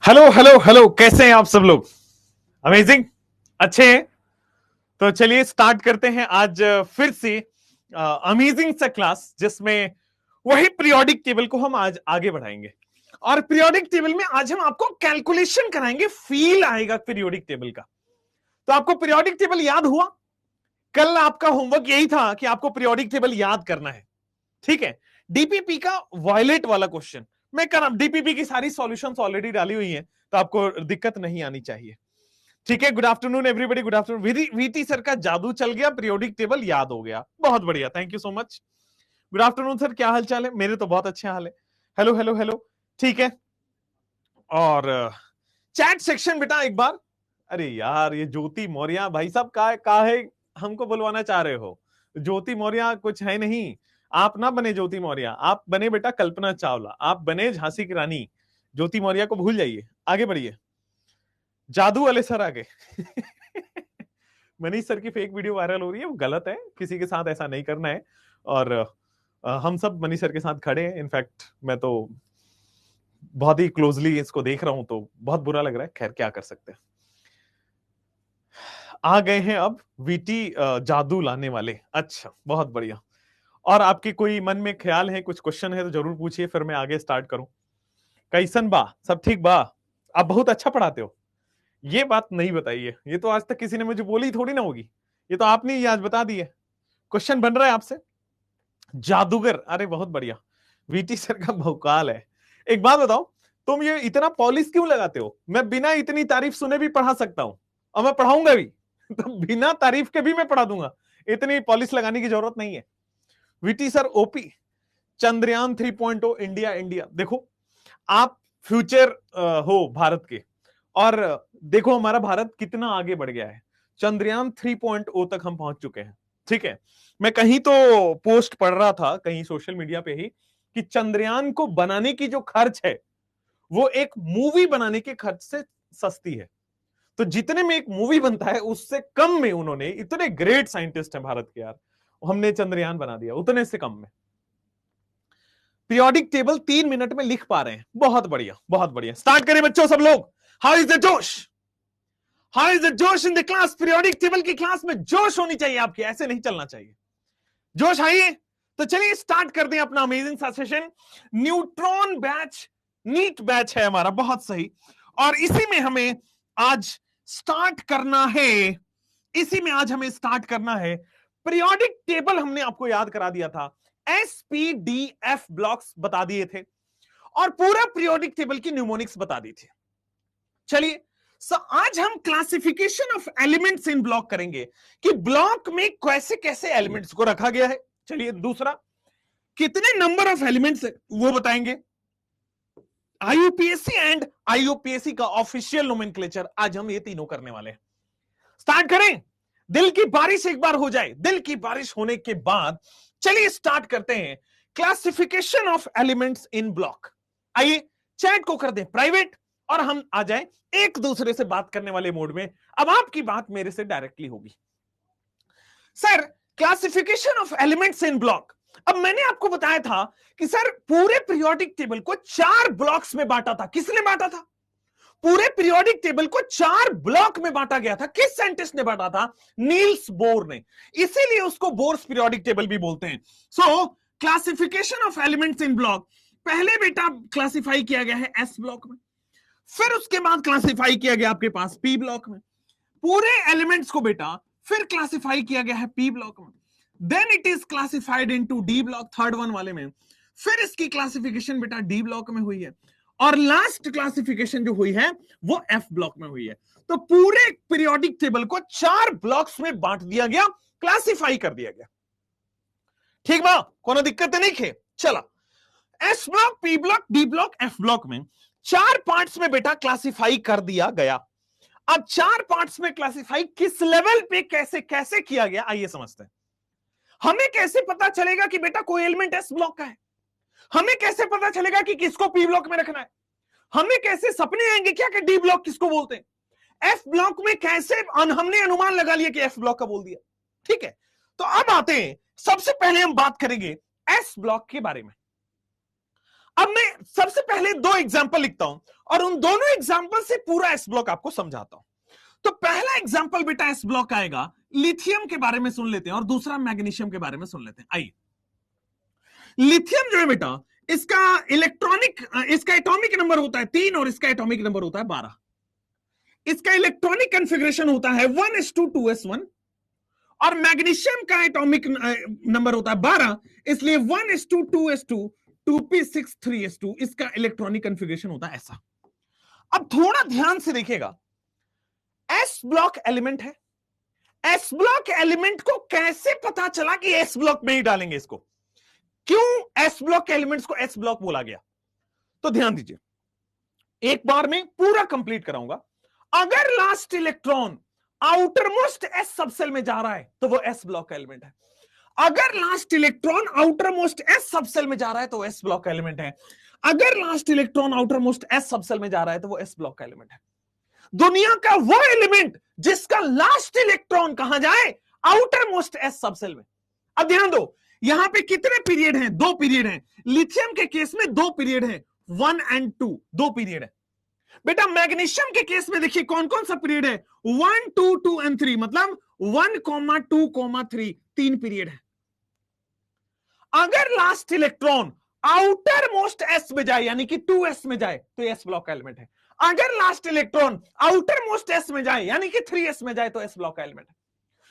Hello hello hello, कैसे हैं आप सब लोग? अमेजिंग, अच्छे हैं। तो चलिए स्टार्ट करते हैं आज फिर से अमेजिंग सा क्लास, जिसमें वही पीरियोडिक टेबल को हम आज आगे बढ़ाएंगे। और पीरियोडिक टेबल में आज हम आपको कैलकुलेशन कराएंगे, फील आएगा पीरियोडिक टेबल का। तो आपको पीरियोडिक टेबल याद हुआ? कल आपका होमवर्क यही था कि आपको पीरियोडिक टेबल याद करना है, ठीक है। डीपीपी का वॉयलेट वाला क्वेश्चन मैं कर, डीपीपी की सारी सॉल्यूशंस ऑलरेडी डाली हुई हैं, तो आपको दिक्कत नहीं आनी चाहिए, ठीक है। Good afternoon everybody, good afternoon. VT sir का जादू चल गया, पीरियोडिक टेबल याद हो गया, बहुत बढ़िया, thank you so much. Good afternoon sir, क्या हाल चाल है? मेरे तो बहुत अच्छे हाल है। हेलो हेलो हेलो, ठीक है। और चैट सेक्शन बेटा एक बार, अरे यार ये ज्योति मौर्य भाई साहब का है, हमको बुलवाना चाह रहे हो? ज्योति मौर्य कुछ है नहीं, आप ना बने ज्योति मौर्य, आप बने बेटा कल्पना चावला, आप बने झांसी की रानी। ज्योति मौर्य को भूल जाइए, आगे बढ़िए। जादू वाले सर आ गए। मनीष सर की फेक वीडियो वायरल हो रही है, वो गलत है, किसी के साथ ऐसा नहीं करना है। और हम सब मनीष सर के साथ खड़े हैं। इनफैक्ट मैं तो बहुत ही क्लोजली इसको देख रहा हूं, तो बहुत बुरा लग रहा है, खैर क्या कर सकते हैं। आ गए हैं अब वीटी जादू लाने वाले, अच्छा बहुत बढ़िया। और आपके कोई मन में ख्याल है, कुछ क्वेश्चन है तो जरूर पूछिए, फिर मैं आगे स्टार्ट करूं। कैसन बा, सब ठीक बा? आप बहुत अच्छा पढ़ाते हो, ये बात नहीं बताइए, ये तो आज तक किसी ने मुझे बोली थोड़ी ना होगी, ये तो आपने ही आज बता दी है। क्वेश्चन बन रहा है आपसे, जादूगर, अरे बहुत बढ़िया। वीटी सर का भौकाल है। एक बात बताओ, तुम ये इतना पॉलिश क्यों लगाते हो? मैं बिना इतनी तारीफ सुने भी पढ़ा सकता हूं, और मैं पढ़ाऊंगा भी। तो बिना तारीफ के भी मैं पढ़ा दूंगा, इतनी पॉलिश लगाने की जरूरत नहीं है। VT sir OP. Chandrayaan 3.0 India India, देखो आप फ्यूचर हो भारत के, और देखो हमारा भारत कितना आगे बढ़ गया है। चंद्रयान 3.0 तक हम पहुंच चुके हैं, ठीक है। मैं कहीं तो पोस्ट पढ़ रहा था, कहीं सोशल मीडिया पे ही, कि चंद्रयान को बनाने की जो खर्च है वो एक मूवी बनाने के खर्च से सस्ती है। तो जितने में एक मूवी बनता है उससे कम में उन्होंने, इतने ग्रेट साइंटिस्ट हैं भारत के यार, हमने चंद्रयान बना दिया उतने से कम में। पीरियोडिक टेबल 3 मिनट में लिख पा रहे हैं, बहुत बढ़िया बहुत बढ़िया। स्टार्ट करें बच्चों सब लोग। हाउ इज द जोश, हाउ इज द जोश in the class? Periodic table की क्लास में जोश होनी चाहिए आपकी, ऐसे नहीं चलना चाहिए। जोश आइए, तो चलिए स्टार्ट कर दें अपना अमेजिंग सा session. Neutron batch, NEET batch है हमारा, बहुत सही। और इसी में हमें आज स्टार्ट करना है, इसी में आज हमें स्टार्ट करना है। पीरियोडिक टेबल हमने आपको याद करा दिया था, एसपीडीएफ ब्लॉक्स बता दिए थे, और पूरा पीरियोडिक टेबल की न्यूमोनिक्स बता दी थी। चलिए आज हम classification of elements in block करेंगे, कि ब्लॉक में कैसे कैसे एलिमेंट्स को रखा गया है। चलिए दूसरा, कितने नंबर ऑफ एलिमेंट्स है वो बताएंगे। आईयूपीएससी एंड आईयूपीएससी का ऑफिशियल नोमेनक्लेचर, आज हम ये तीनों करने वाले हैं। स्टार्ट करें, दिल की बारिश एक बार हो जाए। दिल की बारिश होने के बाद चलिए स्टार्ट करते हैं classification of elements in block. आइए चैट को कर दें प्राइवेट, और हम आ जाएं एक दूसरे से बात करने वाले मोड में। अब आपकी बात मेरे से डायरेक्टली होगी, sir classification of elements in block. अब मैंने आपको बताया था कि सर पूरे पीरियोडिक टेबल को 4 ब्लॉक्स में बांटा था। किसने बांटा था? पूरे पीरियोडिक टेबल को 4 ब्लॉक में बांटा गया था। किस साइंटिस्ट ने बांटा था? नील्स बोर ने, इसीलिए उसको बोर्स पीरियोडिक टेबल भी बोलते हैं। सो classification of elements in block, पहले बेटा क्लासिफाई किया गया है एस ब्लॉक में, फिर उसके बाद क्लासिफाई किया गया आपके पास पी ब्लॉक में, पूरे एलिमेंट्स को बेटा फिर क्लासिफाई किया गया है पी ब्लॉक में, then it is classified into d block, third one वाले में, फिर इसकी क्लासिफिकेशन बेटा डी ब्लॉक में हुई है, और लास्ट क्लासिफिकेशन जो हुई है वो एफ ब्लॉक में हुई है। तो पूरे पीरियोडिक टेबल को 4 ब्लॉक्स में बांट दिया गया, क्लासिफाई कर दिया गया, ठीक बा? कोनो दिक्कत नहीं खे। चला, S block, P block, D block, F block में 4 पार्ट्स में बेटा क्लासिफाई कर दिया गया। अब 4 पार्ट्स में क्लासिफाई किस लेवल पे कैसे कैसे किया गया, आइए समझते हैं। हमें कैसे पता चलेगा कि बेटा कोई एलिमेंट एस ब्लॉक का है? हमें कैसे पता चलेगा कि किसको पी ब्लॉक में रखना है? हमें कैसे सपने आएंगे क्या कि डी ब्लॉक किसको बोलते हैं? एफ ब्लॉक में कैसे हमने अनुमान लगा लिया कि एफ ब्लॉक का बोल दिया, ठीक है। तो अब आते हैं, सबसे पहले हम बात करेंगे एस ब्लॉक के बारे में। अब मैं सबसे पहले दो एग्जांपल लिखता हूं और उन दोनों एग्जांपल से पूरा एस ब्लॉक आपको समझाता हूं। तो पहला एग्जांपल बेटा एस ब्लॉक आएगा, लिथियम के बारे में सुन लेते हैं और दूसरा मैग्नीशियम के बारे में सुन लेते हैं। आइए, लिथियम जो है बेटा, इसका एटॉमिक नंबर होता है 3 और इसका एटॉमिक नंबर होता है 12। इसका इलेक्ट्रॉनिक कॉन्फ़िगरेशन होता है 1:2s1 और मैग्नीशियम का एटॉमिक नंबर होता है 12, इसलिए 1:2s2 2p6 3s2 इसका इलेक्ट्रॉनिक कॉन्फ़िगरेशन होता है ऐसा। अब थोड़ा ध्यान से देखिएगा, एस ब्लॉक एलिमेंट है। एस ब्लॉक एलिमेंट को कैसे पता चला कि एस ब्लॉक में ही डालेंगे इसको? क्यों एस ब्लॉक एलिमेंट्स को एस ब्लॉक बोला गया? तो ध्यान दीजिए, एक बार में पूरा कंप्लीट कराऊंगा। अगर last electron outer most s subshell में जा रहा है तो वो एस ब्लॉक एलिमेंट है। अगर last electron outer most s subshell में जा रहा है तो एस ब्लॉक एलिमेंट है। अगर last electron outer most s subshell में जा रहा है तो वो एस ब्लॉक एलिमेंट है। दुनिया का वो एलिमेंट जिसका लास्ट इलेक्ट्रॉन कहां जाए? आउटर मोस्ट एस सबसेल में। अब ध्यान दो, यहां पे कितने पीरियड हैं? 2 पीरियड हैं। लिथियम के केस में 2 पीरियड हैं, 1 और 2, 2 पीरियड है। बेटा मैग्नीशियम के केस में देखिए कौन कौन सा पीरियड है? 1, 2, 2 और 3, मतलब 1, 2, 3, 3 पीरियड है। अगर last electron outer most S में जाए यानी कि 2s में जाए तो एस ब्लॉक एलिमेंट है। अगर last electron outer most S में जाए यानी कि 3s में जाए तो एस ब्लॉक एलिमेंट है।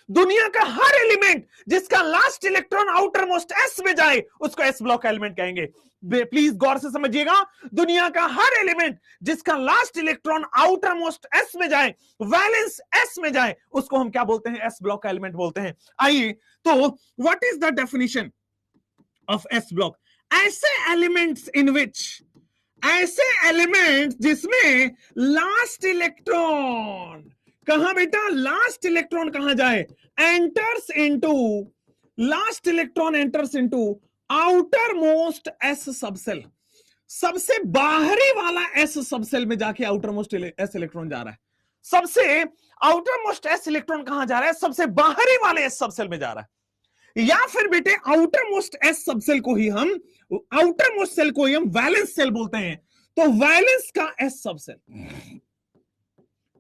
दुनिया का हर एलिमेंट जिसका last electron outer most S में जाए उसको एस ब्लॉक एलिमेंट कहेंगे। प्लीज गौर से समझिएगा, दुनिया का हर एलिमेंट जिसका last electron outer most S में जाए, वैलेंस एस में जाए, उसको हम क्या बोलते हैं? एस ब्लॉक एलिमेंट बोलते हैं। आइए, तो what is the definition of s block? ऐसे एलिमेंट्स इन विच, ऐसे एलिमेंट्स जिसमें लास्ट इलेक्ट्रॉन कहां बेटा? लास्ट इलेक्ट्रॉन कहां जाए? Enters into, last electron enters into outer most s subshell. सबसे बाहरी वाला एस सबसेल में जाके आउटर मोस्ट एस इलेक्ट्रॉन जा रहा है। सबसे आउटर मोस्ट एस इलेक्ट्रॉन कहां जा रहा है? सबसे बाहरी वाले एस सबसेल में जा रहा है। या फिर बेटे आउटर मोस्ट एस सबसेल को ही हम, आउटर मोस्ट सेल को ही हम वैलेंस सेल बोलते हैं। तो वैलेंस का s subshell,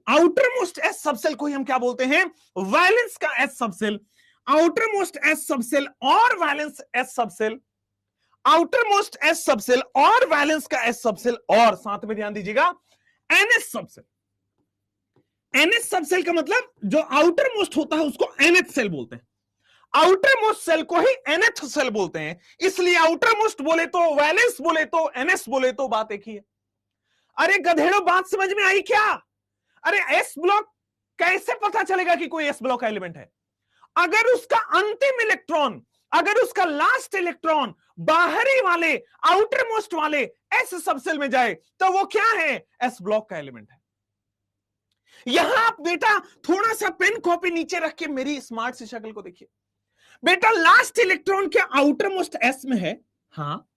outer most s subshell को ही हम क्या बोलते हैं? वैलेंस का s subshell. Outer most s subshell और valence s subshell, outer most s subshell और वैलेंस का एस सबसेल, और साथ में ध्यान दीजिएगा एनएस सबसेल। एनएस सबसेल का मतलब जो आउटर मोस्ट होता है उसको एनएच सेल बोलते हैं। आउटर मोस्ट सेल को ही एनएच सेल बोलते हैं। इसलिए आउटर मोस्ट बोले तो, वैलेंस बोले तो, एनएस बोले तो बात एक ही है। अरे गधेड़ो, बात समझ में आई क्या? अरे एस ब्लॉक कैसे पता चलेगा कि कोई एस ब्लॉक एलिमेंट है? अगर उसका अंतिम इलेक्ट्रॉन, अगर उसका लास्ट इलेक्ट्रॉन बाहरी वाले, आउटर मोस्ट वाले एस सबसेल में जाए तो वो क्या है? एस ब्लॉक का एलिमेंट है। यहां आप बेटा थोड़ा सा पेन कॉपी नीचे रख के मेरी स्मार्ट सी शक्ल को देखिए। बेटा लास्ट इलेक्ट्रॉन के आउटर मोस्ट एस में है। हाँ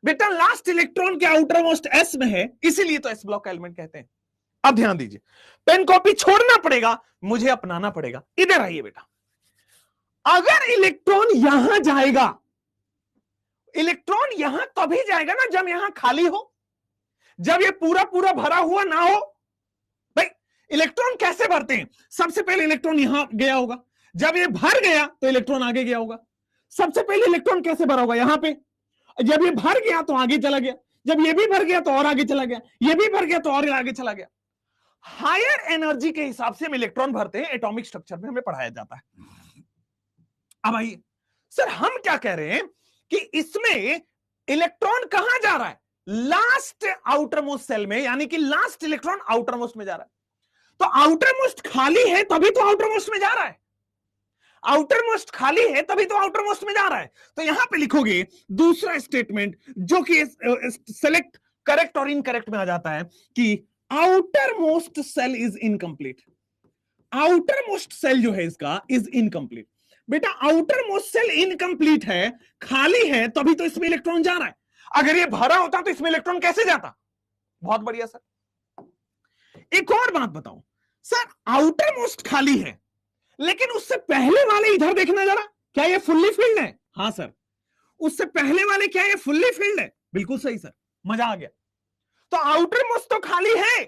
बेटा, लास्ट इलेक्ट्रॉन के आउटर मोस्ट एस में है, इसीलिए तो एस ब्लॉक एलिमेंट कहते हैं। अब ध्यान दीजिए, पेन कॉपी छोड़ना पड़ेगा, मुझे अपनाना पड़ेगा। इधर आइए बेटा, अगर इलेक्ट्रॉन यहां जाएगा, इलेक्ट्रॉन यहां तभी जाएगा ना जब यहां खाली हो, जब ये पूरा पूरा भरा हुआ ना हो। भाई इलेक्ट्रॉन कैसे भरते हैं? सबसे पहले इलेक्ट्रॉन यहां गया होगा, जब ये भर गया तो इलेक्ट्रॉन आगे गया होगा। सबसे पहले इलेक्ट्रॉन कैसे भरा होगा? यहां पे। जब ये भर गया तो आगे चला गया, जब ये भी भर गया तो और आगे चला गया, ये भी भर गया तो और आगे चला गया। हायर एनर्जी के हिसाब से हम इलेक्ट्रॉन भरते हैं, एटॉमिक स्ट्रक्चर में हमें पढ़ाया जाता है। अब आइए सर, हम क्या कह रहे हैं कि इसमें इलेक्ट्रॉन कहां जा रहा है? लास्ट आउटर मोस्ट सेल में, यानी कि लास्ट इलेक्ट्रॉन आउटर मोस्ट में जा रहा है। तो आउटर मोस्ट खाली है तभी तो आउटर मोस्ट में जा रहा है, आउटर मोस्ट खाली है तभी तो आउटर मोस्ट में जा रहा है। तो यहां पे लिखोगे दूसरा स्टेटमेंट जो कि सेलेक्ट करेक्ट और इनकरेक्ट में आ जाता है कि outermost shell is incomplete. Outermost shell जो है इसका इज इनकंप्लीट। बेटा आउटर मोस्ट सेल इनकंप्लीट है, खाली है, तभी तो इसमें इलेक्ट्रॉन जा रहा है। अगर ये भरा होता तो इसमें इलेक्ट्रॉन कैसे जाता? बहुत बढ़िया सर। एक और बात बताओ सर, आउटर मोस्ट खाली है लेकिन उससे पहले वाले इधर देखना जरा, क्या ये फुल्ली फिल्ड है? हाँ सर। उससे पहले वाले क्या ये फुल्ली फिल्ड है? बिल्कुल सही सर। मजा आ गया। तो आउटर मोस्ट तो खाली है,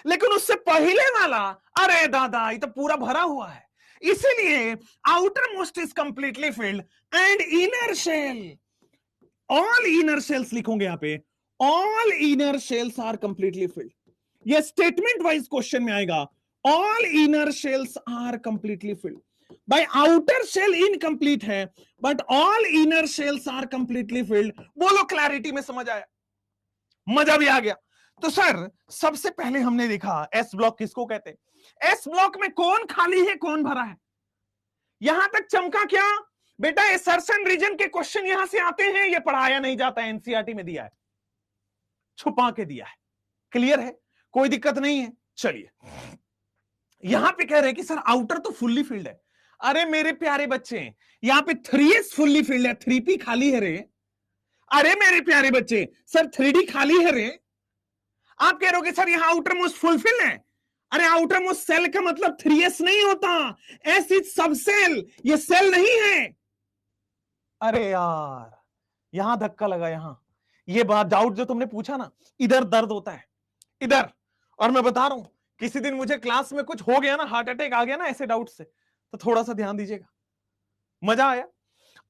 लेकिन उससे पहले वाला, अरे दादा, ये तो पूरा भरा हुआ है। इसीलिए outermost is completely filled and inner shell, all inner shells लिखोगे यहां पे, all inner shells are completely filled. ये स्टेटमेंट वाइज क्वेश्चन में आएगा, all inner shells are completely filled. भाई आउटर शेल इनकंप्लीट है, but all inner shells are completely filled. बोलो clarity में समझ आया, मजा भी आ गया। तो सर सबसे पहले हमने देखा एस ब्लॉक किसको कहते हैं, एस ब्लॉक में कौन खाली है कौन भरा है। यहां तक चमका क्या बेटा, एसर्शन रीजन के क्वेश्चन यहां से आते हैं, ये पढ़ाया नहीं जाता है, एनसीईआरटी में दिया है, छुपा के दिया है। क्लियर है, कोई दिक्कत नहीं है। चलिए यहां पे कह रहे हैं कि सर आउटर तो फुल्ली फिल्ड है। अरे मेरे प्यारे बच्चे, यहां पे 3s फुल्ली फिल्ड है, 3p खाली है रे। अरे मेरे प्यारे बच्चे, सर 3d खाली है रे। आप कह रहे हो कि सर यहां आउटर मोस्ट फुलफिल है। अरे आउटर मोस्ट सेल का मतलब 3s नहीं होता, एस इज सब सेल, ये सेल नहीं है। अरे यार यहां धक्का लगा, यहां ये बात डाउट जो तुमने पूछा ना, इधर दर्द होता है इधर। और मैं बता रहा हूं, किसी दिन मुझे क्लास में कुछ हो गया ना, हार्ट अटैक आ गया ना ऐसे डाउट से, तो थोड़ा सा ध्यान दीजिएगा। मजा आया?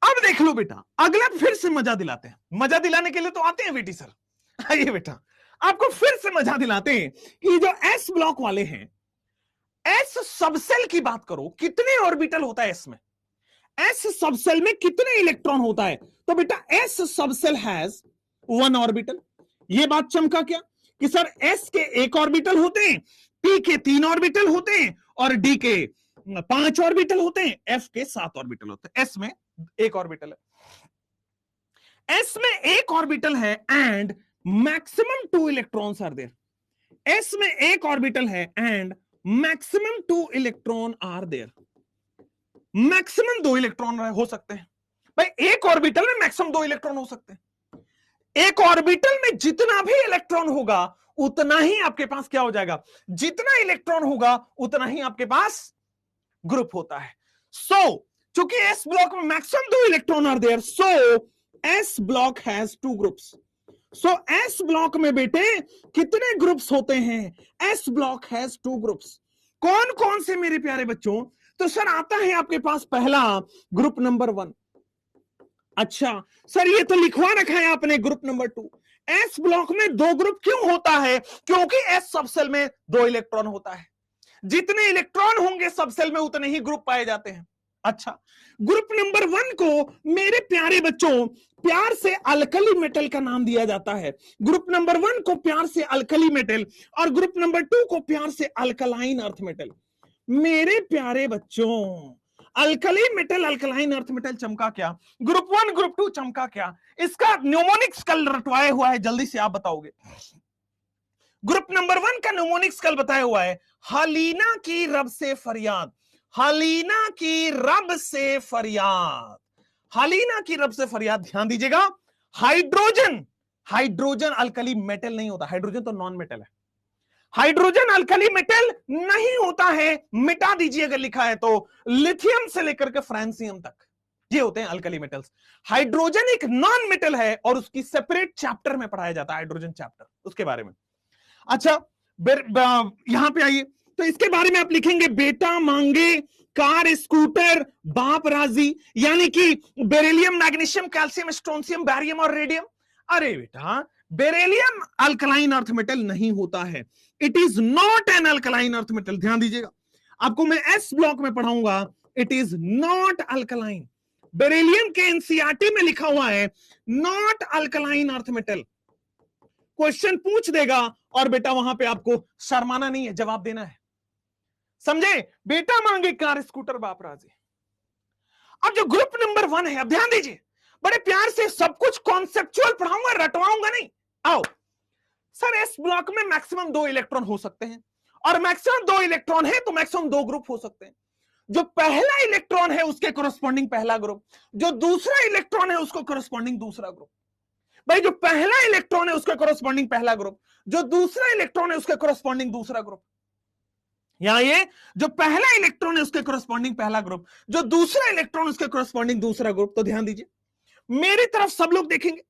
अब देख लो बेटा, अगला फिर से मजा दिलाते हैं। मजा दिलाने के लिए तो आते हैं बेटी सर, आइए बेटा आपको फिर से मजा दिलाते हैं कि जो एस ब्लॉक वाले हैं, एस सबसेल की बात करो, कितने ऑर्बिटल होता है एस में, एस सबसेल में कितने इलेक्ट्रॉन होता है। तो बेटा एस सबसेल हैज 1 ऑर्बिटल। ये बात चमका क्या कि सर एस के 1 ऑर्बिटल होते हैं, पी के 3 ऑर्बिटल होते हैं, और डी के 5 ऑर्बिटल होते हैं, एफ के 7 ऑर्बिटल होते हैं। एस में 1 ऑर्बिटल है, एस में 1 ऑर्बिटल है and maximum 2 electrons are there. S में 1 ऑर्बिटल है and maximum 2 electron are there. Maximum 2 electron हो सकते हैं भाई, 1 ऑर्बिटल में मैक्सिमम 2 इलेक्ट्रॉन हो सकते हैं। एक ऑर्बिटल में जितना भी इलेक्ट्रॉन होगा उतना ही आपके पास क्या हो जाएगा, जितना इलेक्ट्रॉन होगा उतना ही आपके पास ग्रुप होता है। सो चूंकि एस ब्लॉक में maximum 2 electron are there, so s block has 2 groups. So s block में बेटे कितने ग्रुप्स होते हैं, एस ब्लॉक हैज 2 ग्रुप्स। कौन कौन से मेरे प्यारे बच्चों, तो सर आता है आपके पास पहला ग्रुप नंबर 1। अच्छा सर ये तो लिखवा रखा है आपने ग्रुप नंबर 2। एस ब्लॉक में 2 ग्रुप क्यों होता है, क्योंकि एस सबसेल में 2 इलेक्ट्रॉन होता है। जितने इलेक्ट्रॉन होंगे सबसेल में उतने ही ग्रुप पाए जाते हैं। अच्छा ग्रुप नंबर 1 को मेरे प्यारे बच्चों प्यार से अल्कली मेटल का नाम दिया जाता है। ग्रुप नंबर 1 को प्यार से अल्कली मेटल और ग्रुप नंबर 2 को प्यार से अल्कलाइन अर्थ मेटल। मेरे प्यारे बच्चों alkali metal alkaline earth metal चमका क्या, ग्रुप 1 ग्रुप 2 चमका क्या, इसका न्यूमोनिक्स कल रटवाया हुआ है, जल्दी से आप बताओगे। ग्रुप नंबर 1 का न्यूमोनिक्स कल बताया हुआ है, हलीना की रब से फरियाद। हलीना की रब से फरियाद, हलीना की रब से फरियाद। ध्यान दीजिएगा, हाइड्रोजन, हाइड्रोजन अल्कली मेटल नहीं होता, हाइड्रोजन तो नॉन मेटल है। हाइड्रोजन अल्कली मेटल नहीं होता है, मिटा दीजिए अगर लिखा है तो। लिथियम से लेकर के फ्रांसियम तक ये होते हैं अल्कली मेटल्स। हाइड्रोजन एक नॉन मेटल है और उसकी सेपरेट चैप्टर में पढ़ाया जाता है, हाइड्रोजन चैप्टर, उसके बारे में। अच्छा यहां पे आइए, तो इसके बारे में आप लिखेंगे बेटा मांगे कार स्कूटर बाप राजी, यानी कि बेरिलियम मैग्नीशियम कैल्शियम स्ट्रोंसियम बैरियम और रेडियम। अरे बेटा बेरिलियम अल्कलाइन अर्थ मेटल नहीं होता है, it is not an alkaline earth metal. ध्यान दीजिएगा, आपको मैं एस ब्लॉक में पढ़ाऊंगा, it is not alkaline. Beryllium के एनसीईआरटी में लिखा हुआ है not alkaline earth metal. Question पूछ देगा और बेटा वहां पे आपको शर्माना नहीं है, जवाब देना है, समझे। बेटा मांगे कार स्कूटर बाप राजी। अब जो ग्रुप नंबर 1 है, अब ध्यान दीजिए, बड़े प्यार से सब कुछ कॉन्सेप्चुअल पढ़ाऊंगा, रटवाऊंगा नहीं। आओ सर एस ब्लॉक में मैक्सिमम 2 इलेक्ट्रॉन हो सकते हैं, और मैक्सिमम 2 इलेक्ट्रॉन है तो मैक्सिमम 2 ग्रुप हो सकते हैं। जो पहला इलेक्ट्रॉन है उसके कोरस्पॉन्डिंग पहला ग्रुप, जो दूसरा इलेक्ट्रॉन है उसको कोरस्पॉन्डिंग दूसरा ग्रुप। भाई जो पहला इलेक्ट्रॉन है उसके कोरस्पॉन्डिंग पहला ग्रुप, जो दूसरा इलेक्ट्रॉन है उसके कोरस्पॉन्डिंग दूसरा ग्रुप। यहां ये जो पहला इलेक्ट्रॉन है उसके कोरस्पॉन्डिंग पहला ग्रुप, जो दूसरा इलेक्ट्रॉन उसके कोरस्पॉन्डिंग दूसरा ग्रुप। तो ध्यान दीजिए, मेरी तरफ सब लोग देखेंगे,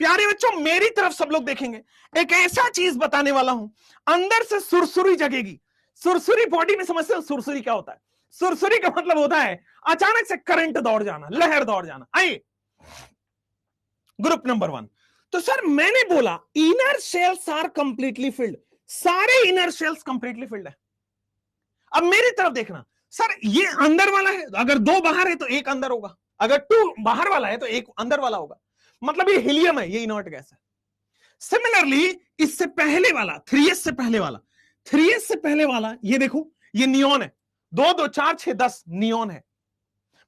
प्यारे बच्चों मेरी तरफ सब लोग देखेंगे, एक ऐसा चीज बताने वाला हूं, अंदर से सुरसुरी जगेगी। सुरसुरी बॉडी में समझते हो सुरसुरी क्या होता है? सुरसुरी का मतलब होता है अचानक से करंट दौड़ जाना, लहर दौड़ जाना। आइए ग्रुप नंबर 1। तो सर मैंने बोला inner shells are completely filled, सारे इनर शेल्स कंप्लीटली फिल्ड है। अब मेरी तरफ देखना, सर ये अंदर वाला है, अगर 2 बाहर है तो 1 अंदर होगा, अगर 2 बाहर वाला है तो 1 अंदर वाला होगा, मतलब ये हीलियम है, ये इनर्ट गैस है। सिमिलरली इससे पहले वाला 3s से पहले वाला, 3s से पहले वाला ये देखो, ये नियॉन है, 2 2 4 6 10 नियॉन है,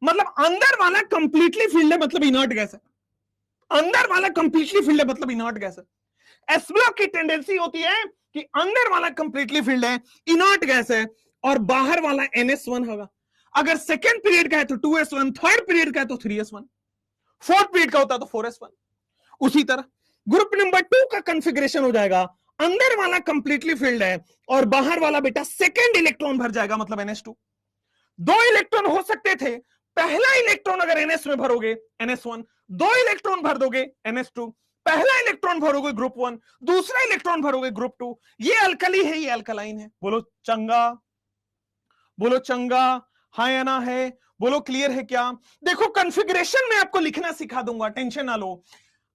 मतलब अंदर वाला कंप्लीटली फिल्ड है, मतलब इनर्ट गैस है। अंदर वाला कंप्लीटली फिल्ड है मतलब इनर्ट गैस है। एस ब्लॉक की टेंडेंसी होती है कि अंदर वाला कंप्लीटली फिल्ड है, इनर्ट गैस है, और बाहर वाला NS1 होगा। अगर सेकेंड पीरियड का है तो 2S1, थर्ड पीरियड का है तो 3S1, फोर्थ पीरियड का होता है तो 4S1। उसी तरह ग्रुप नंबर 2 का कंफिग्रेशन हो जाएगा, अंदर वाला कंप्लीटली फिल्ड है और बाहर वाला बेटा सेकेंड इलेक्ट्रॉन भर जाएगा, मतलब NS2। 2 इलेक्ट्रॉन हो सकते थे, पहला इलेक्ट्रॉन अगर NS में भरोगे NS1, 2 इलेक्ट्रॉन भर दोगे NS2, पहला इलेक्ट्रॉन भरोगे ग्रुप 1, दूसरा इलेक्ट्रॉन भरोगे ग्रुप 2। ये अल्कली है, ये अल्कलाइन है। बोलो चंगा, बोलो चंगा, हाँ या ना है, बोलो क्लियर है क्या? देखो कॉन्फ़िगरेशन में आपको लिखना सिखा दूंगा, टेंशन ना लो।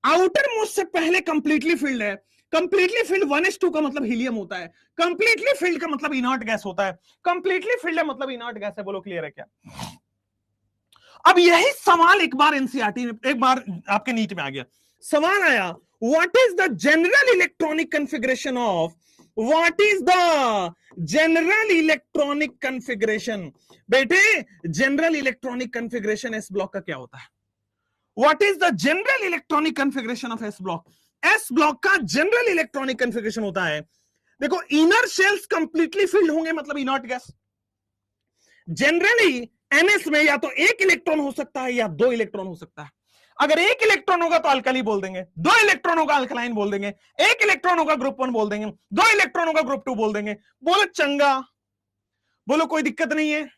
आउटर मोस्ट से पहले कंप्लीटली फिल्ड है, कंप्लीटली फिल्ड 1s2 का मतलब हीलियम होता है, कंप्लीटली फिल्ड का मतलब इनर्ट गैस होता है, कंप्लीटली फिल्ड है मतलब इनर्ट गैस है। बोलो क्लियर है क्या? अब यही सवाल एक बार एनसीईआरटी में, एक बार आपके नीट में आ गया, सवाल आया what is the general electronic configuration of, what is the general electronic configuration. बेटे general electronic configuration s block का क्या होता है? What is the general electronic configuration of s block? S block का जनरल इलेक्ट्रॉनिक कॉन्फ़िगरेशन होता है, देखो inner shells completely field होंगे मतलब इनर्ट गैस। जनरली NS में या तो 1 इलेक्ट्रॉन हो सकता है या 2 इलेक्ट्रॉन हो सकता है। अगर 1 इलेक्ट्रॉन होगा तो अल्कली बोल देंगे, 2 इलेक्ट्रॉन होगा अल्कलाइन बोल देंगे, 1 इलेक्ट्रॉन होगा ग्रुप 1 बोल देंगे, 2 इलेक्ट्रॉन होगा ग्रुप 2 बोल देंगे। बोलो चंगा, बोलो कोई दिक्कत नहीं है,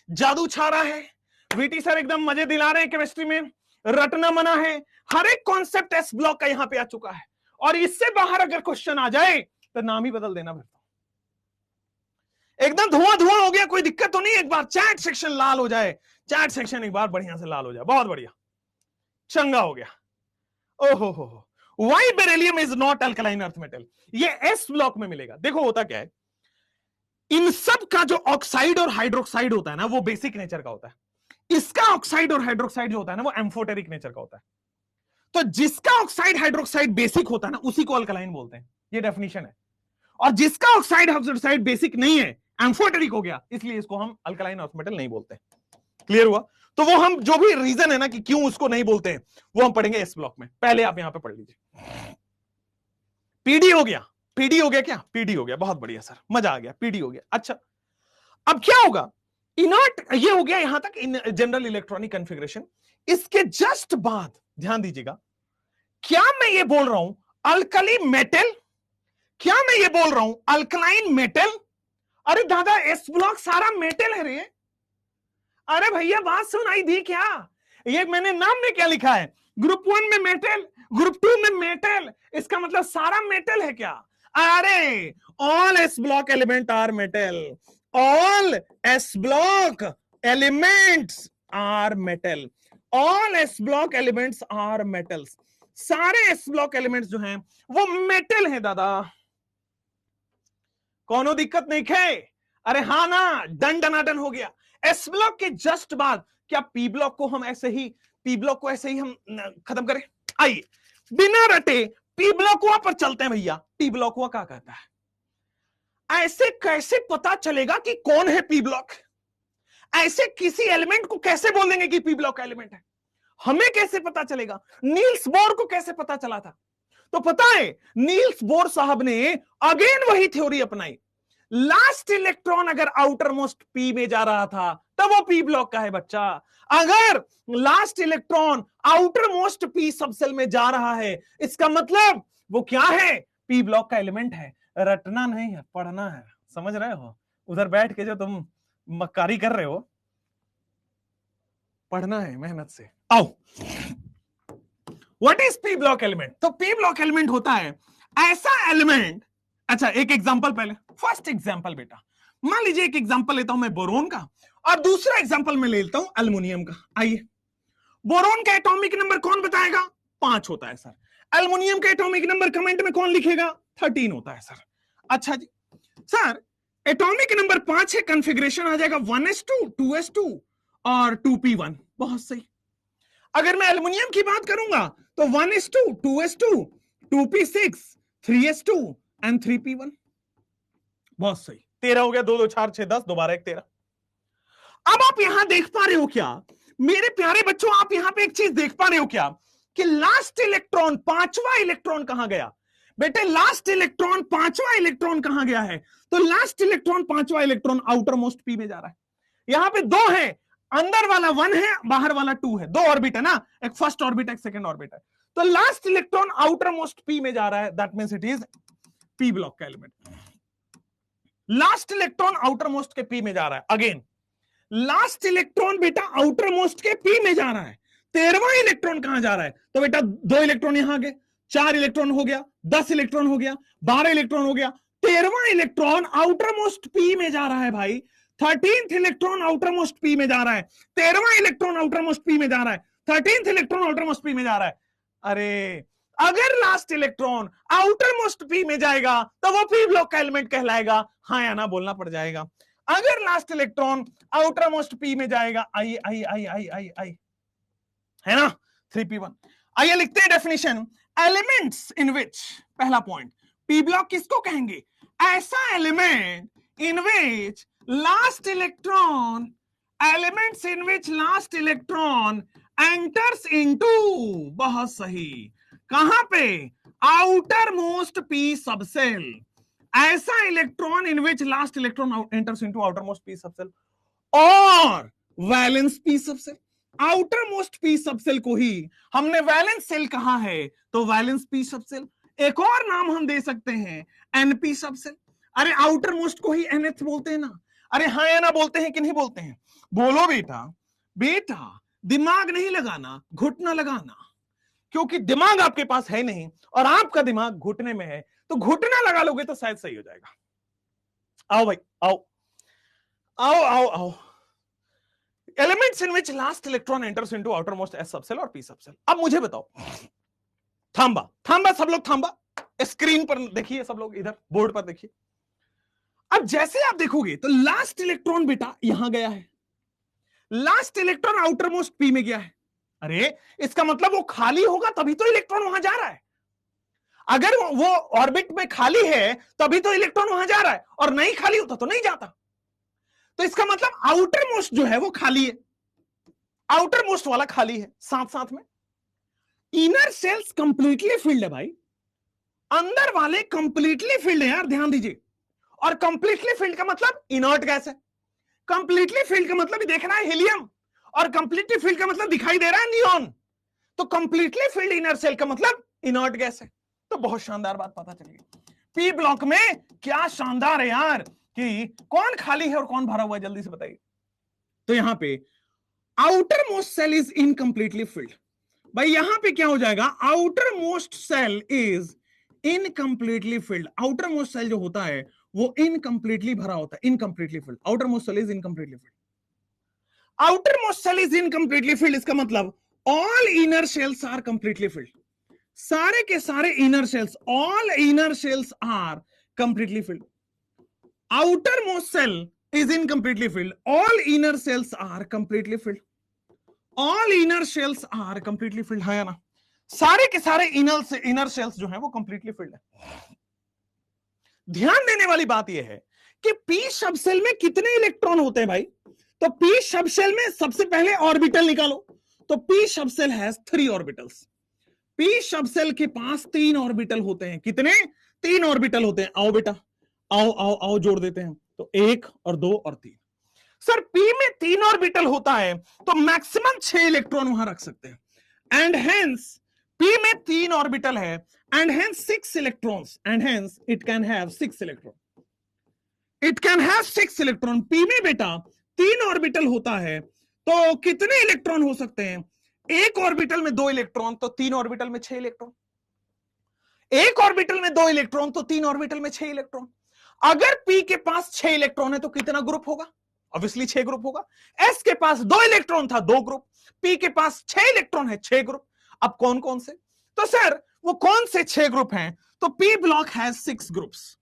जादू छा रहा है, VT सर एकदम मजे दिला रहे हैं, केमिस्ट्री में रटना मना है, हर एक कॉन्सेप्ट एस ब्लॉक का यहां पे आ चुका है, और इससे बाहर अगर क्वेश्चन आ जाए तो नाम ही बदल देना। एकदम धुआं धुआं हो गया, कोई दिक्कत तो नहीं, एक बार चैट सेक्शन लाल हो जाए, चैट सेक्शन एक बार बढ़िया से लाल हो जाए, बहुत बढ़िया, चंगा हो गया। ओहो हो, why beryllium is not alkaline earth metal, ये एस ब्लॉक में मिलेगा। देखो होता क्या है, इन सब का जो ऑक्साइड और हाइड्रोक्साइड होता है ना, वो बेसिक नेचर का होता है। इसका ऑक्साइड और हाइड्रोक्साइड जो होता है ना, वो एम्फोटेरिक नेचर का होता है। तो जिसका ऑक्साइड हाइड्रोक्साइड बेसिक होता है ना, उसी को अल्कलाइन बोलते हैं, ये डेफिनेशन है। और जिसका ऑक्साइड हाइड्रोक्साइड बेसिक नहीं है, एम्फोटेरिक हो गया, इसलिए इसको हम अल्कलाइन अर्थ मेटल नहीं बोलते। क्लियर हुआ? तो वो हम जो भी रीजन है ना कि क्यों उसको नहीं बोलते हैं, वो हम पढ़ेंगे इस ब्लॉक में। पहले आप यहां पे पढ़ लीजिए। पीडी हो गया, पीडी हो गया क्या? पीडी हो गया, बहुत बढ़िया सर, मजा आ गया, पीडी हो गया। अच्छा अब क्या होगा, इनर्ट ये हो गया यहां तक इन जनरल इलेक्ट्रॉनिक कॉन्फ़िगरेशन। इसके जस्ट बाद ध्यान दीजिएगा, क्या मैं ये बोल रहा हूं अल्कली मेटल, क्या मैं ये बोल रहा हूं अल्कलाइन मेटल? अरे दादा एस ब्लॉक सारा मेटल है रे। अरे भैया बात सुनाई दी क्या? ये मैंने नाम में क्या लिखा है, ग्रुप 1 में मेटल, ग्रुप 2 में मेटल, इसका मतलब सारा मेटल है क्या? अरे all s block element are metal, all s block elements are metal, all s block elements are metals. सारे एस ब्लॉक एलिमेंट्स जो हैं वो मेटल हैं दादा, कोनो दिक्कत नहीं है? अरे हाँ ना, डन डनाडन हो गया। एस ब्लॉक के जस्ट बाद क्या पी ब्लॉक को हम ऐसे ही, पी ब्लॉक को ऐसे ही हम खत्म करें? आइए बिना रटे पी ब्लॉक हुआ पर चलते हैं भैया। पी ब्लॉक हुआ क्या कहता है? ऐसे कैसे पता चलेगा कि कौन है पी ब्लॉक? ऐसे किसी एलिमेंट को कैसे बोल देंगे कि पी ब्लॉक का एलिमेंट है? हमें कैसे पता चलेगा? नील्स बोर को कैसे पता चला था? तो पता है नील्स बोर साहब ने अगेन वही थ्योरी अपनाई, लास्ट इलेक्ट्रॉन अगर आउटर मोस्ट पी में जा रहा था तब वो पी ब्लॉक का है बच्चा। अगर last electron outer most p subshell में जा रहा है, इसका मतलब वो क्या है? पी ब्लॉक का एलिमेंट है। रटना नहीं है, पढ़ना है, समझ रहे हो? उधर बैठ के जो तुम मक्कारी कर रहे हो, पढ़ना है मेहनत से। आओ what is p block element? तो पी ब्लॉक एलिमेंट होता है ऐसा एलिमेंट। अच्छा, एक एग्जांपल पहले, फर्स्ट एग्जांपल बेटा, मान लीजिए एक एग्जांपल लेता हूं मैं बोरोन का, और दूसरा एग्जांपल मैं लेता हूं एल्युमिनियम का। आइए, बोरोन का एटॉमिक नंबर कौन बताएगा? 5 होता है सर। एल्युमिनियम का एटॉमिक नंबर कमेंट में कौन लिखेगा? 13 होता है सर। अच्छा जी सर, एटॉमिक नंबर 5 है, कॉन्फ़िगरेशन आ जाएगा 1s2 2s2 और 2p1। बहुत सही। अगर मैं एल्युमिनियम की बात करूंगा तो 1s2 2s2 2p6 3s2 and 3p1। बहुत सही। 13 हो गया, 2 2 4 6 10, दोबारा एक 13। अब आप यहां देख पा रहे हो क्या मेरे प्यारे बच्चों, आप यहां पे एक चीज देख पा रहे हो क्या कि लास्ट इलेक्ट्रॉन, 5वां इलेक्ट्रॉन कहां गया? बेटे लास्ट इलेक्ट्रॉन, 5वां इलेक्ट्रॉन कहां गया है? तो लास्ट इलेक्ट्रॉन, 5वां इलेक्ट्रॉन आउटर मोस्ट पी में जा रहा है। यहां पे 2 है, अंदर वाला 1 है, बाहर वाला 2 है। 2 ऑर्बिट है ना, एक फर्स्ट ऑर्बिट, एक सेकंड ऑर्बिट है। तो last electron outer most p में जा रहा है, that means it is p block का element. Last electron outer most के पी में जा रहा है। अगेन लास्ट इलेक्ट्रॉन बेटा आउटर मोस्ट के पी में जा रहा है। 13वां इलेक्ट्रॉन कहां जा रहा है? तो बेटा 2 इलेक्ट्रॉन यहां गए, 4 इलेक्ट्रॉन हो गया, 10 इलेक्ट्रॉन हो गया, 12 इलेक्ट्रॉन हो गया। 13वां इलेक्ट्रॉन आउटर मोस्ट पी में जा रहा है भाई। 13th electron outer most p में जा रहा है। 13वां इलेक्ट्रॉन आउटर मोस्ट पी में जा रहा है। 13th electron outer most p में जा रहा है। अरे अगर last electron outer most p में जाएगा तो वो पी ब्लॉक का एलिमेंट कहलाएगा। हाँ या ना बोलना पड़ जाएगा। अगर last electron outer most p में जाएगा, आइए आइए आइए आइए आइए आइए, है ना, 3p1। आइए लिखते हैं डेफिनेशन, एलिमेंट्स इन विच, पहला पॉइंट, पी ब्लॉक किसको कहेंगे? ऐसा element in which last electron, elements in which last electron enters into, बहुत सही, कहां पे? Outer most p subshell. ऐसा electron in which last electron enters into outer most p subshell और valence p subshell. Outer most p subshell को ही हमने valence shell कहा है, तो वैलेंस पी सबसेल। एक और नाम हम दे सकते हैं एनपी सबसेल। अरे आउटर मोस्ट को ही एनएच बोलते हैं ना। अरे हाँ या ना बोलते हैं कि नहीं बोलते हैं? बोलो बेटा। बेटा दिमाग नहीं लगाना, घुटना लगाना, क्योंकि दिमाग आपके पास है नहीं और आपका दिमाग घुटने में है, तो घुटना लगा लोगे तो शायद सही हो जाएगा। आओ भाई आओ आओ आओ आओ। Elements in which last electron enters into outer most s subshell और पी सबसेल। अब मुझे बताओ, थांबा थांबा, सब लोग थांबा, स्क्रीन पर देखिए, सब लोग इधर बोर्ड पर देखिए। अब जैसे आप देखोगे तो लास्ट इलेक्ट्रॉन बेटा यहां गया है, last electron outer most p में गया है। अरे इसका मतलब वो खाली होगा तभी तो इलेक्ट्रॉन वहां जा रहा है। अगर वो ऑर्बिट में खाली है तभी तो इलेक्ट्रॉन वहां जा रहा है, और नहीं खाली होता तो नहीं जाता। तो इसका मतलब आउटर मोस्ट जो है वो खाली है, आउटर मोस्ट वाला खाली है, साथ साथ में इनर सेल्स कंप्लीटली फिल्ड है भाई। अंदर वाले कंप्लीटली फिल्ड है यार, ध्यान दीजिए। और कंप्लीटली फिल्ड का मतलब इनर्ट गैस है। कंप्लीटली फिल्ड का मतलब देखना है हीलियम, और कंप्लीटली फिल्ड का मतलब दिखाई दे रहा है नियॉन। तो कंप्लीटली फिल्ड इनर सेल का मतलब इनर्ट गैस है। तो बहुत शानदार बात पता चल गई। पी ब्लॉक में क्या शानदार है यार कि कौन खाली है और कौन भरा हुआ है, जल्दी से बताइए। तो यहां पे outer most shell is incompletely filled. भाई यहां पे क्या हो जाएगा? Outermost shell is incompletely filled. Outermost shell जो होता है वो इनकम्प्लीटली भरा होता है, incompletely filled. Outermost shell is incompletely filled. Outermost shell is incompletely filled, इसका मतलब all inner shells are completely filled. सारे के सारे inner shells, all inner shells are completely filled. Outermost shell is incompletely filled, all inner cells are completely filled, all inner cells are completely filled है ना। सारे के सारे inner sales जो हैं वो कंप्लीटली फिल्ड है। ध्यान देने वाली बात यह है कि पी सब सेल में कितने इलेक्ट्रॉन होते हैं भाई? तो पी सब सेल में सबसे पहले ऑर्बिटल निकालो। तो पी सब सेल हैज 3 ऑर्बिटल्स। पी सब सेल के पास 3 ऑर्बिटल होते हैं। कितने? 3 ऑर्बिटल होते हैं। आओ बेटा, आओ आओ आओ, जोड़ देते हैं। तो 1 और 2 और 3। सर पी में 3 ऑर्बिटल होता है तो मैक्सिमम 6 इलेक्ट्रॉन वहां रख सकते हैं। एंड हेंस पी में 3 ऑर्बिटल है, and hence 6 electrons, and hence it can have 6 electron. It can have 6 electron. P में बेटा 3 ऑर्बिटल होता है तो कितने इलेक्ट्रॉन हो सकते हैं? एक ऑर्बिटल में 2 इलेक्ट्रॉन तो 3 ऑर्बिटल में 6 इलेक्ट्रॉन, एक ऑर्बिटल में 2 इलेक्ट्रॉन तो 3 ऑर्बिटल में 6 इलेक्ट्रॉन। अगर पी के पास 6 इलेक्ट्रॉन है तो कितना ग्रुप होगा? ऑब्वियसली 6 ग्रुप होगा। एस के पास 2 इलेक्ट्रॉन था, 2 ग्रुप। पी के पास 6 इलेक्ट्रॉन है, 6 ग्रुप। अब कौन कौन से? तो सर वो कौन से 6 ग्रुप हैं? तो पी ब्लॉक हैज 6 ग्रुप्स,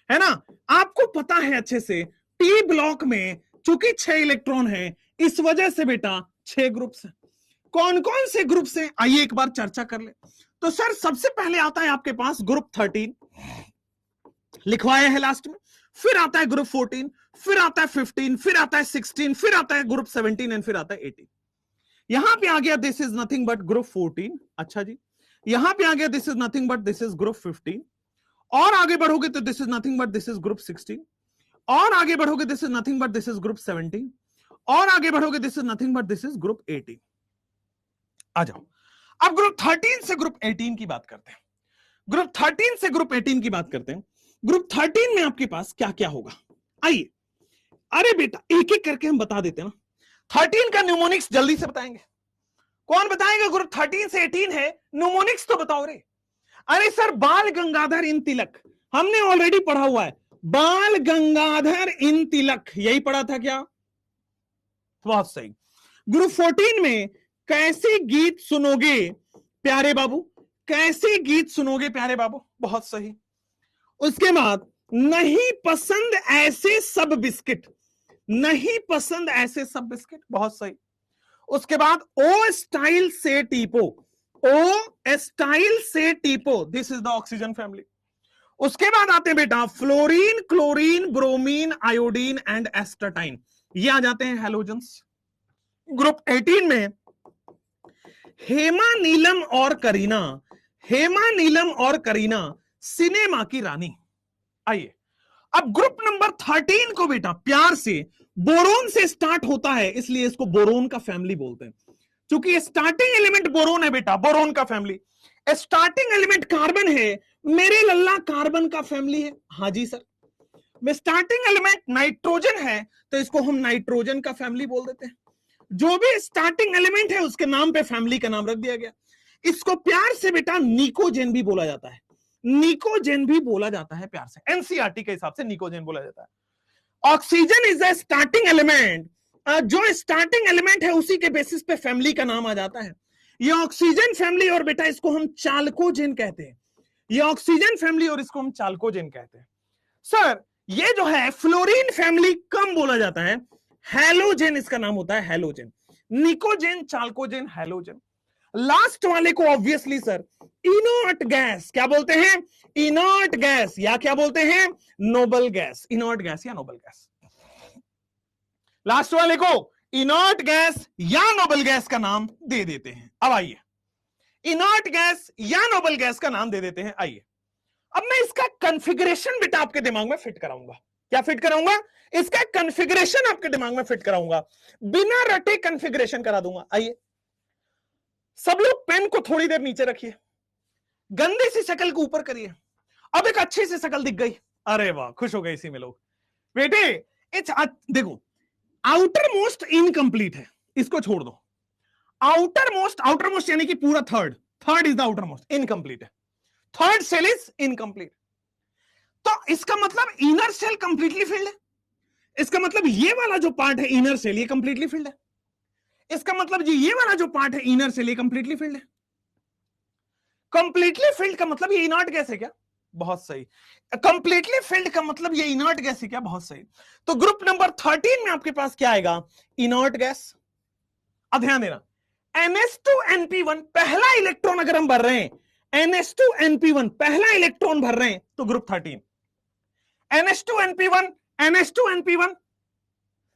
है ना? आपको पता है अच्छे से, पी ब्लॉक में चूंकि 6 इलेक्ट्रॉन है, इस वजह से बेटा 6 ग्रुप्स हैं। कौन कौन से ग्रुप्स हैं, आइए एक बार चर्चा कर ले। तो सर सबसे पहले आता है आपके पास ग्रुप 13, लिखवाया है लास्ट में। फिर आता है ग्रुप 14, फिर आता है 15, फिर आता है 16, फिर आता है ग्रुप 17 एंड फिर आता है 18। यहां पे आ गया this is nothing but group 14। अच्छा जी, यहां पे आ गया this is nothing but this is group 15। और आगे बढ़ोगे तो this is nothing but this is group 16। और आगे बढ़ोगे this is nothing but this is group 17। और आगे बढ़ोगे this is nothing but this is group 18। आ जाओ, अब ग्रुप 13 से ग्रुप 18 की बात करते हैं। ग्रुप 13 से ग्रुप 18 की बात करते हैं। ग्रुप 13 में आपके पास क्या क्या होगा, आइए। अरे बेटा एक एक करके हम बता देते हैं ना। 13 का न्यूमोनिक्स जल्दी से बताएंगे। कौन बताएगा? ग्रुप 13 से 18 है, न्यूमोनिक्स तो बताओ रे। अरे सर बाल गंगाधर इन तिलक, हमने ऑलरेडी पढ़ा हुआ है। बाल गंगाधर इन तिलक, यही पढ़ा था क्या? बहुत सही। ग्रुप 14 में कैसे गीत सुनोगे प्यारे बाबू, कैसे गीत सुनोगे प्यारे बाबू, बहुत सही। उसके बाद नहीं पसंद ऐसे सब बिस्किट, नहीं पसंद ऐसे सब बिस्किट, बहुत सही। उसके बाद ओ स्टाइल से टीपो, ओ स्टाइल से टीपो, this is the oxygen family. उसके बाद आते हैं बेटा fluorine, chlorine, bromine, iodine and astatine, ये आ जाते हैं हैलोजेंस। ग्रुप 18 में हेमा नीलम और करीना, हेमा नीलम और करीना सिनेमा की रानी। आइए, अब ग्रुप नंबर 13 को बेटा प्यार से बोरोन से स्टार्ट होता है, इसलिए इसको बोरोन का फैमिली बोलते हैं। क्योंकि स्टार्टिंग एलिमेंट बोरोन है बेटा, बोरोन का फैमिली। स्टार्टिंग एलिमेंट कार्बन है, मेरे लल्ला कार्बन का फैमिली है। हाँ जी सर। स्टार्टिंग एलिमेंट नाइट्रोजन है तो इसको हम नाइट्रोजन का फैमिली बोल देते हैं। जो भी स्टार्टिंग एलिमेंट है उसके नाम पे फैमिली का नाम रख दिया गया। इसको प्यार से बेटा निकोजेन भी बोला जाता है, निकोजेन भी बोला जाता है प्यार से, एनसीईआरटी के हिसाब से निकोजेन बोला जाता है। Oxygen is the starting element, जो स्टार्टिंग एलिमेंट है उसी के बेसिस पे फैमिली का नाम आ जाता है। ये ऑक्सीजन फैमिली, और बेटा इसको हम चालकोजेन कहते हैं। ये ऑक्सीजन फैमिली और इसको हम चालकोजेन कहते हैं। सर ये जो है फ्लोरीन फैमिली कम बोला जाता है, हैलोजेन इसका नाम होता है, हैलोजेन। निकोजेन, चालकोजेन, हैलोजेन। लास्ट वाले को ऑब्वियसली सर इनर्ट गैस क्या बोलते हैं? इनर्ट गैस, या क्या बोलते हैं? नोबल गैस, इनर्ट गैस या नोबल गैस। लास्ट वाले को इनर्ट गैस या नोबल गैस का नाम दे देते हैं। अब आइए, इनर्ट गैस या नोबल गैस का नाम दे देते हैं। आइए, अब मैं इसका कॉन्फ़िगरेशन बेटा आपके दिमाग में फिट कराऊंगा। क्या फिट कराऊंगा? इसका कॉन्फ़िगरेशन आपके दिमाग में फिट कराऊंगा, बिना रटे कॉन्फ़िगरेशन करा दूंगा। आइए, सब लोग पेन को थोड़ी देर नीचे रखिए, गंदी सी शक्ल को ऊपर करिए। अब एक अच्छी सी शक्ल दिख गई, अरे वाह, खुश हो गए इसी में लोग। बेटे देखो, आउटर मोस्ट इनकंप्लीट है, इसको छोड़ दो। आउटर मोस्ट यानी कि पूरा third, third is the outer most, incomplete है। Third shell is incomplete. तो इसका मतलब इनर सेल कंप्लीटली फिल्ड है। इसका मतलब ये वाला जो पार्ट है इनर सेल, ये कंप्लीटली फिल्ड है। इसका मतलब जी ये वाला जो पार्ट है इनर सेल, ये कंप्लीटली फिल्ड है। कंप्लीटली फिल्ड का मतलब ये इनर्ट गैस है क्या? बहुत सही। कंप्लीटली फिल्ड का मतलब ये इनर्ट गैस है क्या? बहुत सही। तो ग्रुप नंबर 13 में आपके पास क्या आएगा? Inert gas. अब ध्यान देना, NH2NP1 पहला इलेक्ट्रॉन अगर हम भर रहे हैं, NH2NP1 पहला इलेक्ट्रॉन भर रहे हैं तो ग्रुप 13। NH2NP1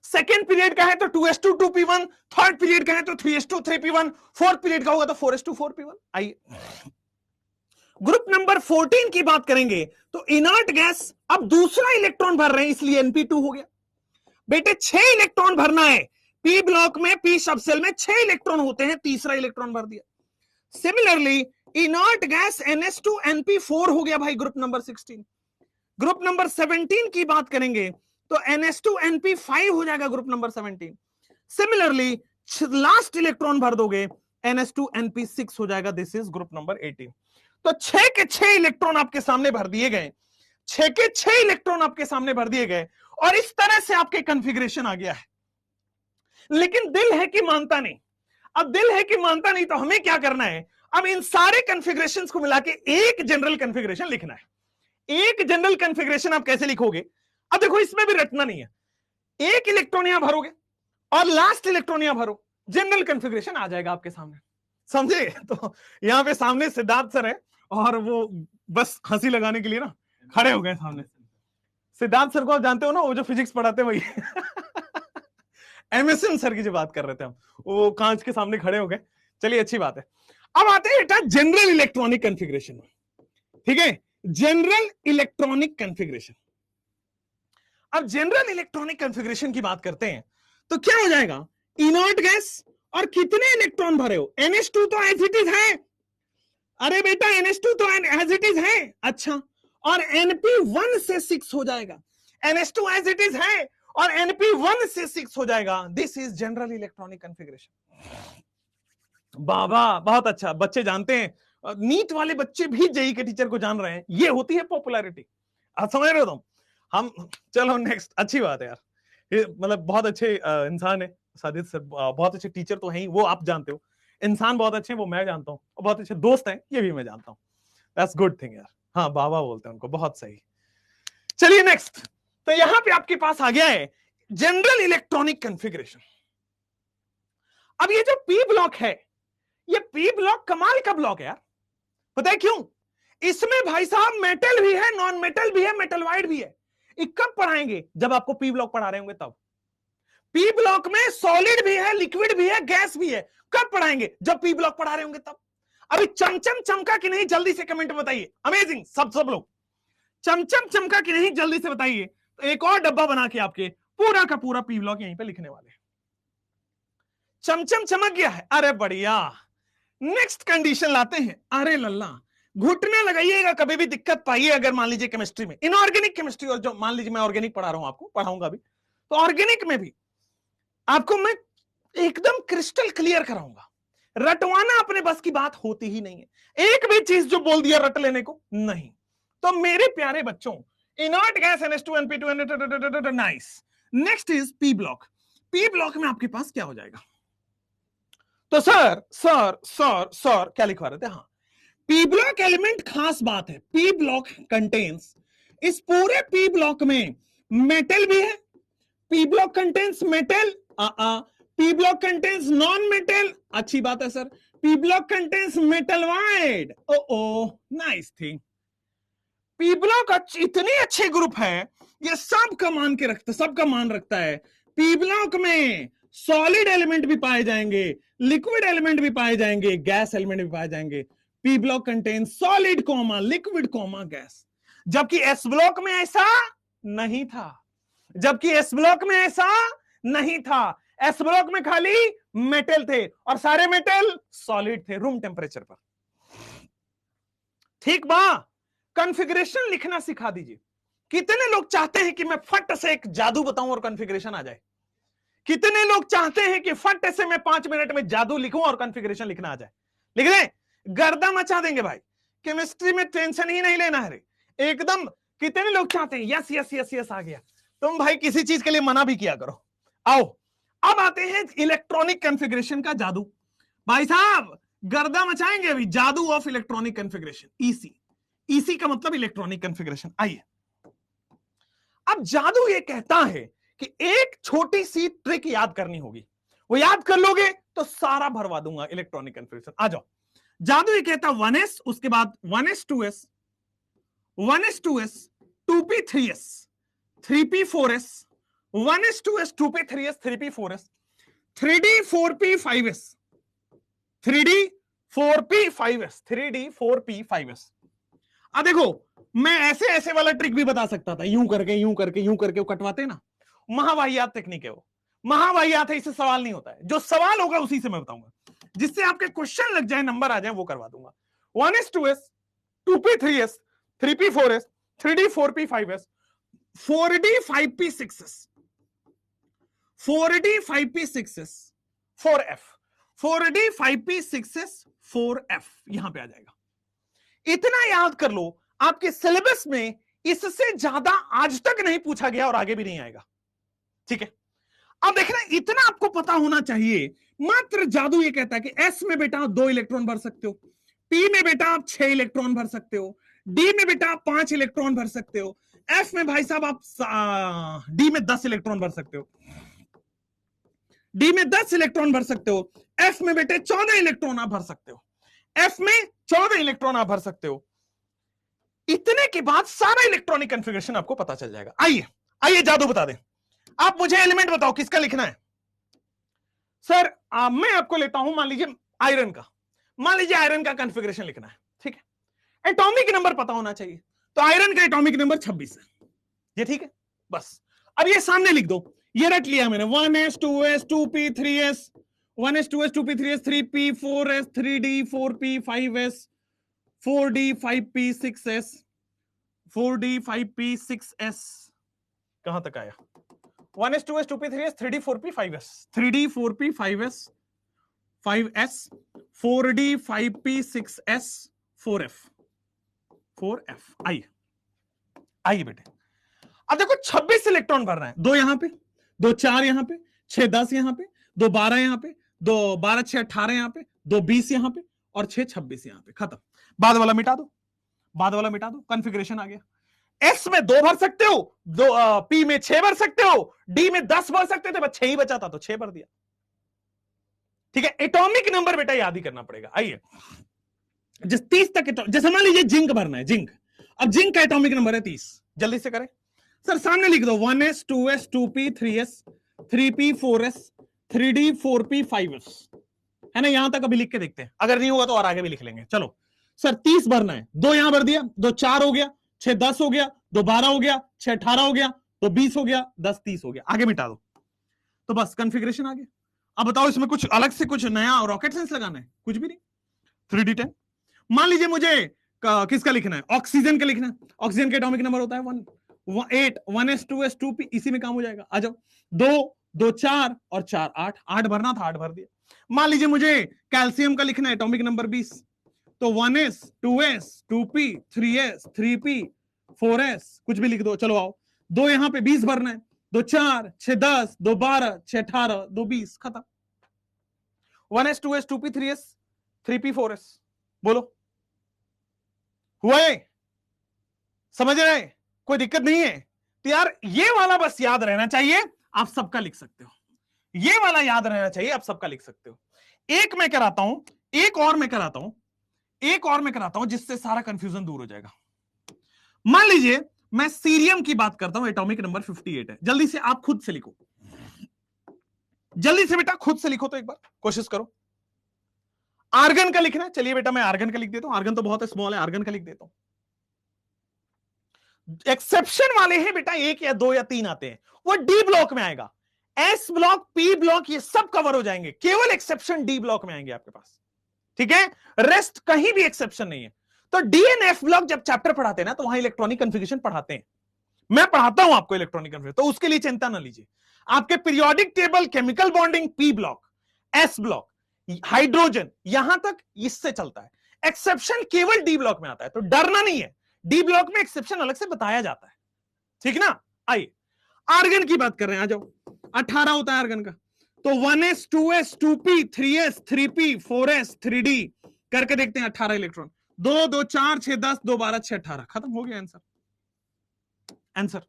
सेकेंड पीरियड का है तो 2s2 थर्ड पीरियड का है तो 3s2 फोर्थ पीरियड का होगा तो 4s2 आइए, ग्रुप नंबर 14 की बात करेंगे तो इनर्ट गैस, अब दूसरा इलेक्ट्रॉन भर रहे हैं इसलिए NP2 हो गया। बेटे 6 इलेक्ट्रॉन भरना है, पी ब्लॉक में, पी सबसेल में 6 इलेक्ट्रॉन होते हैं, तीसरा इलेक्ट्रॉन भर दिया। सिमिलरली इनर्ट गैस NH2NP4 हो गया भाई, ग्रुप नंबर 16। ग्रुप नंबर 17 की बात करेंगे तो NH2NP5 हो जाएगा group number 17। Similarly last electron भर दोगे NH2NP6 हो जाएगा, दिस इज ग्रुप नंबर 18। तो 6 के 6 इलेक्ट्रॉन आपके सामने भर दिए गए, 6 के 6 इलेक्ट्रॉन आपके सामने भर दिए गए, और इस तरह से आपके कॉन्फ़िगरेशन आ गया है। लेकिन दिल है कि मानता नहीं। अब दिल है कि मानता नहीं, तो हमें क्या करना है, अब इन सारे कॉन्फ़िगरेशंस को मिला के एक जनरल कॉन्फ़िगरेशन लिखना है। एक जनरल कॉन्फ़िगरेशन आप कैसे लिखोगे? अब देखो, इसमें भी रटना नहीं है, एक इलेक्ट्रॉन यहां भरोगे और लास्ट इलेक्ट्रॉन यहां भरो, जनरल कॉन्फ़िगरेशन आ जाएगा आपके सामने, समझे? तो यहां पे सामने सिद्धार्थ सर है, और वो बस हंसी लगाने के लिए ना खड़े हो गए सामने। सिद्धार्थ सर को आप जानते हो ना, वो जो फिजिक्स पढ़ाते हैं वही। एमएसएम सर की जो बात कर रहे थे हम, वो कांच के सामने खड़े हो गए। चलिए, अच्छी बात है। अब आते हैं बेटा जनरल इलेक्ट्रॉनिक कॉन्फ़िगरेशन, ठीक है, जनरल इलेक्ट्रॉनिक कॉन्फ़िगरेशन। अब जनरल इलेक्ट्रॉनिक कॉन्फ़िगरेशन की बात करते हैं तो क्या हो जाएगा, इनर्ट गैस, और कितने इलेक्ट्रॉन भरे हो? NH2 तो एज इट इज है, अरे बेटा NH2 तो एज इट इज है, अच्छा, और NP1 से 6 हो जाएगा। NH2 एज इट इज है और NP1 से 6 हो जाएगा, this is general electronic configuration. बाबा, बहुत अच्छा, बच्चे जानते हैं, नीट वाले बच्चे भी जेई के टीचर को जान रहे हैं, ये होती है पॉपुलैरिटी। आप समझ रहे हो तुम? हम, चलो नेक्स्ट, अच्छी बात है यार, ये मतलब बहुत अच्छे इंसान है साजिद सर, बहुत अच्छे टीचर तो हैं ही, वो आप जानते हो, इंसान बहुत अच्छे हैं वो मैं जानता हूँ, और बहुत अच्छे दोस्त हैं ये भी मैं जानता हूँ, दैट्स गुड थिंग यार। हाँ, बाबा बोलते हैं उनको, बहुत सही। चलिए नेक्स्ट, तो यहां पे आपके पास आ गया है जनरल इलेक्ट्रॉनिक कॉन्फ़िगरेशन। अब ये जो पी ब्लॉक है, ये पी ब्लॉक कमाल का ब्लॉक है यार, पता है क्यों? इसमें भाई साहब मेटल भी है, नॉन मेटल भी है, मेटल वाइड भी है। ये कब पढ़ाएंगे? जब आपको पी ब्लॉक पढ़ा रहे होंगे तब। पी ब्लॉक में सॉलिड भी है, लिक्विड भी है, गैस भी है। कब पढ़ाएंगे? जब पी ब्लॉक पढ़ा रहे होंगे तब। अभी चमचम चमका कि नहीं, जल्दी से कमेंट में बताइए। अमेजिंग, सब लोग चमचम चमका कि नहीं, जल्दी से बताइए। तो एक और डब्बा बना के आपके पूरा का पूरा पी ब्लॉक यहीं पे लिखने वाले। चमचम चमक गया है, अरे बढ़िया। नेक्स्ट कंडीशन लाते हैं, अरे लल्ला, घुटने लगाइएगा कभी भी दिक्कत पाइए अगर मान लीजिए केमिस्ट्री में, इनऑर्गेनिक केमिस्ट्री, और जो मान लीजिए मैं ऑर्गेनिक पढ़ा रहा हूं, आपको पढ़ाऊंगा भी, तो ऑर्गेनिक में भी आपको मैं एकदम क्रिस्टल क्लियर कराऊंगा। रटवाना अपने बस की बात होती ही नहीं है, एक भी चीज जो बोल दिया रट लेने को नहीं। तो मेरे प्यारे बच्चों, inert gas NH2NP2, nice. Next is p block. P block में आपके पास क्या हो जाएगा? तो सर क्या लिखवा रहे थे? हाँ, पी ब्लॉक एलिमेंट खास बात है, पी ब्लॉक कंटेन्स, इस पूरे पी ब्लॉक में मेटल भी है, p block contains metal, p block contains non metal, अच्छी बात है sir, p block contains metal wide, oh nice thing. P block इतने अच्छे ग्रुप है, ये सबका मान के रखता, सबका मान रखता है। पी ब्लॉक में सॉलिड एलिमेंट भी पाए जाएंगे, लिक्विड एलिमेंट भी पाए जाएंगे, गैस एलिमेंट भी पाए जाएंगे। P block contain solid comma liquid comma gas, जबकि एस ब्लॉक में ऐसा नहीं था, जबकि एस ब्लॉक में ऐसा नहीं था। एस ब्लॉक में खाली मेटल थे, और सारे मेटल सॉलिड थे रूम टेम्परेचर पर। ठीक बा, कॉन्फ़िगरेशन लिखना सिखा दीजिए। कितने लोग चाहते हैं कि मैं फट से एक जादू बताऊं और कॉन्फ़िगरेशन आ जाए? कितने लोग चाहते हैं कि फट से मैं 5 मिनट में जादू लिखूं और कॉन्फ़िगरेशन लिखना आ जाए? लिख दें, गर्दा मचा देंगे भाई, केमिस्ट्री में टेंशन ही नहीं लेना है एकदम। कितने लोग चाहते हैं? यस यस यस यस आ गया। तुम भाई किसी चीज के लिए मना भी किया करो। आओ, अब आते हैं इलेक्ट्रॉनिक कॉन्फ़िगरेशन का जादू। भाई साहब गर्दा मचाएंगे अभी, जादू of electronic configuration, EC. EC का मतलब इलेक्ट्रॉनिक कॉन्फ़िगरेशन। आइए, अब जादू ये कहता है कि एक छोटी सी ट्रिक याद करनी होगी, वो याद कर लोगे तो सारा भरवा दूंगा इलेक्ट्रॉनिक कॉन्फ़िगरेशन। आ जाओ, जादू ये कहता 1s, उसके बाद 1s 2s, 1s 2s, 2p 3s, 3p 4s, 1s 2s, 2p 3s, 3p 4s, 3d 4p 5s, 3d 4p 5s, 3d 4p 5s। अब देखो, मैं ऐसे ऐसे वाला ट्रिक भी बता सकता था, यूं करके यूं करके यूं करके, वो कटवाते ना, महावाहियात टेक्निक है वो, महावाहियात है, इससे सवाल नहीं होता है। जो सवाल होगा उसी से मैं बताऊंगा, जिससे आपके क्वेश्चन लग जाए, नंबर आ जाए, वो करवा दूंगा। 1s 2s, 2p 3s, 3p 4s, 3d 4p 5s, 4d 5p 6s, 4d 5p 6s, 4f, 4d 5p 6s 4f यहां पे आ जाएगा। इतना याद कर लो, आपके सिलेबस में इससे ज्यादा आज तक नहीं पूछा गया और आगे भी नहीं आएगा। ठीक है, अब देखना, इतना आपको पता होना चाहिए। मात्र जादू ये कहता है कि एस में बेटा आप 2 इलेक्ट्रॉन भर सकते हो, पी में बेटा आप 6 इलेक्ट्रॉन भर सकते हो, डी में बेटा आप 5 इलेक्ट्रॉन भर सकते हो, एफ में भाई साहब आप डी में 10 इलेक्ट्रॉन भर सकते हो, डी में 10 इलेक्ट्रॉन भर सकते हो, एफ में बेटे 14 इलेक्ट्रॉन आप भर सकते हो, एफ में 14 इलेक्ट्रॉन आप भर सकते हो। इतने के बाद सारा इलेक्ट्रॉनिक कॉन्फ़िगरेशन आपको पता चल जाएगा। आइए आइए जादू बता दें। आप मुझे एलिमेंट बताओ किसका लिखना है। सर मैं आपको लेता हूं, मान लीजिए आयरन का, मान लीजिए आयरन का कॉन्फ़िगरेशन लिखना है। ठीक है, एटॉमिक नंबर पता होना चाहिए, तो आयरन का एटॉमिक नंबर 26 है। ये ठीक है, बस अब ये सामने लिख दो, ये रट लिया मैंने, 1s 2s 2p 3s, 1s 2s 2p 3s 3p 4s 3d 4p 5s 4d 5p 6s 4d 5p 6s। कहां तक आया? 1s 2s 2p 3s 3d 4p 5s 3d 4p 5s 5s 4d 5p 6s 4f 4f। आइए बेटे, अब देखो 26 electron भरना है, 2 यहां पे, 2 4 यहां पे, 6 10 यहां पे, 2 12 यहां पे, 2 12 6 18 यहां पे, 2 20 यहां पे और 6 26 यहां पे। खत्म, बाद वाला मिटा दो, बाद वाला मिटा दो, कॉन्फ़िगरेशन आ गया। एस में 2 भर सकते हो, पी में 6 भर सकते हो, डी में 10 भर सकते थे, बस 6 ही बचा था तो 6 भर दिया। ठीक है, एटॉमिक नंबर बेटा याद ही करना पड़ेगा। आइए, जिस 30 तक, जैसे मान लीजिए जिंक भरना है, जिंक, अब जिंक का एटॉमिक नंबर है 30, जल्दी से करें सर। सामने लिख दो 1s 2s 2p 3s 3p 4s 3d 4p 5s, है ना? यहां तक अभी लिख के देखते हैं, अगर नहीं होगा तो और आगे भी लिख लेंगे। चलो सर 30 भरना है, 2 यहां भर दिया, 2 4 हो गया, 6 10 हो गया, 2 12 हो गया, 6 18 हो गया, 2 20 हो गया, 10 30 हो गया, आगे मिटा दो, तो बस कॉन्फ़िगरेशन आ गया। अब बताओ इसमें कुछ अलग से कुछ नया रॉकेट साइंस लगाना है? कुछ भी नहीं। 3d10। मान लीजिए मुझे किसका लिखना है, ऑक्सीजन का लिखना है। ऑक्सीजन का एटॉमिक नंबर होता है 8 1s 2s 2p, इसी में काम हो जाएगा। आ जाओ, 2 2 4 और 4 8, 8 भरना था, 8 भर दिया। मान लीजिए मुझे कैल्शियम का लिखना है, एटॉमिक नंबर 20, तो 1s 2s 2p 3s 3p 4s, कुछ भी लिख दो। चलो आओ, 2 यहां पे 20 भरना है, 2 4 6 10 2 12 6 18 2 20, खत्म। 1s 2s 2p 3s 3p 4s, बोलो हुआ है? समझ रहे हैं? कोई दिक्कत नहीं है? तो यार ये वाला बस याद रहना चाहिए, आप सबका लिख सकते हो। ये वाला याद रहना चाहिए, आप सबका लिख सकते हो। एक मैं कराता हूं, एक और मैं कराता हूं, एक और मैं कराता हूं, जिससे सारा कंफ्यूजन दूर हो जाएगा। मान लीजिए मैं सीरियम की बात करता हूं, एटॉमिक नंबर 58 है। जल्दी से आप खुद से लिखो, जल्दी से बेटा खुद से लिखो, तो एक बार कोशिश करो। आर्गन का लिखना है, चलिए बेटा मैं आर्गन का लिख देता हूं, आर्गन तो बहुत स्मॉल है, आर्गन का लिख देता हूं। एक्सेप्शन वाले हैं बेटा, 1 या 2 या 3 आते हैं, वो डी ब्लॉक में आएगा। एस ब्लॉक, पी ब्लॉक, ये सब कवर हो जाएंगे, केवल एक्सेप्शन डी ब्लॉक में आएंगे आपके पास। ठीक है, रेस्ट कहीं भी एक्सेप्शन नहीं है। तो डी एंड एफ ब्लॉक जब चैप्टर पढ़ाते हैं ना, तो वहां इलेक्ट्रॉनिक कन्फिगरेशन पढ़ाते हैं, मैं पढ़ाता हूं आपको इलेक्ट्रॉनिक कन्फिगरेशन, तो उसके लिए चिंता ना लीजिए। आपके periodic table, chemical bonding, P block, s block, hydrogen, यहां तक इससे चलता है। एक्सेप्शन केवल डी ब्लॉक में आता है, तो डरना नहीं है, डी ब्लॉक में एक्सेप्शन अलग से बताया जाता है। ठीक ना? आइए आर्गन की बात कर रहे हैं, आ जाओ। 18 होता है आर्गन का, तो 1s 2s 2p 3s 3p 4s 3d करके देखते हैं। 18 इलेक्ट्रॉन, 2 2 4 6 10 2 12 6 18, खत्म हो गया आंसर। आंसर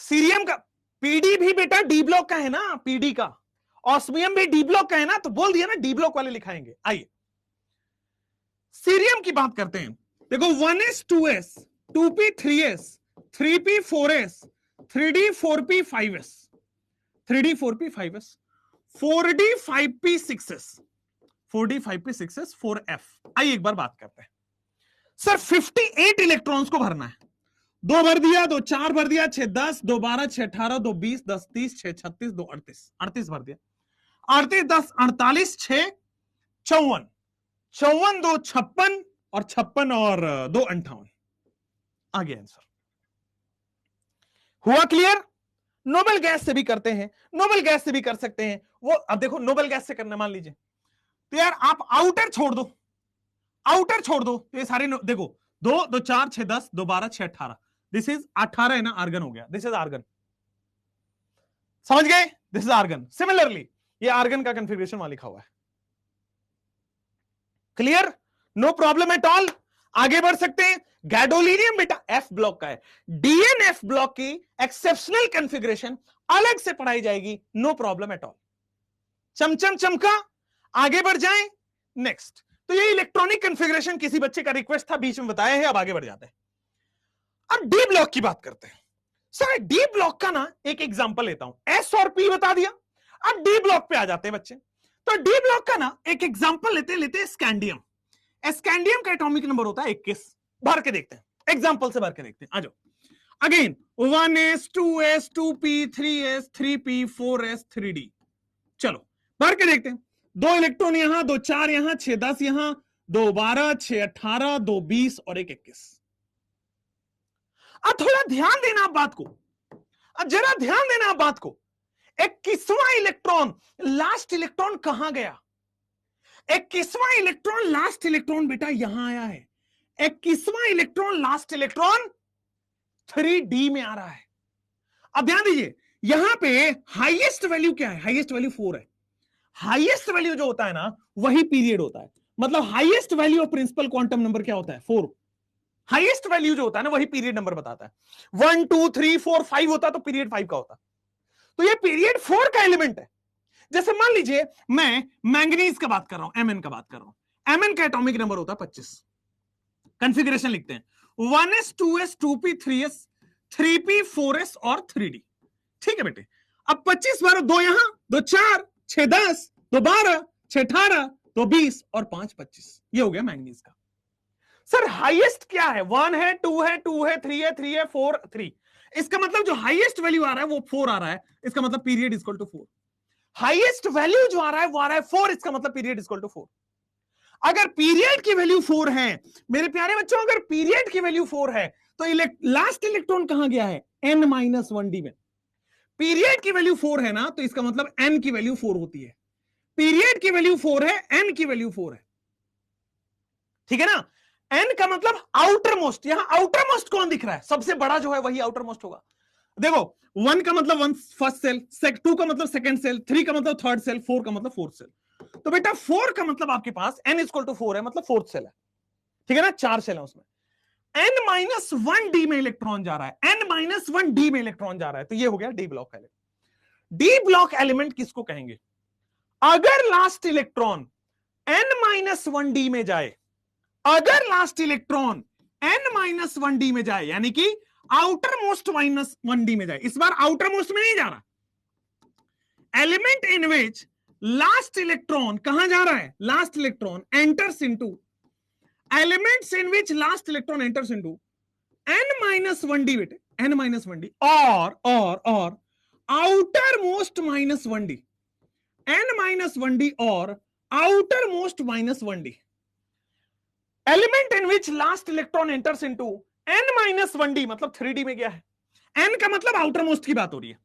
सीरियम का पीडी भी बेटा डी ब्लॉक का है ना, पीडी का। ऑस्मियम भी डी ब्लॉक का है ना, तो बोल दिया ना डी ब्लॉक वाले लिखाएंगे। आइए सीरियम की बात करते हैं। देखो 1s 2s 2p 3s 3p 4s 3d 4p 5s 3d 4p 5s 4d 5p 6s 4d 5p 6s 4f। आइए एक बार बात करते हैं। सर 58 इलेक्ट्रॉन्स को भरना है, 2 भर दिया, 2 4 भर दिया, 6 10 2 12 6 18 2 20 10 30 6 36 2 38, 38 भर दिया, 38 10 48 6 54 54 2 56 और 56 और 2 58, आ गया आंसर। हुआ क्लियर? नोबल गैस से भी करते हैं, नोबल गैस से भी कर सकते हैं वो। अब देखो नोबल गैस से करना, मान लीजिए तो यार आप आउटर छोड़ दो, आउटर छोड़ दो तो ये सारे देखो 2 2 4 6 10 2 12 6 18, दिस इज 18 है ना, आर्गन हो गया, दिस इज आर्गन, समझ गए, दिस इज आर्गन। सिमिलरली ये आर्गन का कंफिग्रेशन वहां लिखा हुआ है, clear, no problem at all. आगे बढ़ सकते हैं। गैडोलिनियम बेटा एफ ब्लॉक का है, डीएनएफ ब्लॉक की एक्सेप्शनल कंफिग्रेशन अलग से पढ़ाई जाएगी, नो प्रॉब्लम एट ऑल। चमचम चमका, आगे बढ़ जाएं नेक्स्ट। तो ये इलेक्ट्रॉनिक कंफिग्रेशन किसी बच्चे का रिक्वेस्ट था, बीच में बताया है, अब आगे बढ़ जाते हैं। अब डी ब्लॉक की बात करते हैं। सर डी ब्लॉक का ना एक एग्जांपल लेता हूं, एस और पी बता दिया, अब डी ब्लॉक पे आ जाते हैं बच्चे। तो डी ब्लॉक का ना एक एग्जांपल लेते हैं स्कैंडियम। स्कैंडियम का एटॉमिक नंबर होता है 21, भर के देखते हैं, एग्जांपल से भर के देखते हैं, आ जाओ। Again 1s 2s 2p 3s 3p 4s 3d, चलो भर के देखते हैं। 2 इलेक्ट्रॉन यहां, 2 4 यहां, 6 10 यहां, 2 12 6 18, 2 20 और 1 21। अब थोड़ा ध्यान देना आप बात को, अब जरा ध्यान देना आप बात को। 21वां इलेक्ट्रॉन, लास्ट इलेक्ट्रॉन कहां गया? 21वां इलेक्ट्रॉन, लास्ट इलेक्ट्रॉन बेटा यहां आया है। 21वां इलेक्ट्रॉन, लास्ट इलेक्ट्रॉन 3d में आ रहा है। अब ध्यान दीजिए, यहां पे हाईएस्ट वैल्यू क्या है? हाईएस्ट वैल्यू 4 है। हाईएस्ट वैल्यू जो होता है ना वही पीरियड होता है, मतलब highest value of principal quantum number क्या होता है? 4। हाईएस्ट वैल्यू जो होता है ना वही पीरियड नंबर बताता है। 1 2 3 4 5 होता तो पीरियड 5 का होता। तो ये पीरियड 4 का एलिमेंट है। जैसे मान लीजिए मैं मैंगनीज का बात कर रहा हूं, Mn का बात कर रहा हूं, Mn का एटॉमिक नंबर होता है 25। कंफिगरेशन लिखते हैं 1s 2s 2p 3s 3p 4s और 3d, ठीक है बेटे। अब 25 बार 2 यहां, 2 4 6 10, 2 12 6 18, 2 20 और 5 25, ये हो गया मैंगनीज का। सर हाईएस्ट क्या है? 1 है, 2 है, 2 है, 3 है, 3 है, 4 3। इसका मतलब जो हाईएस्ट वैल्यू आ रहा है वो 4 आ रहा है, इसका मतलब period equal to 4। Highest value जो आ रहा है वो आ रहा है 4, इसका मतलब पीरियड इक्वल टू 4। अगर पीरियड की वैल्यू 4 है मेरे प्यारे बच्चों, अगर पीरियड की वैल्यू 4 है तो लास्ट इलेक्ट्रॉन कहां गया है? n-1d में। पीरियड की वैल्यू 4 है ना, तो इसका मतलब n की वैल्यू 4 होती है। पीरियड की वैल्यू 4 है, n की वैल्यू 4 है, ठीक है ना। n का मतलब आउटर मोस्ट, यहां आउटर मोस्ट कौन दिख रहा है? सबसे बड़ा जो है वही आउटर मोस्ट होगा। देखो 1 का मतलब 1 फर्स्ट सेल, 2 का मतलब सेकंड सेल, 3 का मतलब थर्ड सेल, 4 का मतलब फोर्थ सेल। तो बेटा 4 का मतलब आपके पास n इक्वल टू 4 है, मतलब फोर्थ सेल है, ठीक है ना। 4 सेल है उसमें, n-1d में इलेक्ट्रॉन जा रहा है, n-1d में इलेक्ट्रॉन जा रहा है, तो ये हो गया D block element. D block element किसको कहेंगे? अगर लास्ट इलेक्ट्रॉन n-1d में जाए, अगर लास्ट इलेक्ट्रॉन n-1d में जाए, यानी कि आउटर मोस्ट -1d में जाए, इस बार आउटर मोस्ट में नहीं जा रहा। Element in which last electron कहां जा रहा है? Last electron enters into, elements in which last electron enters into n-1d बेटे, n-1d और आउटर मोस्ट -1d, n-1d और outer most -1d। Element in which last electron enters into n-1d मतलब 3d में गया है। n का मतलब आउटर मोस्ट की बात हो रही है,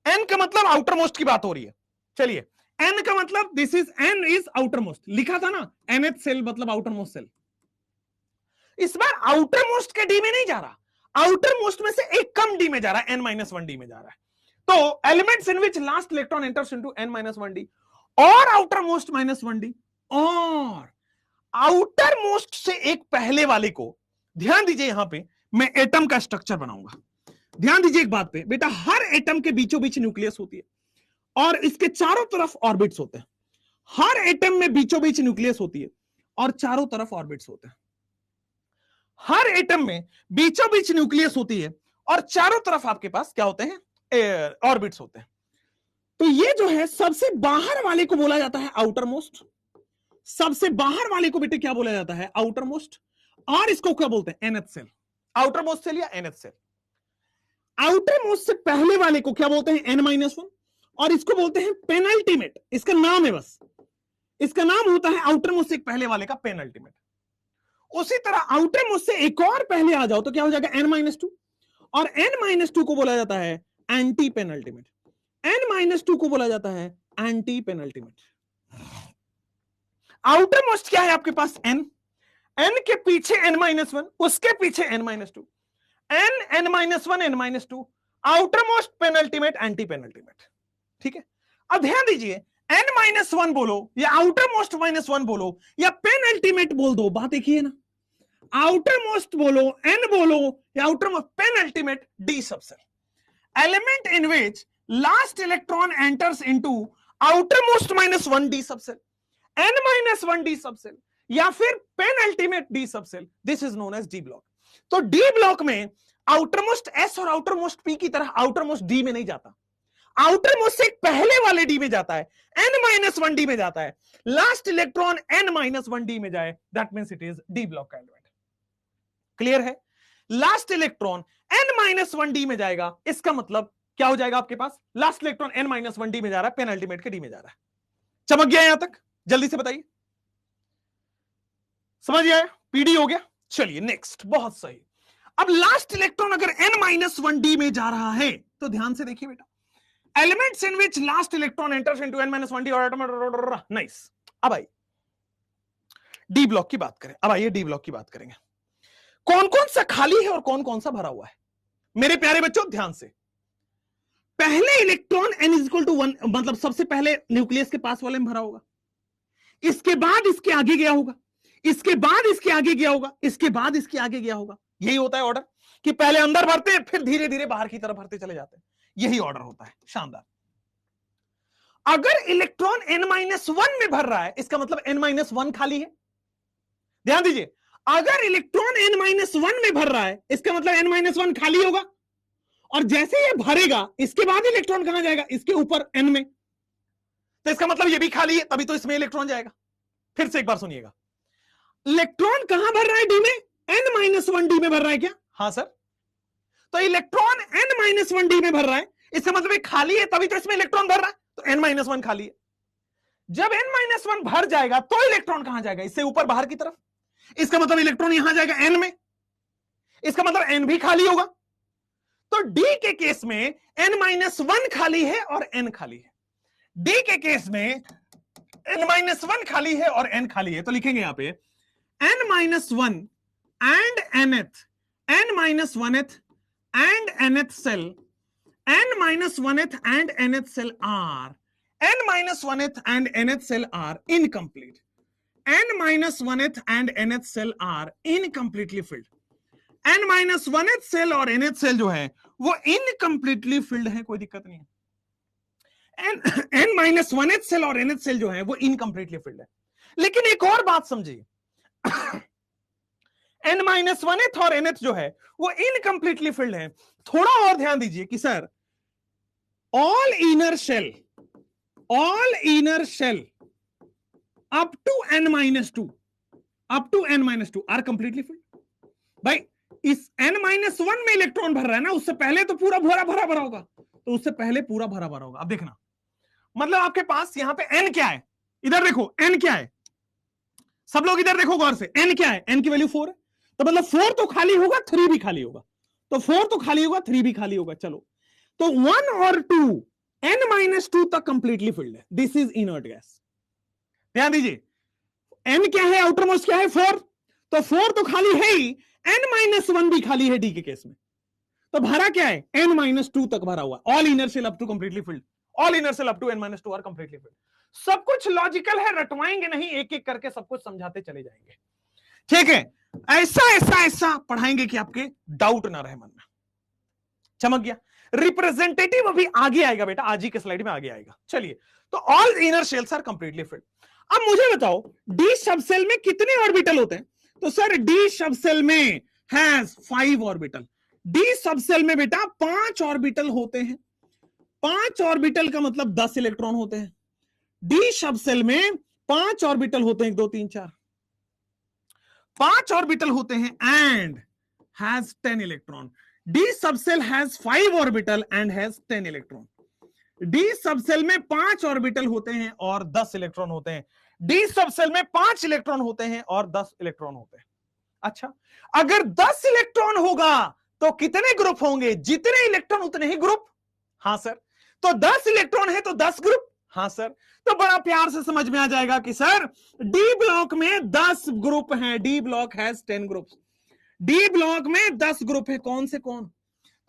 n का मतलब आउटर मोस्ट की बात हो रही है। चलिए n का मतलब this is n is outer most, लिखा था ना nth सेल मतलब आउटर मोस्ट सेल। इस बार आउटर मोस्ट के डी में नहीं जा रहा, आउटर मोस्ट में से एक कम डी में जा रहा है, n-1d में जा रहा है। तो elements in which last electron enters into n-1d और आउटर मोस्ट -1d और आउटर मोस्ट से एक पहले वाले को, ध्यान दीजिए यहां पे मैं एटम का स्ट्रक्चर बनाऊंगा। ध्यान दीजिए एक बात पे बेटा, हर एटम के बीचों बीच न्यूक्लियस होती है और इसके चारों तरफ ऑर्बिट्स होते हैं। हर एटम में बीचों बीच न्यूक्लियस होती है और चारों तरफ ऑर्बिट्स होते हैं। हर एटम में बीचों बीच न्यूक्लियस होती है और चारों तरफ आपके पास क्या होते हैं? ऑर्बिट्स होते हैं। तो ये जो है सबसे बाहर वाले को बोला जाता है आउटर मोस्ट, सबसे बाहर वाले को बेटे क्या बोला जाता है? Outermost. और इसको क्या बोलते हैं? nth shell, outermost shell या nth सेल। आउटर मोस्ट से पहले वाले को क्या बोलते हैं? n-1 और इसको बोलते हैं पेनल्टीमेट, इसका नाम है बस, इसका नाम होता है आउटर मोस्ट से एक पहले वाले का पेनल्टीमेट। उसी तरह आउटर मोस्ट से एक और पहले आ जाओ तो क्या हो जाएगा? n-2 और n-2 को बोला जाता है एंटी पेनल्टीमेट। n-2 को बोला जाता है एंटी पेनल्टीमेट। आउटर मोस्ट क्या है आपके पास? n के पीछे n-1, उसके पीछे n-2, n-1 n-2, outer most penultimate anti penultimate. ठीक है, अब ध्यान दीजिए, n-1 बोलो या आउटर मोस्ट -1 बोलो या पेनल्टीमेट बोल दो, बात एक ही है ना। आउटर मोस्ट बोलो, n बोलो या outermost, penultimate d subshell. Element in which last electron enters into outer most -1 d subshell, n-1 d subshell या फिर penultimate d subshell, this is known as d block. तो d block में outermost s और outermost p की तरह outer most d में नहीं जाता, आउटर मोस्ट से पहले वाले डी में जाता है, n-1 डी में जाता है, लास्ट इलेक्ट्रॉन n-1 डी में जाए, that means it is d block का एलिमेंट। क्लियर है? लास्ट इलेक्ट्रॉन n-1 डी में जाएगा, इसका मतलब क्या हो जाएगा आपके पास? लास्ट इलेक्ट्रॉन n-1 डी में जा रहा है, पेनल्टीमेट के डी में जा रहा है। चमक गया यहां तक? जल्दी से बताइए, समझ आया? पीडी हो गया। चलिए नेक्स्ट, बहुत सही। अब लास्ट इलेक्ट्रॉन अगर n-1 डी में जा रहा है तो ध्यान से देखिए बेटा, elements in which last electron enters into n-1 D और नाइस। अब आइए डी ब्लॉक की बात करें, अब आइए डी ब्लॉक की बात करेंगे। कौन कौन सा खाली है और कौन कौन सा भरा हुआ है? मेरे प्यारे बच्चों ध्यान से, पहले इलेक्ट्रॉन n=1, मतलब सबसे पहले न्यूक्लियस के पास वाले में भरा होगा, इसके बाद इसके आगे गया होगा, इसके बाद इसके आगे गया होगा, इसके बाद इसके आगे गया होगा। यही होता है ऑर्डर, कि पहले अंदर भरते हैं फिर धीरे धीरे बाहर की तरफ भरते चले जाते हैं, यही ऑर्डर होता है। शानदार। अगर इलेक्ट्रॉन n-1 में भर रहा है, इसका मतलब n-1 खाली है। ध्यान दीजिए, अगर इलेक्ट्रॉन n-1 में भर रहा है, इसका मतलब n-1 खाली होगा, और जैसे ये भरेगा इसके बाद इलेक्ट्रॉन कहां जाएगा? इसके ऊपर n में, तो इसका मतलब ये भी खाली है, तभी तो इसमें इलेक्ट्रॉन जाएगा। फिर से एक बार सुनिएगा, इलेक्ट्रॉन कहां भर रहा है? डी में, n-1 डी में भर रहा है क्या? हाँ सर। तो इलेक्ट्रॉन n-1 डी में भर रहा है, इसका मतलब ये खाली है, तभी तो इसमें इलेक्ट्रॉन भर रहा है, तो n-1 खाली है। जब n-1 भर जाएगा तो इलेक्ट्रॉन कहां जाएगा? इससे ऊपर बाहर की तरफ, इसका मतलब इलेक्ट्रॉन यहां जाएगा n में, इसका मतलब n भी खाली होगा। तो d के केस में n-1 खाली है और n खाली है, d के केस में n-1 खाली है और n खाली है, तो लिखेंगे यहां पे n-1 and nth, n-1th and nth cell, n-1th and nth cell are, n-1th and nth cell are incomplete, n-1th and nth cell are incompletely filled। n-1th shell और nth सेल जो है वो इनकम्प्लीटली फिल्ड है, कोई दिक्कत नहीं है। n-1th shell और nth सेल जो है वो इनकम्प्लीटली फिल्ड है। लेकिन एक और बात समझिए, n-1th और nth जो है वो इनकम्प्लीटली फिल्ड है। थोड़ा और ध्यान दीजिए कि sir all inner shell up to n-2 are completely filled. भाई इस n-1 में इलेक्ट्रॉन भर रहा है ना, उससे पहले तो पूरा भरा होगा, तो उससे पहले पूरा भरा होगा। अब देखना, मतलब आपके पास यहां पे n क्या है, इधर देखो n क्या है, सब लोग इधर देखो गौर से, n क्या है? n की वैल्यू 4 है, तो मतलब 4 तो खाली होगा, 3 भी खाली होगा, तो 4 तो खाली होगा, 3 भी खाली होगा। चलो, तो 1 और 2 n-2 तक कंप्लीटली फिल्ड है, दिस इज इनर्ट गैस। ध्यान दीजिए, n क्या है, आउटर मोस्ट क्या है? 4, तो 4 तो खाली है ही, n-1 भी खाली है डी के केस में, तो भरा क्या है? n-2 तक भरा हुआ। All inner shell up to completely filled, all inner shell up to n-2 are completely filled. सब कुछ लॉजिकल है, रटवाएंगे नहीं, एक एक करके सब कुछ समझाते चले जाएंगे। ठीक है, ऐसा पढ़ाएंगे कि आपके डाउट ना रहे मन में। चमक गया? रिप्रेजेंटेटिव अभी आगे आएगा बेटा, आज ही के स्लाइड में आगे आएगा। चलिए, तो all inner shells are completely filled. अब मुझे बताओ डी सबसेल में कितने ऑर्बिटल होते हैं? तो सर डी सबसेल में हैज 5 ऑर्बिटल। डी सबसेल में बेटा 5 ऑर्बिटल होते हैं। 5 ऑर्बिटल का मतलब 10 इलेक्ट्रॉन होते हैं। डी सबसेल में 5 ऑर्बिटल होते हैं, 1 2 3 4 5 ऑर्बिटल होते हैं and has 10 electron. D subshell has 5 orbital and has 10 electron. D subshell में 5 ऑर्बिटल होते हैं और 10 इलेक्ट्रॉन होते हैं। डी सबसेल में 5 इलेक्ट्रॉन होते हैं और 10 इलेक्ट्रॉन होते हैं। अच्छा, अगर 10 इलेक्ट्रॉन होगा तो कितने ग्रुप होंगे? जितने इलेक्ट्रॉन उतने ही ग्रुप। हाँ सर। तो 10 इलेक्ट्रॉन है तो 10 ग्रुप। हाँ सर। तो बड़ा प्यार से समझ में आ जाएगा कि सर डी ब्लॉक में 10 ग्रुप हैं। D block has 10 groups. D block में 10 ग्रुप है। कौन से कौन?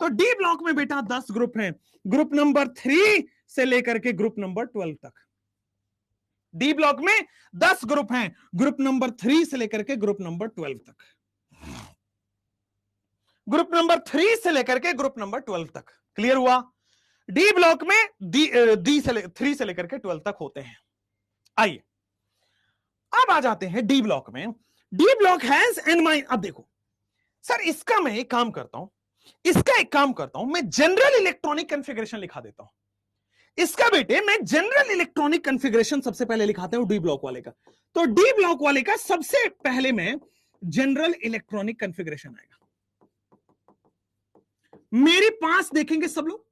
तो डी ब्लॉक में बेटा 10 ग्रुप हैं। ग्रुप नंबर 3 से लेकर के ग्रुप नंबर 12 तक। डी ब्लॉक में 10 ग्रुप हैं। ग्रुप नंबर 3 से लेकर के ग्रुप नंबर 12 तक। ग्रुप नंबर 3 से लेकर के ग्रुप नंबर 12 तक। क्लियर हुआ? डी ब्लॉक में डी से 3 से लेकर के 12 तक होते हैं। आइए अब आ जाते हैं डी ब्लॉक में। D block has an mine. अब देखो सर इसका मैं एक काम करता हूं, मैं जनरल इलेक्ट्रॉनिक कॉन्फ़िगरेशन लिखा देता हूं। इसका बेटे मैं जनरल इलेक्ट्रॉनिक कॉन्फ़िगरेशन सबसे पहले लिखाता हूं डी ब्लॉक वाले का। तो डी ब्लॉक वाले का सबसे पहले में जनरल इलेक्ट्रॉनिक कॉन्फ़िगरेशन आएगा। मेरे पास देखेंगे सब लोग,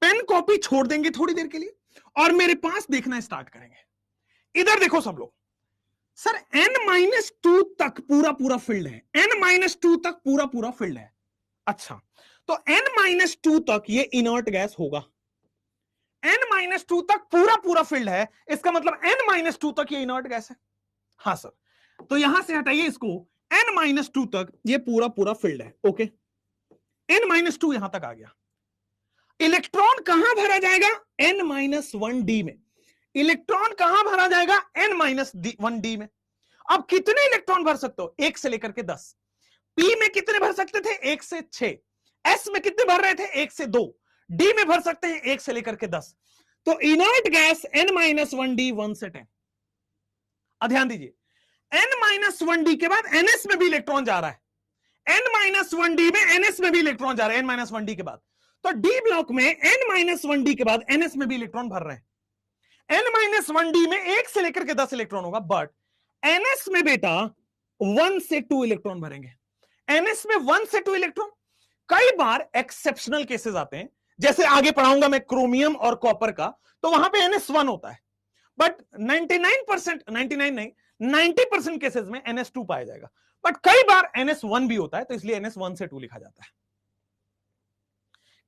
पेन कॉपी छोड़ देंगे थोड़ी देर के लिए और मेरे पास देखना स्टार्ट करेंगे। इधर देखो सब लोग, सर n-2 तक पूरा फील्ड है। n-2 तक पूरा फील्ड है। अच्छा, तो n-2 तक ये इनर्ट गैस होगा। n-2 तक पूरा फील्ड है, इसका मतलब n-2 तक ये इनर्ट गैस है। हाँ सर, तो यहां से हटाइए इसको। n-2 तक ये पूरा फील्ड है। ओके, n-2 यहां तक आ गया। इलेक्ट्रॉन कहां भरा जाएगा? n-1d में। इलेक्ट्रॉन कहां भरा जाएगा? n-1d में। अब कितने इलेक्ट्रॉन भर सकते हो? 1 से लेकर के 10। p में कितने भर सकते थे? 1 से 6। s में कितने भर रहे थे? 1 से 2। d में भर सकते हैं 1 से लेकर के 10। तो इनर्ट गैस n-1d 1 से 10। अब ध्यान दीजिए, n-1d के बाद ns में भी इलेक्ट्रॉन जा रहा है। n-1d में ns में भी इलेक्ट्रॉन जा रहा है n-1d के बाद। तो डी ब्लॉक में n-1d के बाद ns में भी इलेक्ट्रॉन भर रहे हैं। n-1d में 1 से लेकर के 10 इलेक्ट्रॉन होगा, बट ns में बेटा 1 से 2 इलेक्ट्रॉन भरेंगे। ns में 1 से 2 इलेक्ट्रॉन। कई बार एक्सेप्शनल केसेस आते हैं, जैसे आगे पढ़ाऊंगा मैं क्रोमियम और कॉपर का, तो वहां पे ns 1 होता है, बट 90% केसेस में ns 2 पाया जाएगा। बट कई बार ns 1 भी होता है, तो इसलिए ns 1 से 2 लिखा जाता है।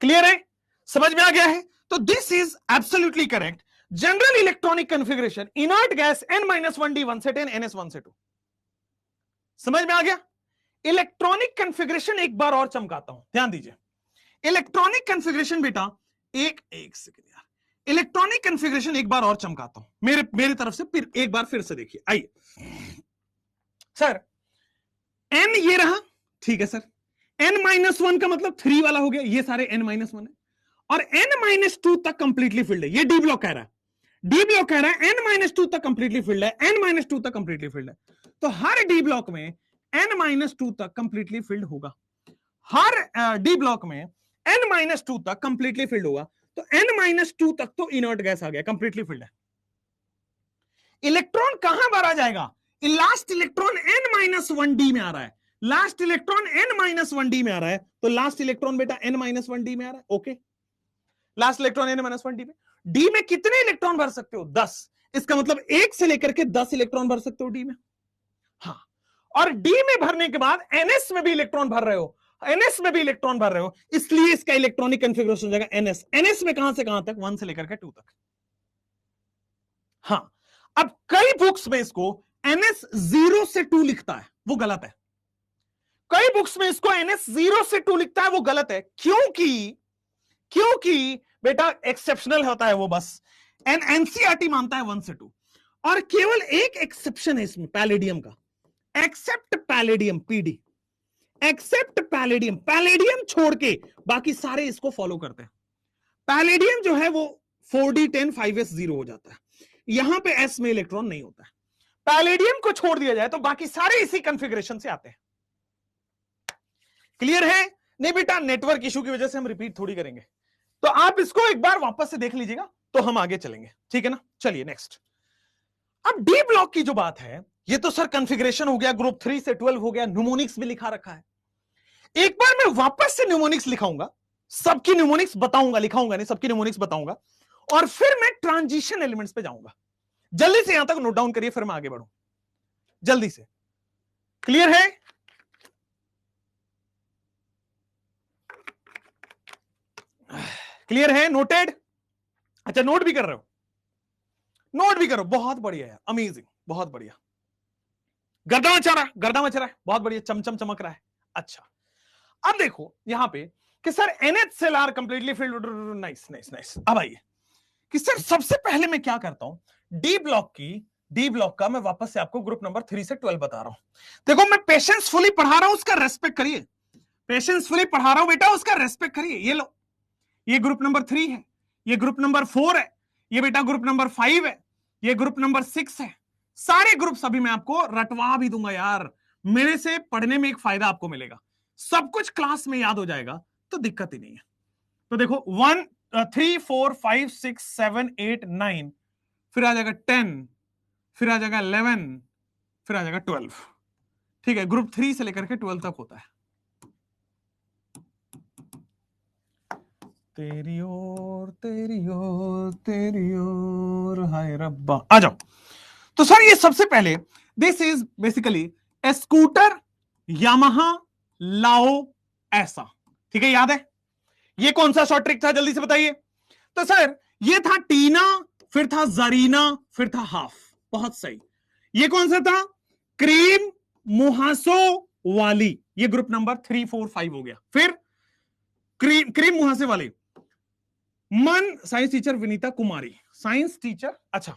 क्लियर है? समझ में आ गया है? तो this is absolutely correct. General electronic configuration, inert gas n-1d 1 से 10, ns 1 से 2। समझ में आ गया? इलेक्ट्रॉनिक कॉन्फ़िगरेशन एक बार और चमकाता हूं, ध्यान दीजिए। इलेक्ट्रॉनिक कॉन्फ़िगरेशन बेटा एक सेकंड यार, इलेक्ट्रॉनिक कॉन्फ़िगरेशन एक बार और चमकाता हूं मेरी तरफ से। फिर एक बार फिर से देखिए। आइए सर, n ये रहा, ठीक है सर। n-1 का मतलब 3 वाला हो गया, ये सारे n-1 है। और n-2 तक कंप्लीटली फिल्ड है। ये डी ब्लॉक कह रहा है, डी ब्लॉक कह रहा है n-2 तक कंप्लीटली फिल्ड है, n-2 तक कंप्लीटली फिल्ड है। तो हर डी ब्लॉक में n-2 तक कंप्लीटली फिल्ड होगा। हर डी ब्लॉक में n-2 तक कंप्लीटली फिल्ड होगा। तो n-2 तक तो इनर्ट गैस आ गया, कंप्लीटली फिल्ड है। इलेक्ट्रॉन कहां भरा जाएगा? लास्ट इलेक्ट्रॉन n-1d में आ रहा है। लास्ट इलेक्ट्रॉन n-1d में आ रहा है, तो लास्ट इलेक्ट्रॉन बेटा n-1d में आ रहा है। ओके, लास्ट इलेक्ट्रॉन n-1d में। डी में कितने इलेक्ट्रॉन भर सकते हो? 10। इसका मतलब 1 से लेकर के 10 इलेक्ट्रॉन भर सकते हो डी में। हाँ, और डी में भरने के बाद ns में भी इलेक्ट्रॉन भर रहे हो, ns में भी इलेक्ट्रॉन भर रहे हो, इसलिए इसका इलेक्ट्रॉनिक कॉन्फ़िगरेशन हो जाएगा ns। ns में कहां से कहां तक? 1 से लेकर के 2 तक। हाँ, अब कई बुक्स में इसको ns 0 से 2 लिखता है, वो गलत है। कई बुक्स में इसको ns 0 से 2 लिखता है, वो गलत है। क्योंकि बेटा एक्सेप्शनल होता है वो, बस एनसीईआरटी मानता है 1 से 2। और केवल एक एक्सेप्शन है इसमें, पैलेडियम का। Except palladium, PD, except palladium, palladium छोड़ के बाकी सारे इसको फॉलो करते हैं। पैलेडियम जो है वो 4d10 5s0 हो जाता है, यहां पे s में इलेक्ट्रॉन नहीं होता है। पैलेडियम को छोड़ दिया जाए तो बाकी सारे इसी कॉन्फ़िगरेशन से आते हैं। क्लियर है? नहीं बेटा, नेटवर्क इशू की वजह से हम रिपीट थोड़ी करेंगे, तो आप इसको एक बार वापस से देख लीजिएगा, तो हम आगे चलेंगे। ठीक है ना? चलिए नेक्स्ट। अब डी ब्लॉक की जो बात है, ये तो सर कॉन्फ़िगरेशन हो गया, ग्रुप 3 से 12 हो गया, न्यूमोनिक्स भी लिखा रखा है। एक बार मैं वापस से न्यूमोनिक्स लिखाऊंगा, सबकी न्यूमोनिक्स बताऊंगा, लिखाऊंगा नहीं, सबकी न्यूमोनिक्स बताऊंगा, और फिर मैं ट्रांजिशन एलिमेंट्स पे जाऊंगा। जल्दी से यहां तक नोट डाउन करिए, फिर मैं आगे बढ़ूं जल्दी से। क्लियर है? क्लियर है? नोटेड? अच्छा, नोट भी कर रहे हो? नोट भी करो, बहुत बढ़िया है, अमेजिंग, बहुत बढ़िया। गर्दा मचा रहा है, गर्दा मच रहा है, बहुत बढ़िया, चमचम चमक रहा है। अच्छा, अब देखो यहां पे कि sir NH are completely filled, nice nice nice. अब आइए कि सर सबसे पहले मैं क्या करता हूं, डी ब्लॉक का मैं वापस से आपको ग्रुप नंबर 3 से 12 बता रहा हूं। देखो मैं पेशेंसफुली पढ़ा रहा हूं, उसका रेस्पेक्ट करिए। पेशेंसफुली पढ़ा रहा हूं बेटा, उसका रेस्पेक्ट करिए। ये लो, ये ग्रुप नंबर 3 है, ये ग्रुप नंबर 4 है, ये बेटा ग्रुप नंबर 5 है, ये ग्रुप नंबर 6 है। सारे ग्रुप अभी मैं आपको रटवा भी दूंगा यार, मेरे से पढ़ने में एक फायदा आपको मिलेगा, सब कुछ क्लास में याद हो जाएगा, तो दिक्कत ही नहीं है। तो देखो 1 3 4 5 6 7 8 9, फिर आ जाएगा 10, फिर आ जाएगा 11, फिर आ जाएगा 12। ठीक है, ग्रुप 3 से लेकर के 12 तक होता है। तेरी ओर तेरी ओर तेरी ओर हाय रब्बा, आ जाओ। तो सर ये सबसे पहले, this is basically A scooter Yamaha लाओ ऐसा। ठीक है, याद है? ये कौन सा शॉर्ट ट्रिक था, जल्दी से बताइए। तो सर ये था टीना, फिर था जरीना, फिर था हाफ। बहुत सही। ये कौन सा था? क्रीम मुहासो वाली। ये ग्रुप नंबर 3 4 5 हो गया। फिर क्रीम मुहासे वाली, मन साइंस टीचर विनीता कुमारी, साइंस टीचर, अच्छा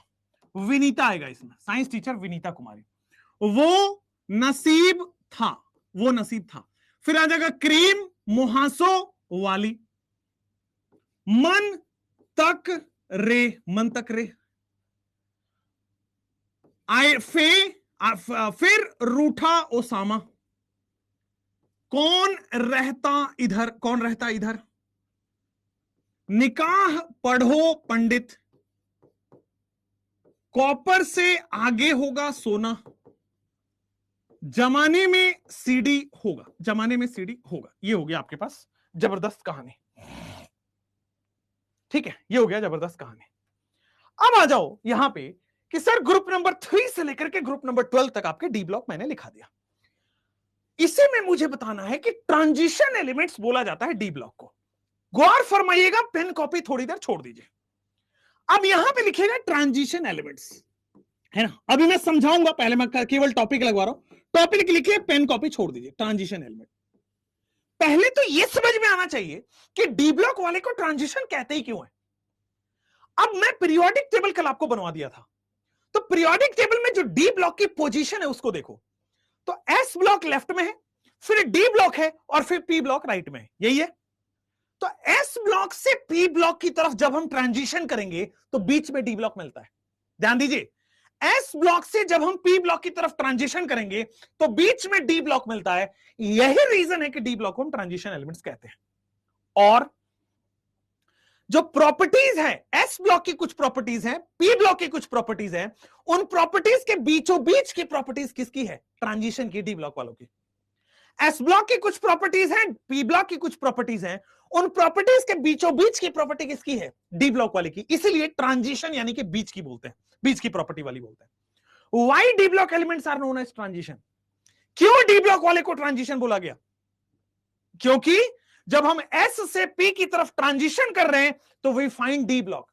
विनीता आएगा इसमें, साइंस टीचर विनीता कुमारी। वो नसीब था, वो नसीब था। फिर आ जाएगा क्रीम मुहासो वाली, मन तक रे, मन तक रे, आए फे, फिर रूठा ओसामा, कौन रहता इधर, कौन रहता इधर, निकाह पढ़ो पंडित, कॉपर से आगे होगा सोना, जमाने में सीडी होगा, जमाने में सीडी होगा। ये हो गया आपके पास जबरदस्त कहानी। ठीक है, ये हो गया जबरदस्त कहानी। अब आ जाओ यहां पे कि सर ग्रुप नंबर 3 से लेकर के ग्रुप नंबर 12 तक आपके डी ब्लॉक मैंने लिखा दिया। इसे में मुझे बताना है कि ट्रांजिशन एलिमेंट्स बोला जाता है डी ब्लॉक को। गौर फरमाइएगा, पेन कॉपी थोड़ी देर छोड़ दीजिए। अब यहां पे लिखेगा ट्रांजिशन एलिमेंट्स, है ना? अभी मैं समझाऊंगा, पहले मैं केवल टॉपिक लगवा रहा हूं। टॉपिक लिखिए, पेन कॉपी छोड़ दीजिए। ट्रांजिशन एलिमेंट, पहले तो यह समझ में आना चाहिए कि डी ब्लॉक वाले को ट्रांजिशन कहते ही क्यों है। अब मैं पीरियोडिक टेबल कल आपको बनवा दिया था, तो पीरियोडिक टेबल में जो डी ब्लॉक की पोजीशन है उसको देखो, तो एस ब्लॉक लेफ्ट में है, फिर डी ब्लॉक है, और फिर पी ब्लॉक राइट में है। यही है। तो एस ब्लॉक से पी ब्लॉक की तरफ जब हम ट्रांजिशन करेंगे तो बीच में डी ब्लॉक मिलता है। ध्यान दीजिए, एस ब्लॉक से जब हम पी ब्लॉक की तरफ ट्रांजिशन करेंगे तो बीच में डी ब्लॉक मिलता है। यही रीजन है कि डी ब्लॉक को हम ट्रांजिशन एलिमेंट्स कहते हैं। और जो प्रॉपर्टीज है, एस ब्लॉक की कुछ प्रॉपर्टीज हैं, पी ब्लॉक की कुछ प्रॉपर्टीज हैं, उन प्रॉपर्टीज के बीचों बीच की प्रॉपर्टीज किसकी है? ट्रांजिशन की, डी ब्लॉक वालों की। एस ब्लॉक की कुछ प्रॉपर्टीज हैं, पी ब्लॉक की कुछ प्रॉपर्टीज हैं, उन प्रॉपर्टीज के बीचों बीच की प्रॉपर्टी किसकी है? डी ब्लॉक वाले की। इसीलिए ट्रांजिशन यानी कि बीच की बोलते हैं, बीच की प्रॉपर्टी वाली बोलते हैं। Why d block elements are known as transition? क्यों डी ब्लॉक वाले को ट्रांजिशन बोला गया? क्योंकि जब हम एस से पी की तरफ ट्रांजिशन कर रहे हैं तो वी फाइंड डी ब्लॉक।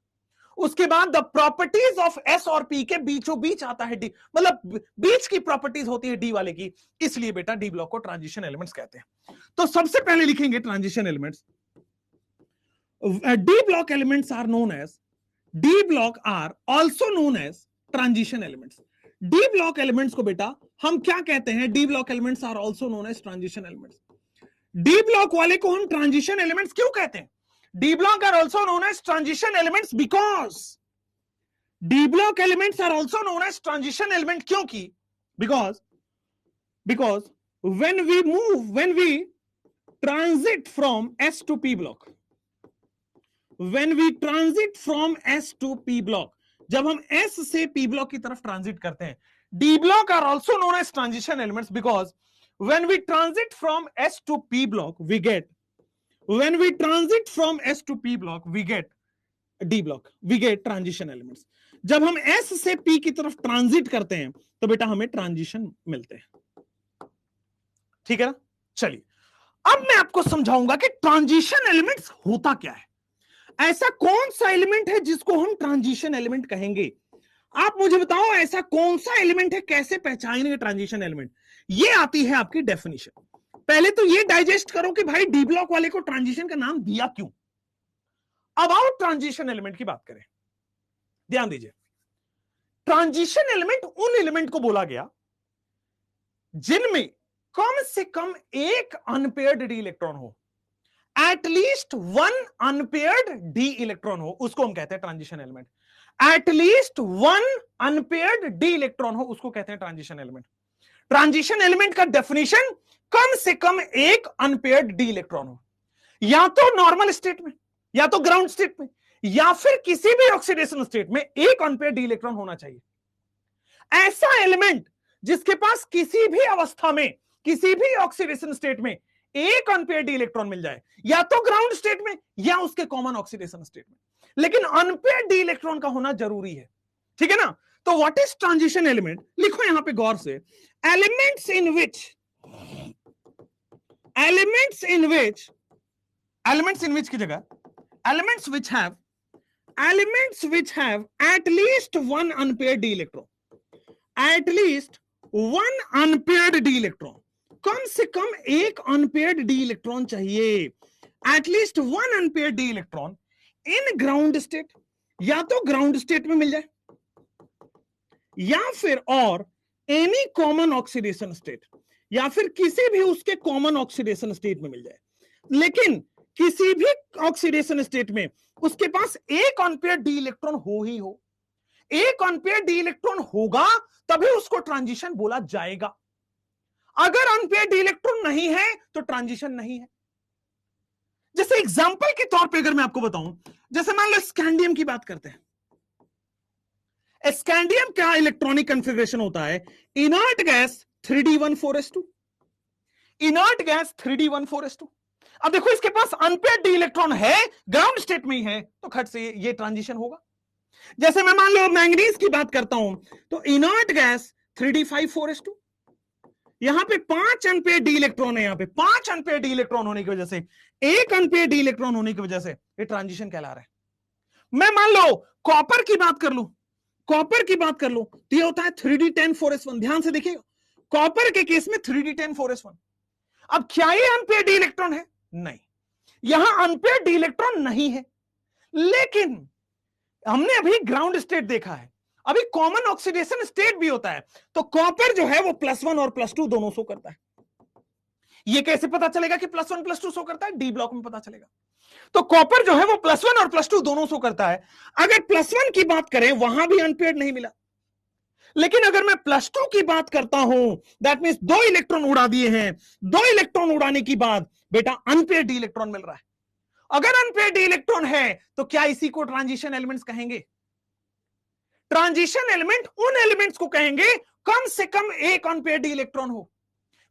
उसके बाद द प्रॉपर्टीज ऑफ एस और पी के बीचों बीच आता है डी, मतलब बीच की प्रॉपर्टीज होती है डी वाले की, इसलिए बेटा डी ब्लॉक को ट्रांजिशन एलिमेंट्स कहते हैं। तो सबसे पहले लिखेंगे transition elements. D block elements are known as, d block are also known as transition elements. D block elements को बेटा हम क्या कहते हैं? D block elements are also known as transition elements. D block वाले को हम ट्रांजिशन एलिमेंट्स क्यों कहते हैं? D block are also known as transition elements because, d block elements are also known as transition element क्योंकि, because when we transit from S to P block, when we transit from S to P block, जब हम S से P block की तरफ transit करते हैं, D block are also known as transition elements because when we transit from S to P block we get, when we transit from S to P block we get D block, we get transition elements। जब हम S से P की तरफ transit करते हैं तो बेटा हमें ट्रांजिशन मिलते हैं। ठीक है ना? चलिए अब मैं आपको समझाऊंगा कि ट्रांजिशन एलिमेंट्स होता क्या है। ऐसा कौन सा एलिमेंट है जिसको हम ट्रांजिशन एलिमेंट कहेंगे? आप मुझे बताओ ऐसा कौन सा एलिमेंट है, कैसे पहचानेंगे ट्रांजिशन एलिमेंट? ये आती है आपकी डेफिनेशन। पहले तो ये डाइजेस्ट करो कि भाई डी ब्लॉक वाले को ट्रांजिशन का नाम दिया क्यों। अबाउट ट्रांजिशन एलिमेंट की बात करें, ध्यान दीजिए, ट्रांजिशन एलिमेंट उन एलिमेंट को बोला गया जिनमें कम से कम एक अनपेयर्ड डी इलेक्ट्रॉन हो, at least one unpaired d electron हो, उसको हम कहते हैं transition element. At least one unpaired d electron हो, उसको कहते हैं ट्रांजिशन एलिमेंट। ट्रांजिशन एलिमेंट का डेफिनेशन कम से कम एक अनपेयर्ड डी इलेक्ट्रॉन हो, या तो नॉर्मल स्टेट में, या तो ग्राउंड स्टेट में, या फिर किसी भी ऑक्सीडेशन स्टेट में एक अनपेयर्ड डी इलेक्ट्रॉन होना चाहिए। ऐसा एलिमेंट जिसके पास किसी भी अवस्था में, किसी भी ऑक्सीडेशन स्टेट में एक अनपेयर्ड डी इलेक्ट्रॉन मिल जाए, या तो ग्राउंड स्टेट में या उसके कॉमन ऑक्सीडेशन स्टेट में, लेकिन अनपेयर्ड डी इलेक्ट्रॉन का होना जरूरी है, ठीक है ना। तो व्हाट इज ट्रांजिशन एलिमेंट? लिखो यहां पे गौर से, एलिमेंट्स इन विच की जगह elements which have at least one unpaired d electron, at least one unpaired d electron, कम से कम एक अनपेयर्ड डी इलेक्ट्रॉन चाहिए, at least one unpaired d electron in ground state, या तो ग्राउंड स्टेट में मिल जाए, या फिर और एनी कॉमन ऑक्सीडेशन स्टेट, या फिर किसी भी उसके कॉमन ऑक्सीडेशन स्टेट में मिल जाए, लेकिन किसी भी ऑक्सीडेशन स्टेट में उसके पास एक अनपेयर्ड डी इलेक्ट्रॉन हो ही हो। एक अनपेयर्ड डी इलेक्ट्रॉन होगा तभी उसको ट्रांजिशन बोला जाएगा। अगर अनपेयर्ड डी इलेक्ट्रॉन नहीं है तो ट्रांजिशन नहीं है। जैसे एग्जांपल के तौर पे अगर मैं आपको बताऊं, जैसे मान लो स्कैंडियम की बात करते हैं। स्कैंडियम क्या इलेक्ट्रॉनिक कॉन्फ़िगरेशन होता है? Inert gas 3d14s2, inert gas 3d14s2। अब देखो इसके पास अनपेयर्ड डी इलेक्ट्रॉन है, ग्राउंड स्टेट में ही है, तो खट से ये ट्रांजिशन होगा। जैसे मैं मान लो मैंगनीज की बात करता हूं, तो इनर्ट गैस 3d54s2, यहां पे 5 अनपेयर्ड डी इलेक्ट्रॉन है, यहां पे 5 अनपेयर्ड डी इलेक्ट्रॉन होने की वजह से, एक अनपेयर्ड डी इलेक्ट्रॉन होने की वजह से ये ट्रांजिशन कहला रहा है। मैं मान लो कॉपर की बात कर लूं, तो ये होता है 3d10 ध्यान से देखिएगा, कॉपर के केस में 3d10 अब क्या ये अनपेयर्ड डी इलेक्ट्रॉन है? नहीं, यहां अनपेयर्ड डी इलेक्ट्रॉन नहीं है, लेकिन हमने अभी ग्राउंड स्टेट देखा है, अभी कॉमन ऑक्सीडेशन स्टेट भी होता है, तो कॉपर जो है वो +1 और +2 दोनों शो करता है। ये कैसे पता चलेगा कि +1 +2 शो करता है? डी ब्लॉक में पता चलेगा। तो कॉपर जो है वो +1 और +2 दोनों शो करता है। अगर +1 की बात करें, वहां भी अनपेयर्ड नहीं मिला, लेकिन अगर मैं +2 की बात करता हूं, दैट मींस 2 इलेक्ट्रॉन उड़ा दिए हैं, 2 इलेक्ट्रॉन उड़ाने की बाद बेटा अनपेयर्ड डी इलेक्ट्रॉन मिल रहा है। अगर अनपेयर्ड डी इलेक्ट्रॉन है तो क्या इसी को ट्रांजिशन एलिमेंट्स कहेंगे? ट्रांजिशन एलिमेंट उन एलिमेंट्स को कहेंगे कम से कम एक अनपेयर्ड डी इलेक्ट्रॉन हो,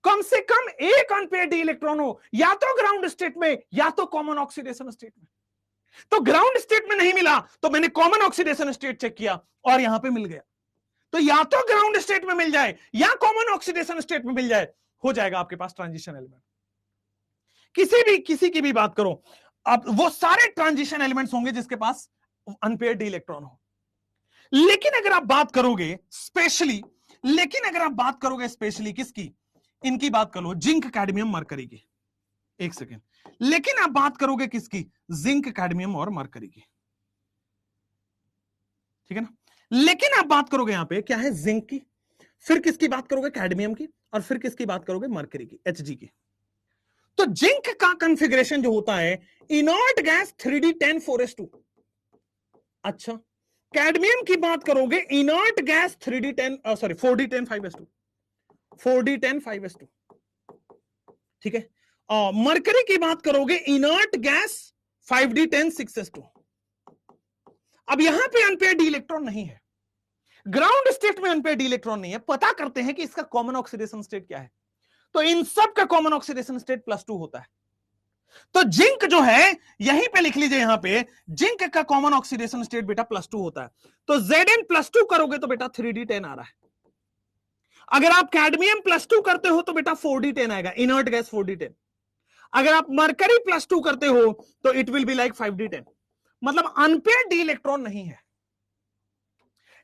कम से कम एक अनपेयर्ड डी इलेक्ट्रॉन हो, या तो ग्राउंड स्टेट में या तो कॉमन ऑक्सीडेशन स्टेट में। तो ग्राउंड स्टेट में नहीं मिला तो मैंने कॉमन ऑक्सीडेशन स्टेट चेक किया और यहां पे मिल गया, तो या तो ग्राउंड स्टेट में मिल जाए या कॉमन ऑक्सीडेशन स्टेट में मिल जाए, हो जाएगा आपके पास ट्रांजिशन एलिमेंट। किसी की भी बात करो, अब वो सारे ट्रांजिशन एलिमेंट्स होंगे जिसके पास अनपेयर्ड डी इलेक्ट्रॉन हो। लेकिन अगर आप बात करोगे स्पेशली किसकी, इनकी बात करो, जिंक, कैडमियम, मरकरी की, एक सेकेंड, लेकिन आप बात करोगे किसकी? जिंक, कैडमियम और मरकरी की, ठीक है ना। लेकिन आप बात करोगे यहां पे क्या है? जिंक की, फिर किसकी बात करोगे? कैडमियम की, और फिर किसकी बात करोगे? मरकरी की, Hg की। तो जिंक का कॉन्फ़िगरेशन जो होता है इनर्ट गैस 3d10 अच्छा, कैडमियम की बात करोगे इनर्ट गैस 4d10 ठीक है। मरकरी की बात करोगे इनर्ट गैस 5d10 अब यहां पे अनपेयर्ड डी इलेक्ट्रॉन नहीं है, ग्राउंड स्टेट में अनपेयर्ड डी इलेक्ट्रॉन नहीं है। पता करते हैं कि इसका कॉमन ऑक्सीडेशन स्टेट क्या है, तो इन सब का कॉमन ऑक्सीडेशन स्टेट +2 होता है। तो जिंक जो है, यहीं पे लिख लीजिए, यहां पे जिंक का कॉमन ऑक्सीडेशन स्टेट बेटा +2 होता है। तो Zn+2 करोगे तो बेटा 3d10 आ रहा है। अगर आप कैडमियम +2 करते हो तो बेटा 4d10 आएगा, इनर्ट गैस 4d10। अगर आप मरकरी +2 करते हो तो it will be like 5d10। मतलब अनपेयर्ड डी इलेक्ट्रॉन नहीं है,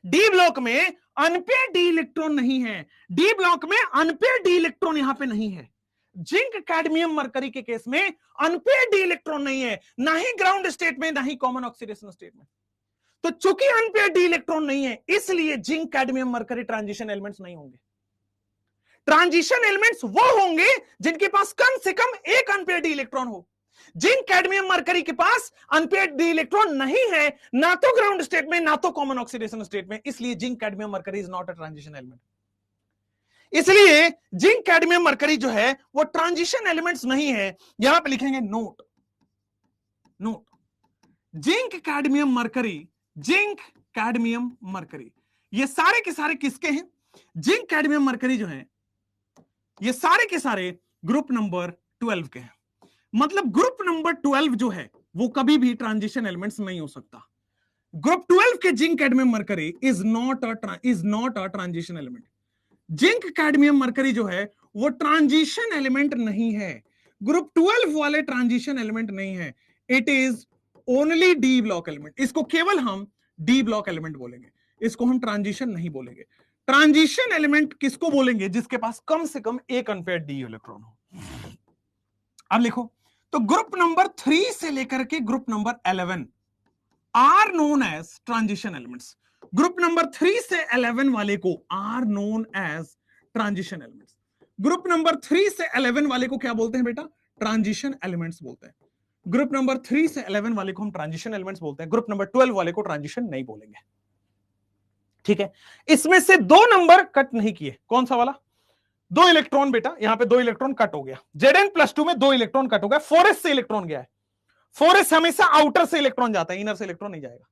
डी ब्लॉक में अनपेयर्ड डी इलेक्ट्रॉन नहीं है, डी ब्लॉक में अनपेयर्ड डी इलेक्ट्रॉन यहां पे नहीं है। जिंक कैडमियम मरकरी के केस में अनपेयर्ड डी इलेक्ट्रॉन नहीं है, ना ही ग्राउंड स्टेट में, ना ही कॉमन ऑक्सीडेशन स्टेट में। तो चूंकि अनपेयर्ड डी इलेक्ट्रॉन नहीं है, इसलिए zinc cadmium mercury transition elements नहीं होंगे। ट्रांजिशन एलिमेंट्स वो होंगे जिनके पास कम से कम एक अनपेयर्ड डी इलेक्ट्रॉन हो। जिंक कैडमियम मरकरी के पास अनपेयर्ड डी इलेक्ट्रॉन नहीं है, ना तो ग्राउंड स्टेट में, ना तो कॉमन ऑक्सीडेशन स्टेट में, इसलिए zinc cadmium mercury is not a transition element. इसलिए जिंक कैडमियम मरकरी जो है वो ट्रांजिशन एलिमेंट्स नहीं है। यहां पे लिखेंगे note, note, zinc cadmium mercury, zinc cadmium mercury, ये सारे के सारे किसके हैं? जिंक कैडमियम मरकरी जो है ये सारे के सारे ग्रुप नंबर 12 के हैं। मतलब ग्रुप नंबर 12 जो है वो कभी भी ट्रांजिशन एलिमेंट्स नहीं हो सकता। ग्रुप 12 के zinc cadmium mercury is not a transition element. Zinc cadmium mercury जो है वो ट्रांजिशन एलिमेंट नहीं है, ग्रुप 12 वाले ट्रांजिशन एलिमेंट नहीं है। It is only D block element. इसको केवल हम डी ब्लॉक एलिमेंट बोलेंगे, इसको हम ट्रांजिशन नहीं बोलेंगे। ट्रांजिशन एलिमेंट किसको बोलेंगे? जिसके पास कम से कम एक अनपेयर्ड डी इलेक्ट्रॉन हो। अब लिखो, तो ग्रुप नंबर 3 से लेकर के group number 11 are known as transition elements. Group number 3 से 11 वाले को are known as transition elements. Group number 3 से 11 वाले को क्या बोलते हैं बेटा? ट्रांजिशन एलिमेंट्स बोलते हैं। ग्रुप नंबर 3 से 11 वाले को हम ट्रांजिशन एलिमेंट्स बोलते हैं, ग्रुप नंबर 12 वाले को ट्रांजिशन नहीं बोलेंगे। ठीक है, इसमें से 2 नंबर कट नहीं किए। कौन सा वाला? 2 इलेक्ट्रॉन बेटा, यहां पे 2 इलेक्ट्रॉन कट हो गया। Zn+2 में 2 इलेक्ट्रॉन कट हो गया, 4s से इलेक्ट्रॉन गया है। 4s हमेशा आउटर से इलेक्ट्रॉन जाता है, इनर से इलेक्ट्रॉन नहीं जाएगा।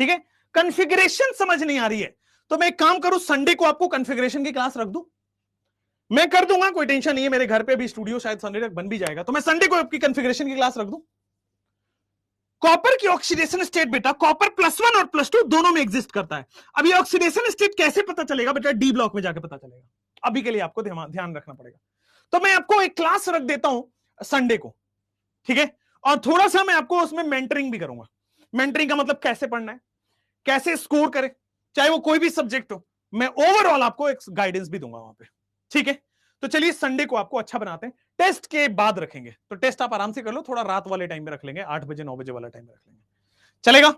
ठीक है, कॉन्फ़िगरेशन समझ नहीं आ रही है तो मैं एक काम करूं, संडे को आपको कॉन्फ़िगरेशन की क्लास रख दूं, मैं कर दूंगा, कोई टेंशन नहीं है। मेरे घर पे भी स्टूडियो शायद संडे तक बन भी जाएगा, तो मैं संडे को आपकी कॉन्फ़िगरेशन की क्लास रख दूं। कॉपर की ऑक्सीडेशन स्टेट बेटा, कॉपर +1 और +2 दोनों में एग्जिस्ट करता है। अब ये ऑक्सीडेशन स्टेट कैसे पता चलेगा बेटा? डी ब्लॉक में जाके पता चलेगा। अभी के लिए आपको ध्यान रखना पड़ेगा। तो मैं आपको एक क्लास रख देता हूं संडे को, ठीक है, और थोड़ा सा मैं आपको उसमें मेंटरिंग भी करूंगा। मेंटरिंग का मतलब कैसे पढ़ना है, कैसे स्कोर करें, चाहे वो कोई भी सब्जेक्ट हो, मैं ओवरऑल आपको एक गाइडेंस भी दूंगा वहां पे। ठीक है, तो चलिए संडे को आपको अच्छा बनाते हैं, टेस्ट के बाद रखेंगे। तो टेस्ट आप आराम से कर लो, थोड़ा रात वाले टाइम में रख लेंगे, 8 बजे 9 बजे वाला टाइम में रख लेंगे, चलेगा?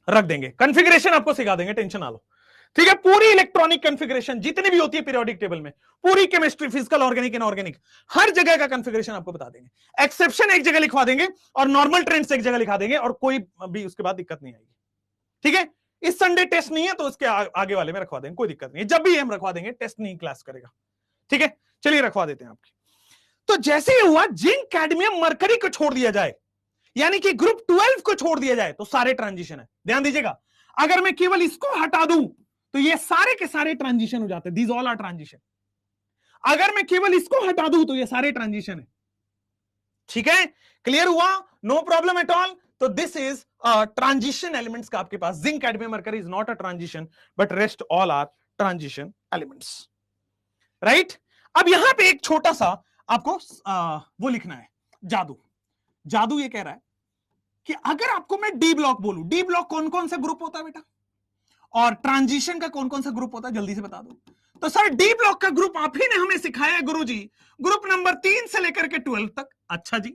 रख देंगे। कॉन्फ़िगरेशन आपको सिखा देंगे, टेंशन ना लो। ठीक है, पूरी इलेक्ट्रॉनिक कॉन्फ़िगरेशन जितनी भी होती है पीरियोडिक टेबल में, पूरी केमिस्ट्री, फिजिकल, ऑर्गेनिक, इनऑर्गेनिक, हर जगह का कॉन्फ़िगरेशन आपको बता देंगे। एक्सेप्शन एक जगह लिखवा देंगे और नॉर्मल ट्रेंड्स एक जगह लिखा देंगे, और कोई भी उसके बाद दिक्कत नहीं आएगी। ठीक है, इस संडे टेस्ट नहीं है तो उसके आगे वाले में रखवा देंगे, कोई दिक्कत नहीं है। जब भी हम रखवा देंगे, टेस्ट नहीं क्लास करेगा। ठीक है, चलिए रखवा देते हैं आपकी। तो जैसे ही हुआ जिंक कैडमियम मरकरी को छोड़ दिया जाए, यानी कि ग्रुप 12 को छोड़ दिया जाए, तो सारे ट्रांजिशन है। ध्यान दीजिएगा, अगर मैं केवल इसको हटा दूं तो ये सारे के सारे ट्रांजिशन हो जाते हैं। These all are transition. अगर मैं केवल इसको हटा दूं तो ये सारे ट्रांजिशन है। ठीक है, क्लियर हुआ? No problem at all. तो दिस इज ट्रांजिशन एलिमेंट्स का आपके पास। Zinc cadmium mercury is not a transition, but rest all are transition elements, right? अब यहां पे एक छोटा सा आपको वो लिखना है, जादू। जादू ये कह रहा है कि अगर आपको मैं डी ब्लॉक बोलूं, डी ब्लॉक कौन कौन सा ग्रुप होता है बेटा, और ट्रांजिशन का कौन कौन सा ग्रुप होता है, जल्दी से बता दो। तो सर डी ब्लॉक का ग्रुप आप ही ने हमें सिखाया है गुरुजी, ग्रुप नंबर 3 से लेकर के 12 तक। अच्छा जी,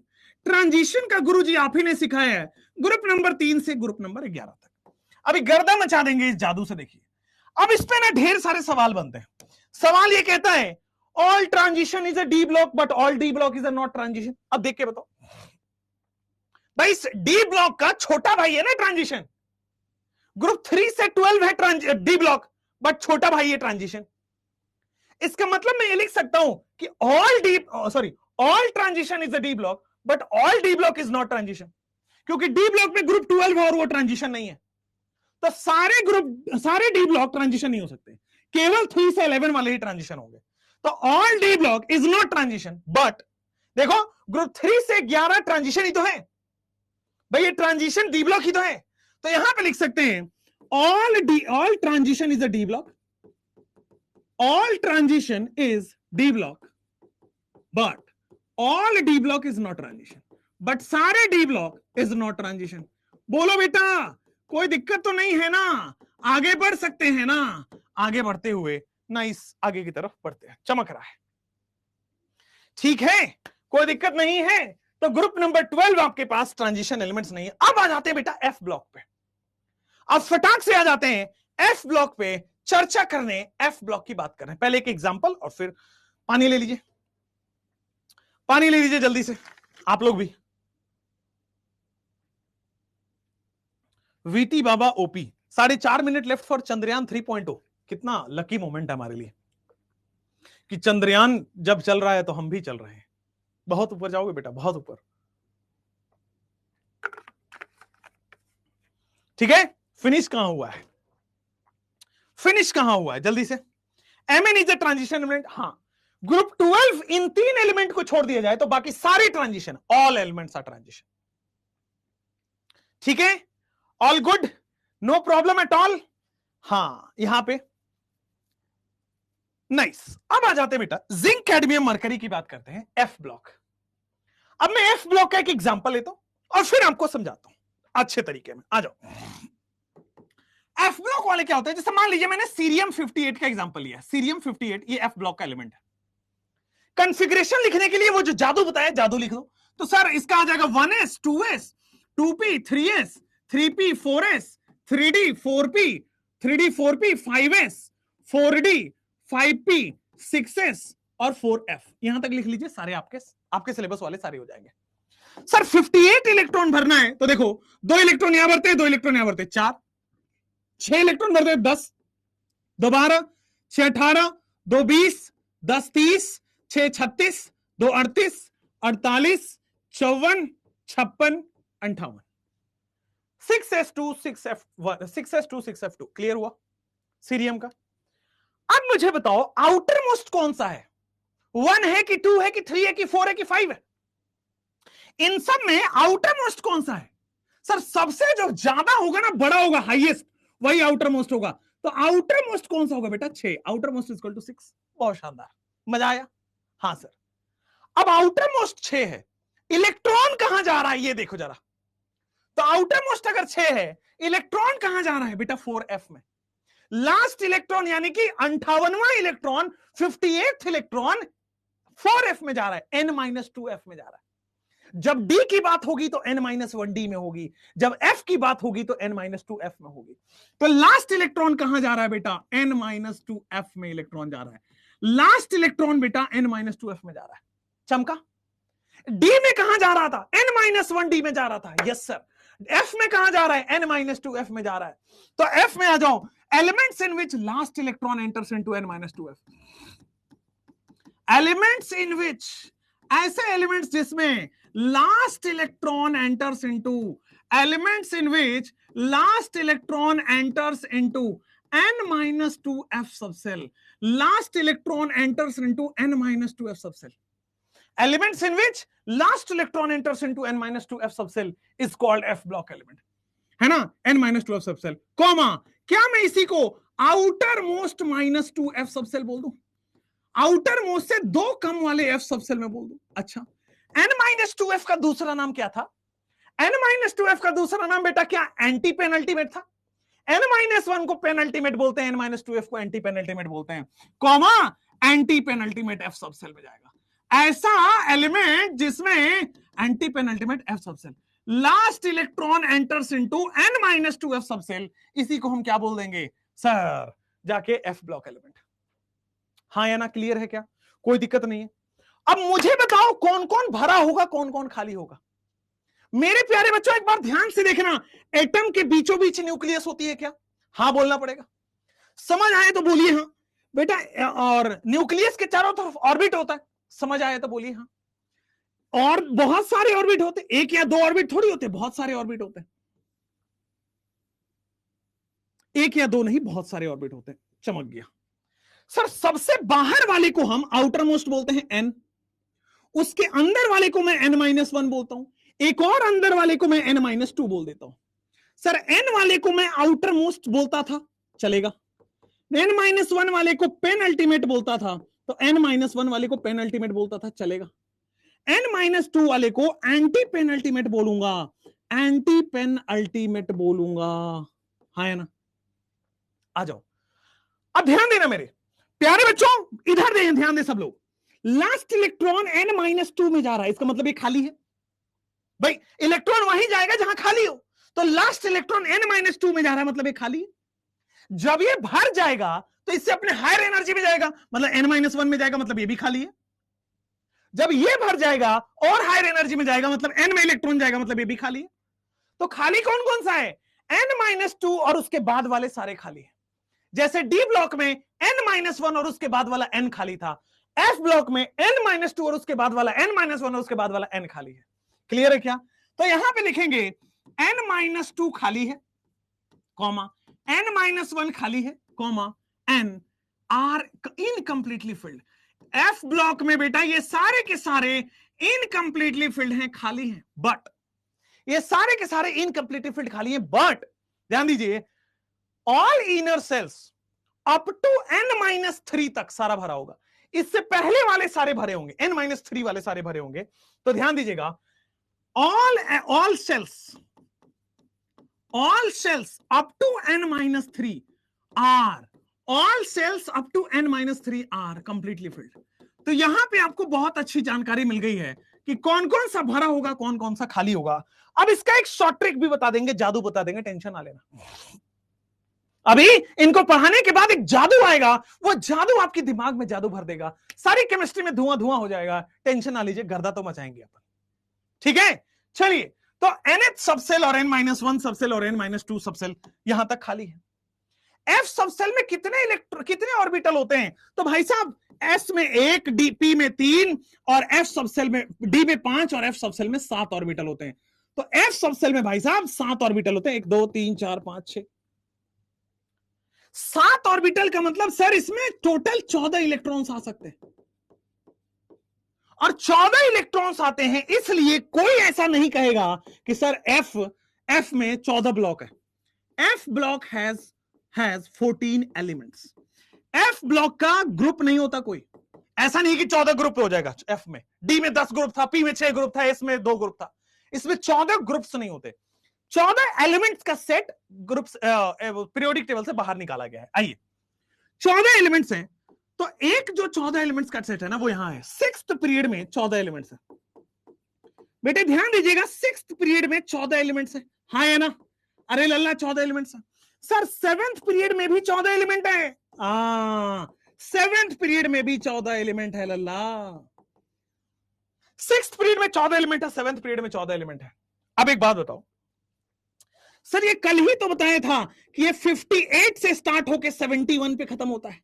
ट्रांजिशन का गुरुजी आप ही ने सिखाया है ग्रुप नंबर 3 से ग्रुप नंबर 11 तक। अभी गर्दन मचा देंगे इस जादू से। देखिए, अब इस पे ना ढेर सारे सवाल बनते हैं। सवाल ये कहता है all transition is a d block, but all d block is a not transition. अब देख के बताओ भाई, डी ब्लॉक का छोटा भाई है ना ट्रांजिशन। ग्रुप 3 से 12 है डी ब्लॉक, बट छोटा भाई है ट्रांजिशन। इसका मतलब मैं ये लिख सकता हूं कि all transition is a d block, but all d block is not transition, क्योंकि डी ब्लॉक में ग्रुप 12 है और वो ट्रांजिशन नहीं है। तो सारे डी ब्लॉक ट्रांजिशन नहीं हो सकते, केवल 3 से 11 वाले ही ट्रांजिशन होंगे। तो all d block is not transition, but देखो ग्रुप 3 से 11 ट्रांजिशन ही तो है भाई, ये ट्रांजिशन डी ब्लॉक ही तो है। तो यहां पे लिख सकते हैं all transition is a d block, all transition is d block, but all d block is not transition. But सारे d block is not transition. बोलो बेटा, कोई दिक्कत तो नहीं है ना? आगे बढ़ सकते हैं ना? आगे बढ़ते हुए नाइस, आगे की तरफ बढ़ते हैं, चमक रहा है, ठीक है, कोई दिक्कत नहीं है। तो ग्रुप नंबर 12 आपके पास ट्रांजिशन एलिमेंट्स नहीं है। अब आ जाते हैं बेटा एफ ब्लॉक पे। अब फटाक से आ जाते हैं एफ ब्लॉक पे, चर्चा करने एफ ब्लॉक की बात कर रहे हैं। पहले एक एग्जांपल और फिर पानी ले लीजिए, पानी ले लीजिए जल्दी से आप लोग भी। VT Baba OP, 4.5 minute left for Chandrayaan 3.0। कितना लकी मोमेंट है हमारे लिए कि चंद्रयान जब चल रहा है तो हम भी चल रहे हैं। बहुत ऊपर जाओगे बेटा, बहुत ऊपर, ठीक है। फिनिश कहां हुआ है? फिनिश कहां हुआ है जल्दी से? MN is a transition element. हां, ग्रुप 12 इन 3 एलिमेंट को छोड़ दिया जाए तो बाकी सारे transition, all elements are transition, ठीक है, all good, no problem at all. हां, यहां पे नाइस। अब आ जाते हैं बेटा जिंक कैडमियम मरकरी की बात करते हैं, एफ ब्लॉक। अब मैं एफ ब्लॉक का एक एग्जांपल लेता हूं और फिर आपको समझाता हूं अच्छे तरीके में। आ जाओ, एफ ब्लॉक वाले क्या होते हैं? जैसे मान लीजिए मैंने सीरियम 58 का एग्जांपल लिया। सीरियम 58 ये एफ ब्लॉक का एलिमेंट है। कॉन्फ़िगरेशन लिखने के लिए वो जो जादू बताया, जादू लिख दो। तो सर इसका आ जाएगा 1s 2s 2p 3s 3p 4s 3d 4p 3d 4p 5s 4d 5p 6s और 4f। यहां तक लिख लीजिए, सारे आपके सिलेबस वाले सारे हो जाएंगे। सर 58 इलेक्ट्रॉन भरना है तो देखो 2 इलेक्ट्रॉन यहां भरते हैं, 2 इलेक्ट्रॉन यहां भरते हैं, 4, 6 इलेक्ट्रॉन भरते हैं, 10, 2 12, 6 18, 2 20, 10 30, 6 36, 2 38, 48, 54, 56, 58। 6s2 6f1 6s2 6f2 clear हुआ सीरियम का। अब मुझे बताओ आउटर मोस्ट कौन सा है? 1 है कि 2 है कि 3 है कि 4 है कि 5 है? इन सब में आउटर मोस्ट कौन सा है? सर सबसे जो ज्यादा होगा ना, बड़ा होगा, हाईएस्ट, वही आउटर मोस्ट होगा। तो आउटर मोस्ट कौन सा होगा बेटा? 6। Outermost equal to 6। बहुत शानदार, मजा आया? हाँ सर। अब आउटर मोस्ट 6 है, इलेक्ट्रॉन कहां जा रहा है ये देखो जरा। तो आउटर मोस्ट अगर 6 है, इलेक्ट्रॉन कहां जा रहा है बेटा? 4f में। लास्ट इलेक्ट्रॉन यानी कि 58वां इलेक्ट्रॉन, 58th इलेक्ट्रॉन 4f में जा रहा है, n-2f में जा रहा है। जब d की बात होगी तो n-1d में होगी, जब f की बात होगी तो n-2f में होगी। तो लास्ट इलेक्ट्रॉन कहां जा रहा है बेटा? n-2f में इलेक्ट्रॉन जा रहा है। लास्ट इलेक्ट्रॉन बेटा n-2f में जा रहा है। चमका? d में कहां जा रहा था? n-1d में जा रहा था। Yes sir. f में कहां जा रहा है? n-2f में जा रहा है। तो f में आ जाओ, elements in which last electron enters into n-2f। Elements in which, ऐसे एलिमेंट्स जिसमें last electron enters into, elements in which last electron enters into n-2f subshell, last electron enters into n-2f subshell. Elements in which last electron enters into n-2f subcell is called f block element, है ना? n-2f subcell, comma, क्या मैं इसी को outer most -2f subshell बोल दूं? Outer most से 2 कम वाले f सबसेल में बोल दूं? अच्छा, n-2f का दूसरा नाम क्या था? n-2f का दूसरा नाम बेटा क्या? एंटी पेनल्टीमेट था। n-1 को पेनल्टीमेट बोलते हैं, n-2f को एंटी पेनल्टीमेट बोलते हैं, comma, anti penultimate f subshell में जाएगा। ऐसा एलिमेंट जिसमें anti penultimate f subshell, last electron enters into n-2f subshell, इसी को हम क्या बोल देंगे सर? जाके f ब्लॉक एलिमेंट। हाँ या ना? क्लियर है क्या? कोई दिक्कत नहीं है। अब मुझे बताओ कौन कौन भरा होगा, कौन कौन खाली होगा? मेरे प्यारे बच्चों एक बार ध्यान से देखना, एटम के बीचों बीच न्यूक्लियस होती है क्या? हाँ बोलना पड़ेगा। समझ आए तो बोलिए हाँ बेटा। और न्यूक्लियस के चारों तरफ ऑर्बिट होता है, समझ आया तो बोलिए हाँ। और बहुत सारे ऑर्बिट होते, 1 या 2 ऑर्बिट थोड़ी होते, बहुत सारे ऑर्बिट होते हैं। 1 या 2 नहीं, बहुत सारे ऑर्बिट होते हैं। चमक गया सर। सबसे बाहर वाले को हम आउटर मोस्ट बोलते हैं n, उसके अंदर वाले को मैं n-1 बोलता हूं, एक और अंदर वाले को मैं n-2 बोल देता हूं। सर n वाले को मैं आउटर मोस्ट बोलता था, चलेगा। n-1 वाले को पेन अल्टीमेट बोलता था, तो n-1 वाले को पेन अल्टीमेट बोलता था, चलेगा। n-2 वाले को एंटी पेन अल्टीमेट बोलूंगा, एंटी पेन अल्टीमेट बोलूंगा, हाँ है ना। आ जाओ, अब ध्यान देना मेरे प्यारे बच्चों, इधर दे, ध्यान दे सब लोग। लास्ट इलेक्ट्रॉन n-2 में जा रहा है, इसका मतलब ये खाली है भाई, इलेक्ट्रॉन वहीं जाएगा जहां खाली हो, तो लास्ट इलेक्ट्रॉन n-2 में जा रहा है, मतलब ये खाली है। जब ये भर जाएगा तो इससे अपने हायर एनर्जी में जाएगा, मतलब n-1 में जाएगा, मतलब ये भी खाली है। जब ये भर जाएगा और हायर एनर्जी में जाएगा, मतलब n में इलेक्ट्रॉन जाएगा, मतलब ये भी खाली है। तो खाली कौन कौन सा है? n-2 और उसके बाद वाले सारे खाली है। जैसे डी ब्लॉक में n-1 और उसके बाद वाला n खाली था, एफ ब्लॉक में n-2 और उसके बाद वाला n-1 और उसके बाद वाला n खाली है। क्लियर है क्या? तो यहां पे लिखेंगे n-2 खाली है, कॉमा n-1 खाली है, comma n are incompletely filled. F block में बेटा ये सारे के सारे इनकम्प्लीटली फिल्ड हैं, खाली हैं, बट ये सारे के सारे इनकम्प्लीटली फिल्ड खाली हैं, बट ध्यान दीजिए all inner shells up to n-3 तक सारा भरा होगा। इससे पहले वाले सारे भरे होंगे, n-3 वाले सारे भरे होंगे। तो ध्यान दीजिएगा, all cells up to n-3 are, all cells up to n-3 are completely filled। तो यहां पे आपको बहुत अच्छी जानकारी मिल गई है कि कौन कौन सा भरा होगा, कौन कौन सा खाली होगा। अब इसका एक शॉर्ट ट्रिक भी बता देंगे, जादू बता देंगे, टेंशन ना लेना। अभी इनको पढ़ाने के बाद एक जादू आएगा, वो जादू आपके दिमाग में जादू भर देगा, सारी केमिस्ट्री में धुआं धुआं हो जाएगा, टेंशन ना लीजिए, गर्दा तो मचाएंगे अपन, ठीक है। चलिए, तो nth सबसेल और n-1 सबसेल और n-2 सबसेल यहां तक खाली है। f सबसेल में कितने ऑर्बिटल होते हैं? तो भाई साहब s में 1, p में 3 और f सबसेल में d में 5 और f सबसेल में 7 ऑर्बिटल होते हैं। तो f सबसेल में भाई साहब 7 ऑर्बिटल होते हैं, 1 2 3 4 5 6, 7 ऑर्बिटल का मतलब सर इसमें टोटल 14 इलेक्ट्रॉन्स आ सकते हैं, और 14 इलेक्ट्रॉन्स आते हैं, इसलिए कोई ऐसा नहीं कहेगा कि सर एफ में 14 ब्लॉक है। F block has 14 elements. F block का ग्रुप नहीं होता कोई, ऐसा नहीं कि 14 ग्रुप हो जाएगा एफ में, डी में 10 ग्रुप था, पी में 6 ग्रुप था, एस में 2 ग्रुप था, इसमें 14 ग्रुप्स नहीं होते। 14 एलिमेंट्स का सेट ग्रुप्स पीरियोडिक टेबल से बाहर निकाला गया है। आइए, 14 एलिमेंट्स हैं, तो एक जो 14 एलिमेंट्स का सेट है ना, वो यहां है। 6th पीरियड में 14 एलिमेंट्स है, बेटे ध्यान दीजिएगा, 6th पीरियड में 14 एलिमेंट्स है, हाँ है ना। अरे लल्ला 14 एलिमेंट्स है सर। 7th पीरियड में भी 14 एलिमेंट है, 7th पीरियड में भी 14 एलिमेंट है लल्ला। 6th पीरियड में 14 एलिमेंट है, 7th पीरियड में 14 एलिमेंट है। अब एक बात बताओ सर, ये कल ही तो बताया था कि ये 58 से स्टार्ट होके 71 पे खत्म होता है।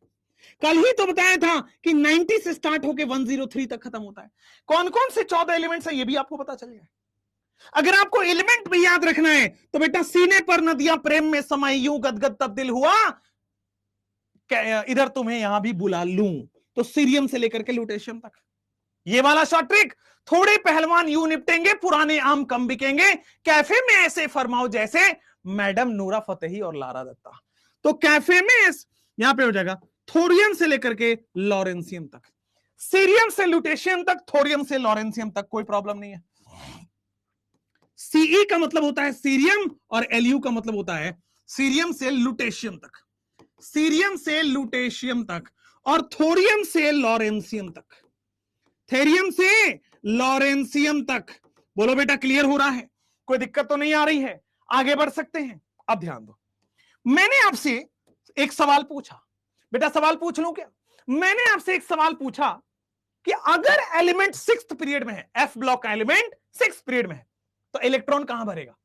कल ही तो बताया था कि 90 से स्टार्ट होके 103 तक खत्म होता है। कौन कौन से 14 एलिमेंट्स है ये भी आपको पता चल जाए। अगर आपको एलिमेंट भी याद रखना है तो बेटा, सीने पर नदियां प्रेम में समाई, यूं गदगद तब दिल हुआ, इधर तुम्हें यहां भी बुला लूं। तो सीरियम से लेकर के लुटेशियम तक, ये वाला शॉर्ट ट्रिक। थोड़े पहलवान यूं निपटेंगे, पुराने आम कम बिकेंगे, कैफे में ऐसे फरमाओ जैसे मैडम नूरा फतेही और लारा दत्ता। तो कैफे में यहां पे हो जाएगा थोरियम से लेकर के लॉरेंसियम तक, सीरियम से लुटेशियम तक, थोरियम से लॉरेंसियम तक, कोई प्रॉब्लम नहीं है। सीई का मतलब होता है सीरियम और एलयू का मतलब होता है सीरियम से लुटेशियम तक, सीरियम से लुटेशियम तक, और थोरियम से लॉरेंसियम तक, थेरियम से लॉरेंसियम तक। बोलो बेटा, क्लियर हो रहा है? कोई दिक्कत तो नहीं आ रही है? आगे बढ़ सकते हैं। अब ध्यान दो, मैंने आपसे एक सवाल पूछा, बेटा सवाल पूछ लूं क्या? मैंने आपसे एक सवाल पूछा कि अगर एलिमेंट 6th पीरियड में है, एफ ब्लॉक का एलिमेंट 6th पीरियड में है, तो इलेक्ट्रॉन कहां भरेगा?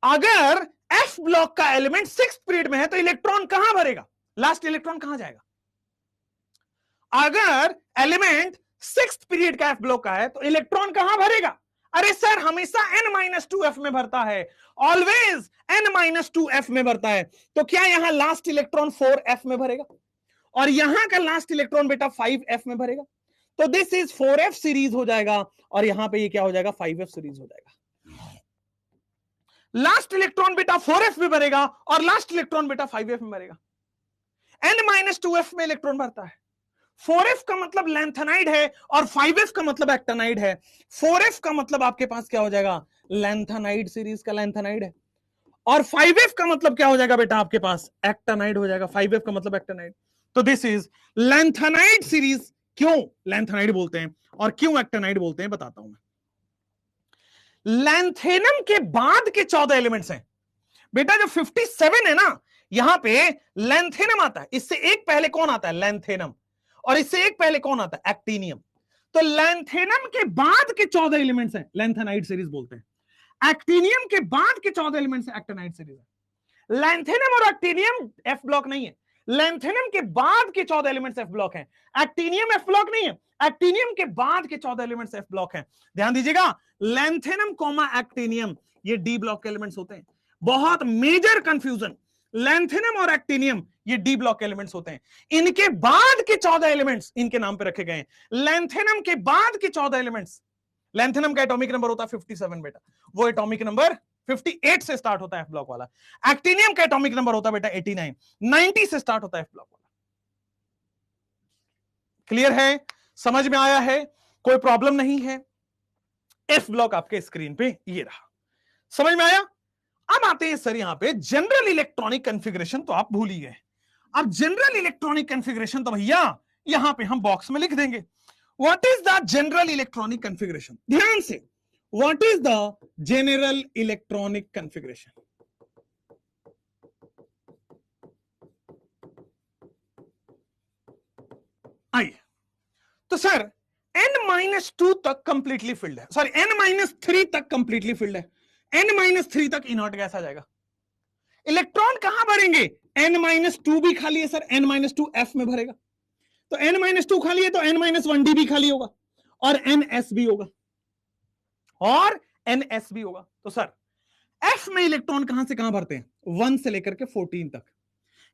अगर एफ ब्लॉक का एलिमेंट 6th पीरियड में है तो इलेक्ट्रॉन कहां भरेगा? लास्ट इलेक्ट्रॉन कहां जाएगा? अगर एलिमेंट 6th पीरियड का एफ ब्लॉक का है तो इलेक्ट्रॉन कहां भरेगा? अरे सर, हमेशा n-2 में भरता है, ऑलवेज n-2 में भरता है। तो क्या यहां लास्ट इलेक्ट्रॉन 4f में भरेगा और यहां का लास्ट इलेक्ट्रॉन बेटा 5f में भरेगा? तो दिस इज 4f सीरीज हो जाएगा, और यहां पे ये क्या हो जाएगा? 5f सीरीज हो जाएगा। लास्ट इलेक्ट्रॉन बेटा 4f में भरेगा और लास्ट इलेक्ट्रॉन बेटा 5f में भरेगा। n-2f में इलेक्ट्रॉन भरता है, 4f का मतलब लैंथेनाइड है और 5f का मतलब एक्टानाइड है। 4f का मतलब आपके पास क्या हो जाएगा, लैंथेनाइड सीरीज का लैंथेनाइड है, और 5f का मतलब क्या हो जाएगा बेटा आपके पास, एक्टानाइड हो जाएगा। 5f का मतलब एक्टानाइड। तो दिस इज लैंथेनाइड सीरीज। क्यों लैंथेनाइड बोलते हैं और क्यों एक्टानाइड बोलते हैं बताता हूं मैं। लैंथेनम के बाद के 14 एलिमेंट्स हैं बेटा, जो 57 है ना, यहां पे लैंथेनम आता है, इससे एक पहले कौन आता है, लैंथेनम, और इससे एक पहले कौन आता है, एक्टीनियम। तो लैंथेनम के बाद के 14 एलिमेंट्स हैं, लैंथेनाइड सीरीज बोलते हैं। एक्टीनियम के बाद के 14 एलिमेंट्स एक्टानाइड सीरीज है। लैंथेनम और एक्टीनियम एफ ब्लॉक नहीं है, लैंथेनम के बाद के 14 एलिमेंट्स एफ ब्लॉक हैं। एक्टीनियम एफ ब्लॉक नहीं है, एक्टीनियम के बाद के 14 एलिमेंट्स एफ ब्लॉक हैं। ध्यान दीजिएगा, लैंथेनम कॉमा एक्टीनियम ये डी ब्लॉक के एलिमेंट्स होते हैं। बहुत मेजर कंफ्यूजन, लैंथेनम और एक्टीनियम ये डी ब्लॉक के एलिमेंट्स होते हैं। इनके बाद के 14 एलिमेंट्स इनके नाम पे रखे गए हैं। लैंथेनम के बाद के 14 एलिमेंट्स, लैंथेनम का एटॉमिक नंबर होता है 57 बेटा, वो एटॉमिक नंबर 58 से स्टार्ट होता है एफ ब्लॉक वाला। एक्टीनियम का एटॉमिक नंबर होता है बेटा 89, 90 से स्टार्ट होता है एफ ब्लॉक वाला। क्लियर है, समझ में आया है, कोई प्रॉब्लम नहीं है। एफ ब्लॉक आपके स्क्रीन पे ये रहा, समझ में आया। अब आते हैं सर यहां पे जनरल इलेक्ट्रॉनिक कॉन्फ़िगरेशन, तो आप भूल ही गए। अब जनरल इलेक्ट्रॉनिक कॉन्फ़िगरेशन तो भैया यहां पे हम बॉक्स में लिख देंगे। What is the general electronic configuration, ध्यान से, what is the general electronic configuration. आइए, तो सर n-2 तक कंप्लीटली फिल्ड है, सॉरी n-3 तक कंप्लीटली फिल्ड है, n-3 तक इनर्ट गैस आ जाएगा। इलेक्ट्रॉन कहां भरेंगे, n-2 भी खाली है सर, n-2 f में भरेगा, तो n-2 खाली है तो n-1d भी खाली होगा और ns भी होगा और ns भी होगा। तो सर f में इलेक्ट्रॉन कहां से कहां भरते हैं, 1 से लेकर के 14 तक।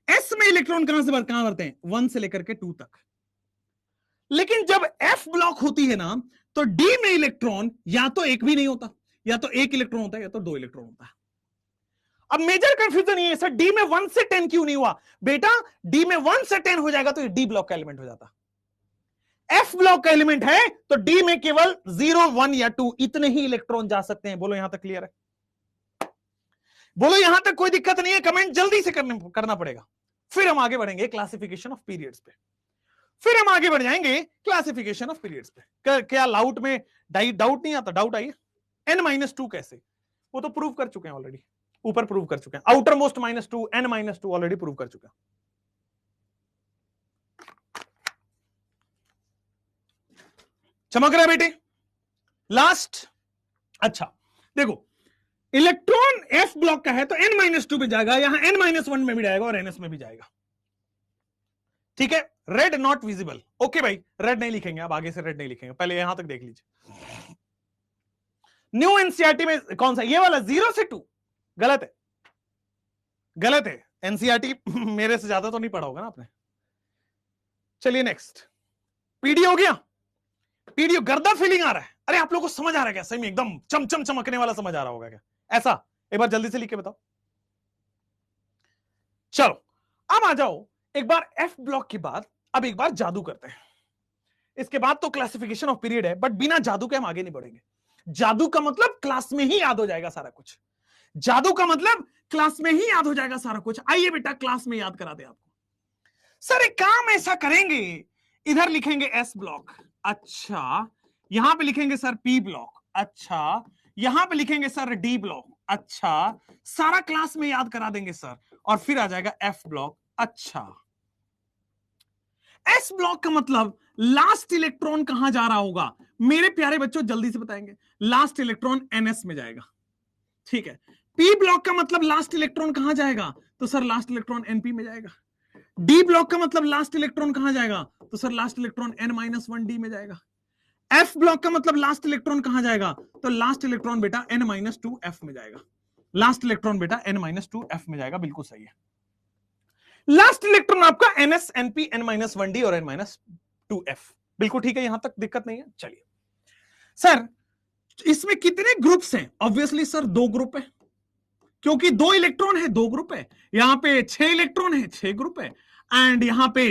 s में इलेक्ट्रॉन कहां से कहां भरते हैं, 1 से लेकर के 2 तक। लेकिन जब f ब्लॉक होती है ना, तो d में इलेक्ट्रॉन या तो एक भी नहीं होता, या तो एक इलेक्ट्रॉन होता है या तो 2 इलेक्ट्रॉन होता है। अब मेजर कंफ्यूजन ये है सर, डी में 1 से 10 क्यों नहीं हुआ बेटा, डी में 1 से 10 हो जाएगा तो ये डी ब्लॉक का एलिमेंट हो जाता। एफ ब्लॉक का एलिमेंट है तो डी में केवल 0, 1 या 2 इतने ही इलेक्ट्रॉन जा सकते हैं। बोलो यहां तक क्लियर है, बोलो यहां तक कोई दिक्कत नहीं है, कमेंट जल्दी से करना पड़ेगा। फिर हम आगे बढ़ेंगे क्लासिफिकेशन ऑफ पीरियड्स पे, फिर हम आगे बढ़ जाएंगे क्लासिफिकेशन ऑफ पीरियड्स पे। क्या लाउट में डाउट नहीं आता, डाउट आइए। n-2 कैसे, वो तो प्रूव कर चुके हैं ऑलरेडी, ऊपर प्रूव कर चुके हैं, outer most -2 n-2 already prove कर चुके हैं। चमक रहा है बेटे, लास्ट। अच्छा देखो, इलेक्ट्रॉन एफ ब्लॉक का है तो n-2 में जाएगा, यहां n-1 में भी जाएगा और ns में भी जाएगा। ठीक है, रेड नॉट विजिबल, ओके भाई, रेड नहीं लिखेंगे, अब आगे से रेड नहीं लिखेंगे, पहले यहां तक देख लीजिए। न्यू एनसीईआरटी में कौन सा, ये वाला 0 से 2 गलत है, गलत है। एनसीईआरटी मेरे से ज्यादा तो नहीं पढ़ा होगा ना आपने। चलिए नेक्स्ट, पीडी हो गया, पीडी गर्दा फीलिंग आ रहा है, अरे आप लोगों को समझ आ रहा है क्या, सही में एकदम चमचम चमकने वाला समझ आ रहा होगा क्या, ऐसा एक बार जल्दी से लिख के बताओ। चलो अब आ जाओ, एक बार एफ ब्लॉक के बाद अब एक बार जादू करते हैं। इसके बाद तो क्लासिफिकेशन ऑफ पीरियड है, बट बिना जादू के हम आगे नहीं बढ़ेंगे। जादू का मतलब क्लास में ही याद हो जाएगा सारा कुछ, जादू का मतलब क्लास में ही याद हो जाएगा सारा कुछ। आइए बेटा क्लास में याद करा दे आपको। सर एक काम ऐसा करेंगे, इधर लिखेंगे एस ब्लॉक, अच्छा यहां पे लिखेंगे सर पी ब्लॉक, अच्छा यहां पे लिखेंगे सर डी ब्लॉक, अच्छा सारा क्लास में याद करा देंगे सर, और फिर आ जाएगा एफ ब्लॉक। अच्छा एस ब्लॉक का मतलब लास्ट इलेक्ट्रॉन कहां जा रहा होगा मेरे प्यारे बच्चों, जल्दी से बताएंगे, लास्ट इलेक्ट्रॉन एनएस में जाएगा। ठीक है, पी ब्लॉक का मतलब लास्ट इलेक्ट्रॉन कहां जाएगा, तो सर लास्ट इलेक्ट्रॉन एनपी में जाएगा। डी ब्लॉक का मतलब लास्ट इलेक्ट्रॉन कहां जाएगा, तो सर लास्ट इलेक्ट्रॉन n-1d में जाएगा। एफ ब्लॉक का मतलब लास्ट इलेक्ट्रॉन कहां जाएगा, तो लास्ट इलेक्ट्रॉन बेटा n-2f में जाएगा, लास्ट इलेक्ट्रॉन बेटा n-2f में जाएगा, बिल्कुल सही है। लास्ट इलेक्ट्रॉन आपका ns, np, n-1d और n-2f, बिल्कुल ठीक है, यहां तक दिक्कत नहीं है। चलिए सर इसमें कितने ग्रुप्स हैं, ऑब्वियसली सर 2 ग्रुप है, क्योंकि 2 इलेक्ट्रॉन है 2 ग्रुप है, यहां पे 6 इलेक्ट्रॉन है 6 ग्रुप है, एंड यहां पे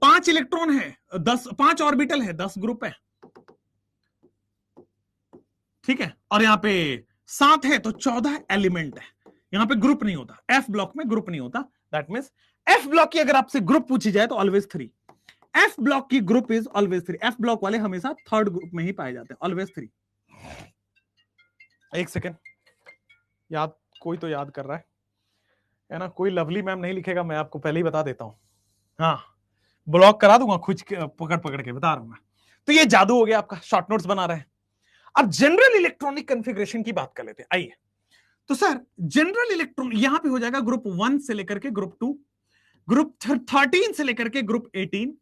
5 इलेक्ट्रॉन है, 5 ऑर्बिटल है, 10 ग्रुप है, ठीक है, और यहां पे 7 है तो 14 एलिमेंट है। यहां पे ग्रुप नहीं होता, एफ ब्लॉक में ग्रुप नहीं होता। दैट मींस एफ ब्लॉक की अगर आपसे ग्रुप पूछी जाए तो ऑलवेज 3। एफ ब्लॉक की group is always 3। F block वाले हमेशा थर्ड ग्रुप में ही पाए जाते हैं, ऑलवेज 3। एक सेकेंड, याद कोई तो याद कर रहा है ना? कोई लवली मैम नहीं लिखेगा, मैं आपको पहले ही बता देता हूं। हाँ, ब्लॉक करा दूंगा खुद पकड़ पकड़ के बता रहा हूं मैं। तो ये जादू हो गया आपका, शॉर्ट नोट्स बना रहे हैं। अब जनरल इलेक्ट्रॉनिक कॉन्फ़िगरेशन की बात कर लेते हैं, आइए। तो सर जनरल इलेक्ट्रॉन यहां पे हो जाएगा ग्रुप 1 से लेकर के ग्रुप 2, ग्रुप 13 से लेकर के ग्रुप 18,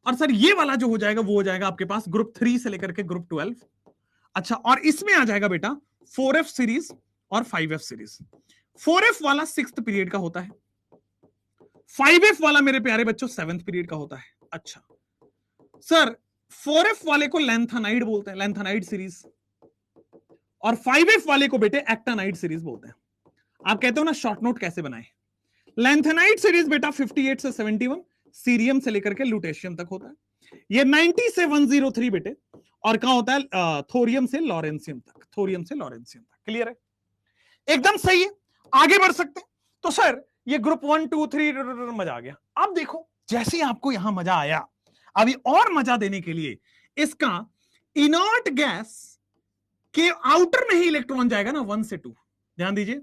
और सर ये वाला जो हो जाएगा वो हो जाएगा आपके पास ग्रुप 3 से लेकर के ग्रुप 12। अच्छा, और इसमें आ जाएगा बेटा 4f सीरीज और 5f सीरीज। 4f वाला 6th पीरियड का होता है, 5f वाला मेरे प्यारे बच्चों 7th पीरियड का होता है। अच्छा सर, 4f वाले को लैंथेनाइड बोलते हैं, लैंथेनाइड सीरीज, और 5f वाले को बेटे एक्टानाइड सीरीज बोलते हैं। आप कहते हो ना शॉर्ट नोट कैसे बनाए? लैंथेनाइड सीरीज बेटा 58 से 71 सीरियम से लेकर के लुटेशियम तक होता है। ये 90 से 103 बेटे, और कहां होता है? थोरियम से लॉरेंसियम तक, थोरियम से लॉरेंसियम तक। क्लियर है? एकदम सही है, आगे बढ़ सकते हैं। तो सर ये ग्रुप 1 2 3 मजा आ गया। अब देखो, जैसे ही आपको यहां मजा आया, अभी और मजा देने के लिए इसका इनर्ट गैस के आउटर में ही इलेक्ट्रॉन जाएगा ना, 1 से 2। ध्यान दीजिए,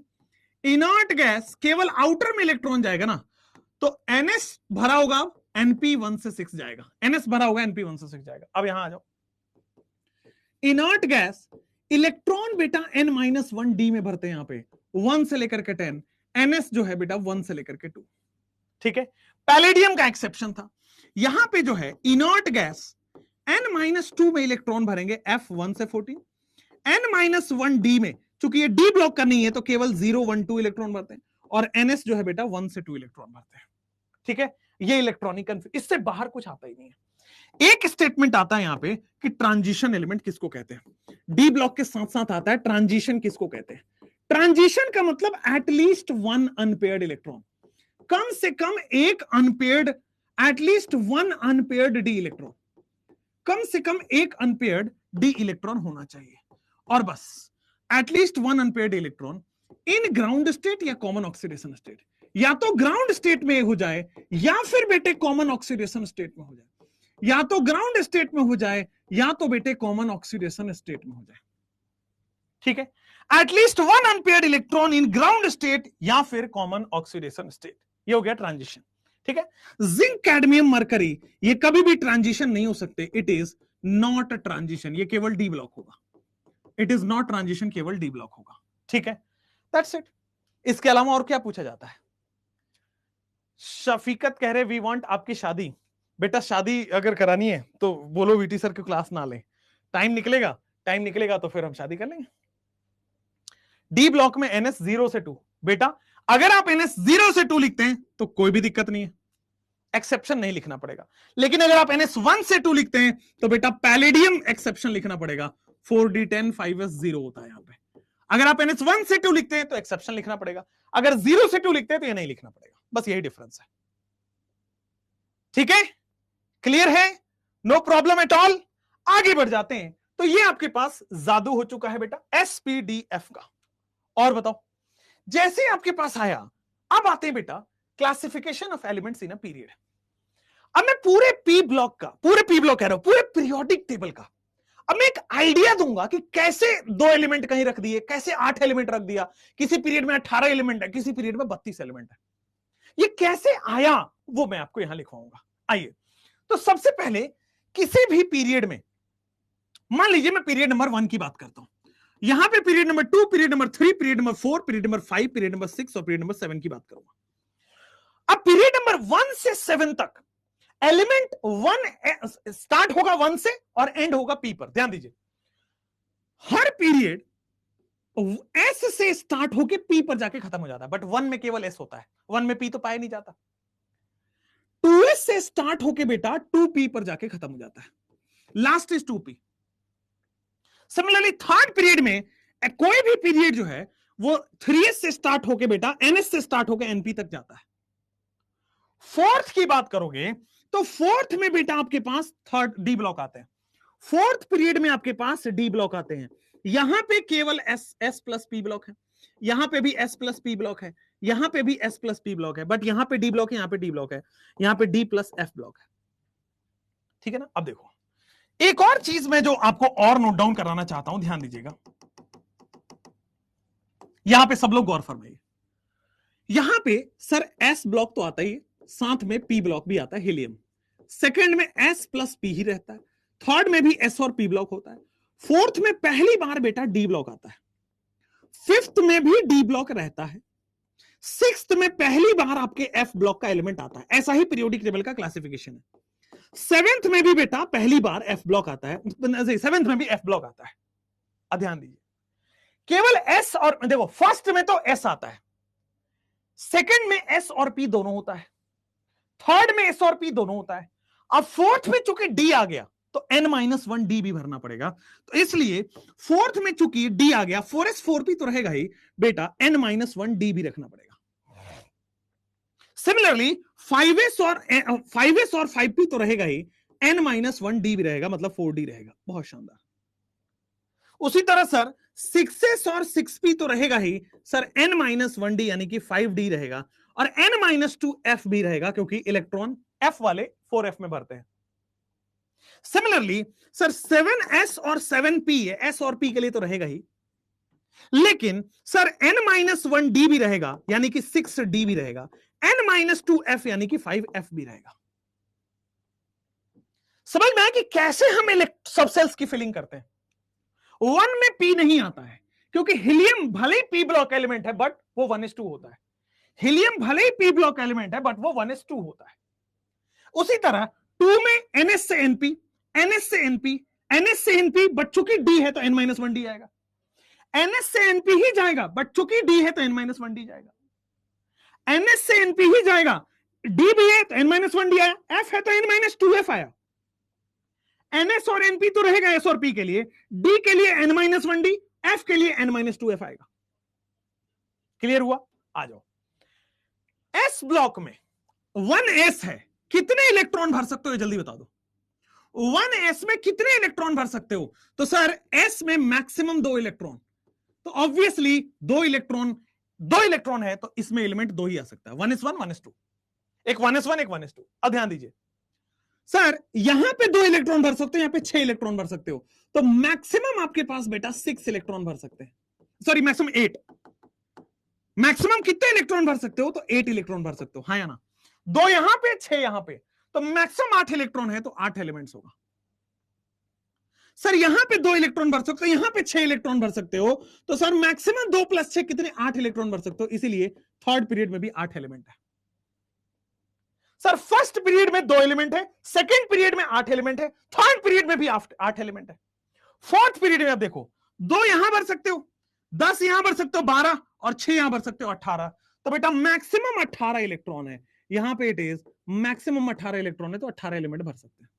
इनर्ट गैस केवल आउटर में इलेक्ट्रॉन जाएगा ना, तो NS भरा होगा, NP 1 से 6 जाएगा। NS भरा होगा, NP 1 से 6 जाएगा। अब यहां आ जाओ, इनर्ट गैस इलेक्ट्रॉन बेटा n-1 d में भरते हैं, यहां पे 1 से लेकर के 10। NS जो है बेटा 1 से लेकर के 2। ठीक है, पैलेडियम का एक्सेप्शन था। यहां पे जो है इनर्ट गैस n-2 में इलेक्ट्रॉन भरेंगे, F 1 से 14। n-1 d में, चूंकि ये d ब्लॉक करनी है तो केवल 0 1 2 इलेक्ट्रॉन भरते हैं, और NS जो है बेटा 1 से 2 इलेक्ट्रॉन भरते हैं। ठीक है, ये इलेक्ट्रॉनिक कन्फ्यूजन, इससे बाहर कुछ आता ही नहीं है। एक स्टेटमेंट आता है यहां पे कि ट्रांजिशन एलिमेंट किसको कहते हैं। डी ब्लॉक के साथ साथ आता है ट्रांजिशन किसको कहते हैं। ट्रांजिशन का मतलब एटलीस्ट 1 अनपेयर्ड इलेक्ट्रॉन, कम से कम एक unpaired, at least 1 unpaired d electron, कम से कम एक अनपेयर्ड डी इलेक्ट्रॉन होना चाहिए, और बस at least 1 unpaired electron in ground state या कॉमन ऑक्सीडेशन स्टेट। या तो ग्राउंड स्टेट में हो जाए, या फिर बेटे कॉमन ऑक्सीडेशन स्टेट में हो जाए, या तो ग्राउंड स्टेट में हो जाए, या तो बेटे कॉमन ऑक्सीडेशन स्टेट में हो जाए। ठीक है, at least 1 unpaired electron in ground state या फिर कॉमन ऑक्सीडेशन स्टेट, ये हो गया ट्रांजिशन। ठीक है, जिंक कैडमियम मरकरी ये कभी भी ट्रांजिशन नहीं हो सकते, it is not a transition, ये केवल डी ब्लॉक होगा। इट इज नॉट ट्रांजिशन, केवल डी ब्लॉक होगा। ठीक है, दैट्स इट। इसके अलावा और क्या पूछा जाता है? शफीकत कह रहे वी वांट आपकी शादी। बेटा शादी अगर करानी है तो बोलो वीटी सर की क्लास ना ले, टाइम निकलेगा, टाइम निकलेगा तो फिर हम शादी कर लेंगे। डी ब्लॉक में NS 0 से 2, बेटा अगर आप NS 0 से 2 लिखते हैं तो कोई भी दिक्कत नहीं है, एक्सेप्शन नहीं लिखना पड़ेगा। लेकिन अगर आप NS 1 से 2 लिखते हैं तो बेटा पैलेडियम एक्सेप्शन लिखना पड़ेगा। 4D10 5S 0 होता है यहां पे। अगर आप NS 1 से 2 लिखते हैं तो एक्सेप्शन लिखना पड़ेगा, अगर 0 से 2 लिखते हैं तो ये नहीं लिखना पड़ेगा, बस यही डिफरेंस है। ठीक है, क्लियर है, नो प्रॉब्लम एट ऑल। आगे बढ़ जाते हैं। तो ये आपके पास जादू हो चुका है बेटा SPDF का। और बताओ, जैसे आपके पास आया, अब आते हैं बेटा classification of elements in a period. अब मैं पूरे पी ब्लॉक का, पूरे पी ब्लॉक कह रहा हूं, पूरे पीरियोडिक टेबल का अब मैं एक आइडिया दूंगा कि कैसे 2 एलिमेंट कहीं रख दिए, कैसे 8 एलिमेंट रख दिया, किसी पीरियड में 18 एलिमेंट है, किसी पीरियड में 32 एलिमेंट है, ये कैसे आया वो मैं आपको यहां लिखवाऊंगा। आइए, तो सबसे पहले किसी भी पीरियड में, मान लीजिए मैं पीरियड नंबर 1 की बात करता हूं, यहां पे period number 2, period number 3, period number 4, period number 5, period number 6 और पीरियड नंबर 7 की बात करूंगा। अब पीरियड नंबर 1 से 7 तक एलिमेंट 1 स्टार्ट होगा 1 से और एंड होगा पी पर। ध्यान दीजिए, हर पीरियड एस से स्टार्ट होके पी पर जाके खत्म हो जाता है, बट 1 में केवल एस होता है, 1 में पी तो पाया नहीं जाता। 2s से स्टार्ट होके बेटा 2p पर जाके खत्म हो जाता है, last is 2p। Similarly third period में कोई भी पीरियड जो है वो 3s से स्टार्ट होके बेटा ns से स्टार्ट होके np तक जाता है। फोर्थ की बात करोगे तो फोर्थ में बेटा आपके पास थर्ड डी ब्लॉक आते हैं, फोर्थ पीरियड में आपके पास डी ब्लॉक आते हैं। यहां पे केवल एस प्लस पी ब्लॉक है, यहां पे भी एस प्लस पी ब्लॉक है, यहां पे भी एस प्लस पी ब्लॉक है, बट यहां पे डी ब्लॉक है, यहां पे डी ब्लॉक है, यहां पे डी प्लस एफ ब्लॉक है। ठीक है ना। अब देखो एक और चीज मैं जो आपको और नोट डाउन कराना चाहता हूं, ध्यान दीजिएगा, यहां पे सब लोग गौर फरमाइए। यहां पे सर एस ब्लॉक तो आता ही, साथ में पी ब्लॉक भी आता है, हीलियम। सेकंड में एस प्लस पी ही रहता है, थर्ड में भी एस और पी ब्लॉक होता है, फोर्थ में पहली बार बेटा डी ब्लॉक आता है, फिफ्थ में भी डी ब्लॉक रहता है, सिक्स्थ में पहली बार आपके एफ ब्लॉक का एलिमेंट आता है। ऐसा ही पीरियोडिक टेबल का क्लासिफिकेशन है। सेवेंथ में भी बेटा पहली बार एफ ब्लॉक आता है, सेवेंथ में भी एफ ब्लॉक आता है। अब ध्यान दीजिए, केवल एस और देखो फर्स्ट में तो एस आता है, सेकंड में एस और पी दोनों होता है, थर्ड में एस और पी दोनों होता है। अब फोर्थ में चूंकि डी आ गया तो n-1 डी भी भरना पड़ेगा, तो इसलिए फोर्थ में चूंकि डी आ गया, 4s 4p तो रहेगा ही बेटा, n-1 डी भी रखना पड़ेगा। सिमिलरली 5s और 5p तो रहेगा ही, n-1 डी भी रहेगा, मतलब 4d रहेगा। बहुत शानदार। उसी तरह सर 6s और 6p तो रहेगा ही सर, n-1d यानी कि 5d रहेगा, और n-2f भी रहेगा, क्योंकि इलेक्ट्रॉन f वाले 4f में भरते हैं। सिमिलरली सर 7s और 7p है, s और p के लिए तो रहेगा ही, लेकिन सर n-1d भी रहेगा, यानी कि 6d भी रहेगा, n-2f यानी कि 5f भी रहेगा। समझ में आया कि कैसे हम सबसेल्स की फिलिंग करते हैं। 1 में p नहीं आता है, क्योंकि हीलियम भले ही p ब्लॉक एलिमेंट है, बट वो 1s2 होता है। हीलियम भले ही p ब्लॉक एलिमेंट है, बट वो 1s2 होता है। उसी तरह 2 में ns से np, ns से np, ns से np, बट चूंकि d है तो n-1 d आएगा। ns से np ही जाएगा, बट चूंकि d है तो n-1 d जाएगा। ns से np ही जाएगा, d भी है तो n-1 d आया, f है तो n-2f आया। ns और np तो रहेगा s और p के लिए, d के लिए n-1 d, f के लिए n-2f आएगा। क्लियर हुआ? आ जाओ। s ब्लॉक में 1s है, कितने इलेक्ट्रॉन भर सकते हो जल्दी बता दो। 1s में कितने इलेक्ट्रॉन भर सकते हो? तो सर s में मैक्सिमम 2 इलेक्ट्रॉन, तो ऑब्वियसली 2 इलेक्ट्रॉन है, तो इसमें एलिमेंट 2 ही आ सकता है, 1s1 1s2, एक 1s1 एक 1s2। अब ध्यान दीजिए सर, यहां पे 2 इलेक्ट्रॉन भर सकते हो, यहां पे 6 इलेक्ट्रॉन भर सकते हो, तो मैक्सिमम आपके पास बेटा 6 इलेक्ट्रॉन भर सकते हैं, सॉरी मैक्सिमम 8। मैक्सिमम कितने इलेक्ट्रॉन भर सकते हो? तो 8 इलेक्ट्रॉन भर सकते हो, हाँ या ना? 2 यहां पे 6 यहां पे, तो मैक्सिमम 8 इलेक्ट्रॉन है, तो 8 एलिमेंट्स होगा। सर यहां पे 2 इलेक्ट्रॉन भर सकते हो, यहां पे 6 इलेक्ट्रॉन भर सकते हो, तो सर मैक्सिमम 2 + 6 कितने? 8 इलेक्ट्रॉन भर सकते हो, इसीलिए थर्ड पीरियड में भी 8 एलिमेंट है। सर फर्स्ट पीरियड में 2 एलिमेंट है, सेकंड पीरियड में 8 एलिमेंट है, थर्ड पीरियड में भी 8 एलिमेंट है। फोर्थ पीरियड में आप देखो, 2 यहां भर सकते हो, 10 यहां भर सकते हो, 12 और 6 यहां भर सकते हो, 18। तो बेटा मैक्सिमम 18 इलेक्ट्रॉन है, यहां पे इट इज मैक्सिमम 18 इलेक्ट्रॉन है, तो 18 एलिमेंट भर सकते हैं।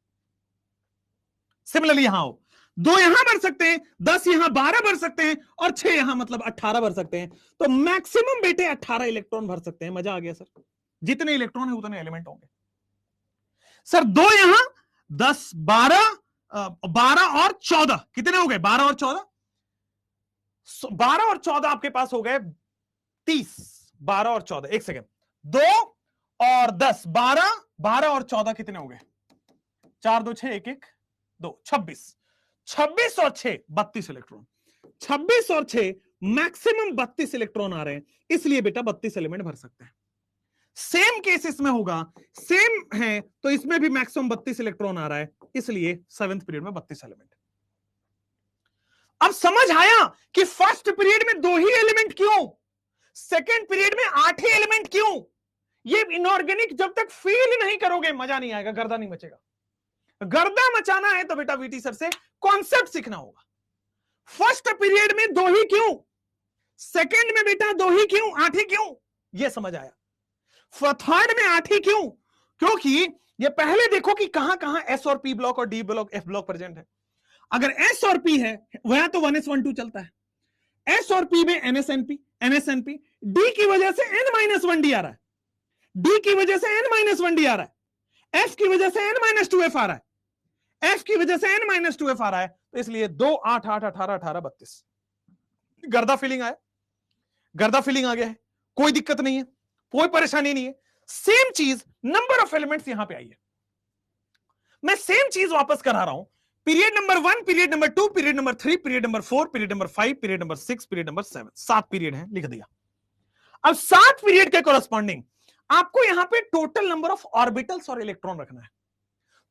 सिमिलरली यहां हो, 2 यहां भर सकते हैं, 10 यहां, 12 भर सकते हैं, और 6 यहां, मतलब 18 भर सकते हैं, तो मैक्सिमम बेटे 18 इलेक्ट्रॉन भर सकते हैं। मजा आ गया सर? जितने इलेक्ट्रॉन है उतने एलिमेंट होंगे। सर 2 यहां, 10 12 और 14 कितने हो गए? 12 और 14, 12 और 14 आपके पास हो गए 30। 12 और 14, एक सेकेंड, 2 और 10, 12 और 14 कितने हो गए? 4 2 6 1 1 2, 26। 26 और 6 32 इलेक्ट्रॉन, 26 और 6 मैक्सिमम 32 इलेक्ट्रॉन आ रहे हैं, इसलिए बेटा 32 एलिमेंट भर सकते हैं। सेम केस इसमें होगा, सेम है, तो इसमें भी मैक्सिमम 32 इलेक्ट्रॉन आ रहा है, इसलिए 7th पीरियड में 32 एलिमेंट। अब समझ आया कि फर्स्ट पीरियड में 2 ही एलिमेंट क्यों, सेकेंड पीरियड में 8 ही एलिमेंट क्यों? ये इनऑर्गेनिक जब तक फील नहीं करोगे मजा नहीं आएगा, गर्दा नहीं मचेगा। गर्दा मचाना है तो बेटा वीटी सर से कॉन्सेप्ट सीखना होगा। फर्स्ट पीरियड में 2 ही क्यों, सेकेंड में बेटा 2 ही क्यों, 8 ही क्यों? ये समझ आया। थर्ड में 8 ही क्यों? क्योंकि ये पहले देखो कि कहां कहां एस और पी ब्लॉक और D block F block present है। अगर एस और पी है वह तो 1s1 2 चलता है, एस और पी में NSNP, डी की वजह से n-1d आ रहा है, डी की वजह से n-1d आ रहा है, एफ की वजह से n-2f आ रहा है, एफ की वजह से n-2f आ रहा है, तो इसलिए 2 8 8 18 18 32। गर्दा फीलिंग आया, गर्दा फीलिंग आ गया है, कोई दिक्कत नहीं है, कोई परेशानी नहीं है। सेम चीज नंबर ऑफ एलिमेंट्स यहां पे आई है, मैं सेम चीज वापस करा रहा हूं। Period number 1, period number 2, period number 3, period number 4, period number 5, period number 6, period number 7, 7 period है, लिख दिया। अब 7 पीरियड के कोरस्पॉन्डिंग आपको यहां पे टोटल नंबर ऑफ ऑर्बिटल्स और इलेक्ट्रॉन रखना है।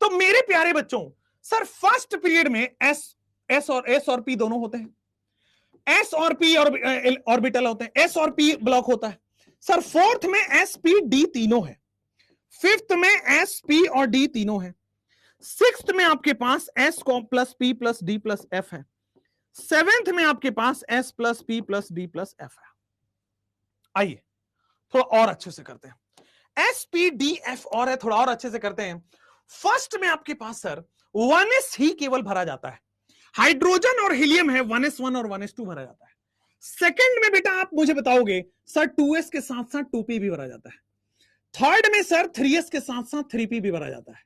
तो मेरे प्यारे बच्चों, सर फर्स्ट पीरियड में एस और पी दोनों होते हैं, एस और पी ऑर्बिटल होते हैं, एस और पी ब्लॉक होता है। सर फोर्थ में एस पी डी तीनों है, फिफ्थ में एस पी और डी तीनों है, सिक्स्थ में आपके पास s plus p plus d plus f है, सेवेंथ में आपके पास s plus p plus d plus f है। आइए थोड़ा और अच्छे से करते हैं, एस पी डी एफ और है, थोड़ा और अच्छे से करते हैं। फर्स्ट में आपके पास सर 1s ही केवल भरा जाता है, हाइड्रोजन और हीलियम है, 1s1 और 1s2 भरा जाता है। सेकंड में बेटा आप मुझे बताओगे सर 2s के साथ साथ 2p भी भरा जाता है। थर्ड में सर 3s के साथ साथ 3p भी भरा जाता है।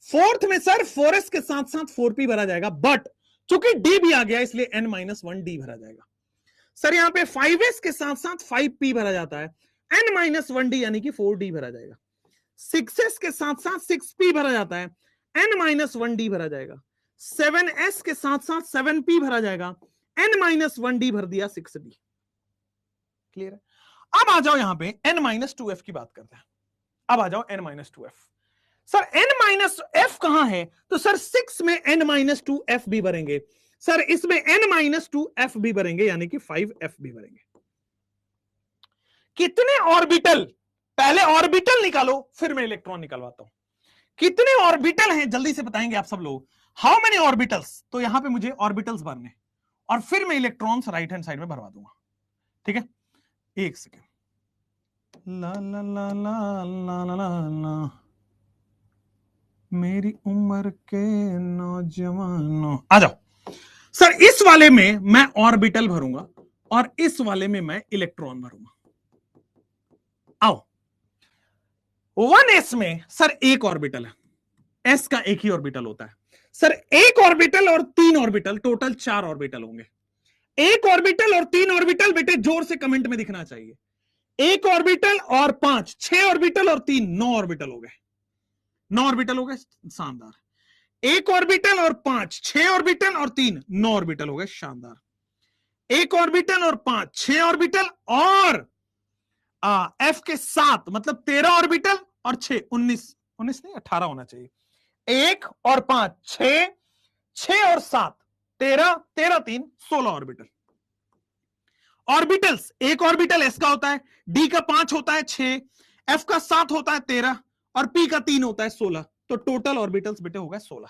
फोर्थ में सर 4s के साथ साथ 4p भरा जाएगा, बट चूंकि d भी आ गया इसलिए n-1d भरा जाएगा। सर यहां पे 5s के साथ साथ 5p भरा जाता है, n-1d यानी कि 4d भरा जाएगा। 6s के साथ साथ 6p भरा जाता है, n-1d भरा जाएगा। 7s के साथ साथ 7p भरा जाएगा, n-1d भर दिया 6d। क्लियर है? अब आ जाओ यहां पे n-2f की बात करते हैं। अब आ जाओ n-2f। सर n-f कहां है? तो सर 6 में n-2f भी भरेंगे, सर इसमें n-2f भी भरेंगे, यानी कि 5f भी भरेंगे। कितने ऑर्बिटल, पहले ऑर्बिटल निकालो फिर मैं इलेक्ट्रॉन निकलवाता हूं। कितने ऑर्बिटल हैं जल्दी से बताएंगे आप सब लोग, हाउ मेनी ऑर्बिटल्स। तो यहां पे मुझे ऑर्बिटल्स भरने और फिर मैं इलेक्ट्रॉन्स राइट हैंड साइड में भरवा दूंगा। ठीक है, एक सेकेंड। ला ला ला ला ला ला ला ला मेरी उम्र के नौजवानों, आ जाओ। सर इस वाले में मैं ऑर्बिटल भरूंगा और इस वाले में मैं इलेक्ट्रॉन भरूंगा। आओ, 1s में सर एक ऑर्बिटल है, s का एक ही ऑर्बिटल होता है। सर एक ऑर्बिटल और 3 ऑर्बिटल, टोटल 4 ऑर्बिटल होंगे। एक ऑर्बिटल और 3 ऑर्बिटल, बेटे जोर से कमेंट में दिखना चाहिए। एक ऑर्बिटल और 5, 6 ऑर्बिटल और 3, 9 ऑर्बिटल हो गए, 9 ऑर्बिटल हो गए, शानदार। एक ऑर्बिटल और 5, 6 ऑर्बिटल और 3, 9 ऑर्बिटल हो गए, शानदार। एक ऑर्बिटल और 5, 6 ऑर्बिटल और एफ के 7, मतलब 13 ऑर्बिटल और 6, 19 नहीं 18 होना चाहिए। 1 और 5 6, 6 और 7 13, 13 3 16 ऑर्बिटल। ऑर्बिटल्स, एक ऑर्बिटल एस का होता है, डी का 5 होता है 6, एफ का 7 होता है 13 और पी का 3 होता है 16। तो टोटल ऑर्बिटल्स बेटे हो गए 16,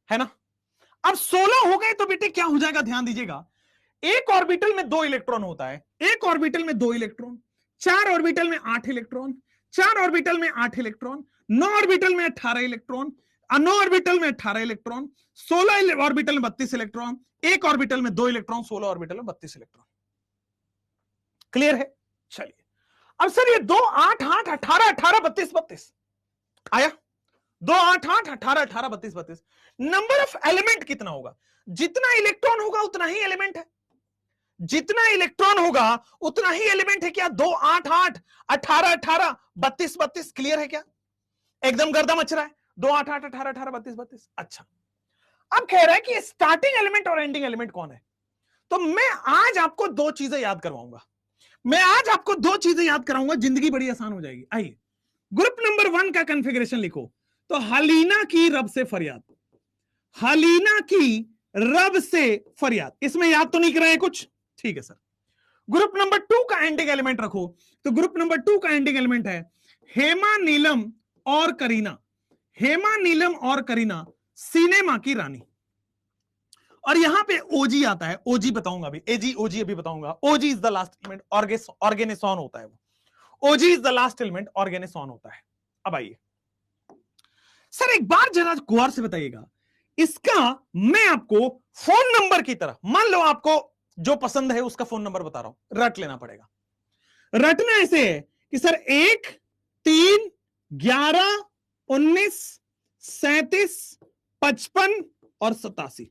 है ना। अब 16 हो गए तो बेटे क्या हो जाएगा, ध्यान दीजिएगा। एक ऑर्बिटल में 2 इलेक्ट्रॉन होता है, एक ऑर्बिटल में 2 इलेक्ट्रॉन, 4 ऑर्बिटल में 8 इलेक्ट्रॉन, 4 ऑर्बिटल में 8 इलेक्ट्रॉन, 9 ऑर्बिटल में 18 इलेक्ट्रॉन, 9 ऑर्बिटल में 18 इलेक्ट्रॉन, 16 ऑर्बिटल में 32 इलेक्ट्रॉन, एक ऑर्बिटल में 2 इलेक्ट्रॉन, 16 ऑर्बिटल में 32 इलेक्ट्रॉन। क्लियर है? चलिए अब सर ये 2 8 8 18 18 32 32 आया, 2 8 8 18 18 32 32। नंबर ऑफ एलिमेंट कितना होगा? जितना इलेक्ट्रॉन होगा उतना ही एलिमेंट है, जितना इलेक्ट्रॉन होगा उतना ही एलिमेंट है। क्या 2 8 8 18 18 32 32 क्लियर है क्या? एकदम गर्दा मच रहा है, 2 8 8 18 18 32 32। अच्छा, अब कह रहा है कि स्टार्टिंग एलिमेंट और एंडिंग एलिमेंट कौन है। तो मैं आज आपको 2 चीजें याद करवाऊंगा, मैं आज आपको 2 चीजें याद कराऊंगा, जिंदगी बड़ी आसान हो जाएगी। आइए ग्रुप नंबर 1 का कॉन्फ़िगरेशन लिखो। तो हलीना की रब से फरियाद, हलीना की रब से फरियाद, इसमें याद तो नहीं कराए कुछ, ठीक है सर। ग्रुप नंबर 2 का एंडिंग एलिमेंट रखो, तो ग्रुप नंबर 2 का एंडिंग एलिमेंट है हेमा नीलम और करीना, हेमा नीलम और करीना सिनेमा की रानी। और यहां पे ओजी आता है, ओजी बताऊंगा अभी, एजी ओजी अभी बताऊंगा। ओजी इज द लास्ट एलिमेंट, ऑर्गेनेसॉन होता है वो, ओजी इज द लास्ट एलिमेंट, ऑर्गेनेसॉन होता है। अब आइए सर एक बार जरा गौर से बताइएगा, इसका मैं आपको फोन नंबर की तरह, मान लो आपको जो पसंद है उसका फोन नंबर बता रहा हूं, रट लेना पड़ेगा। रटना ऐसे है कि सर 1 3 11 19, 37, 55 और 87।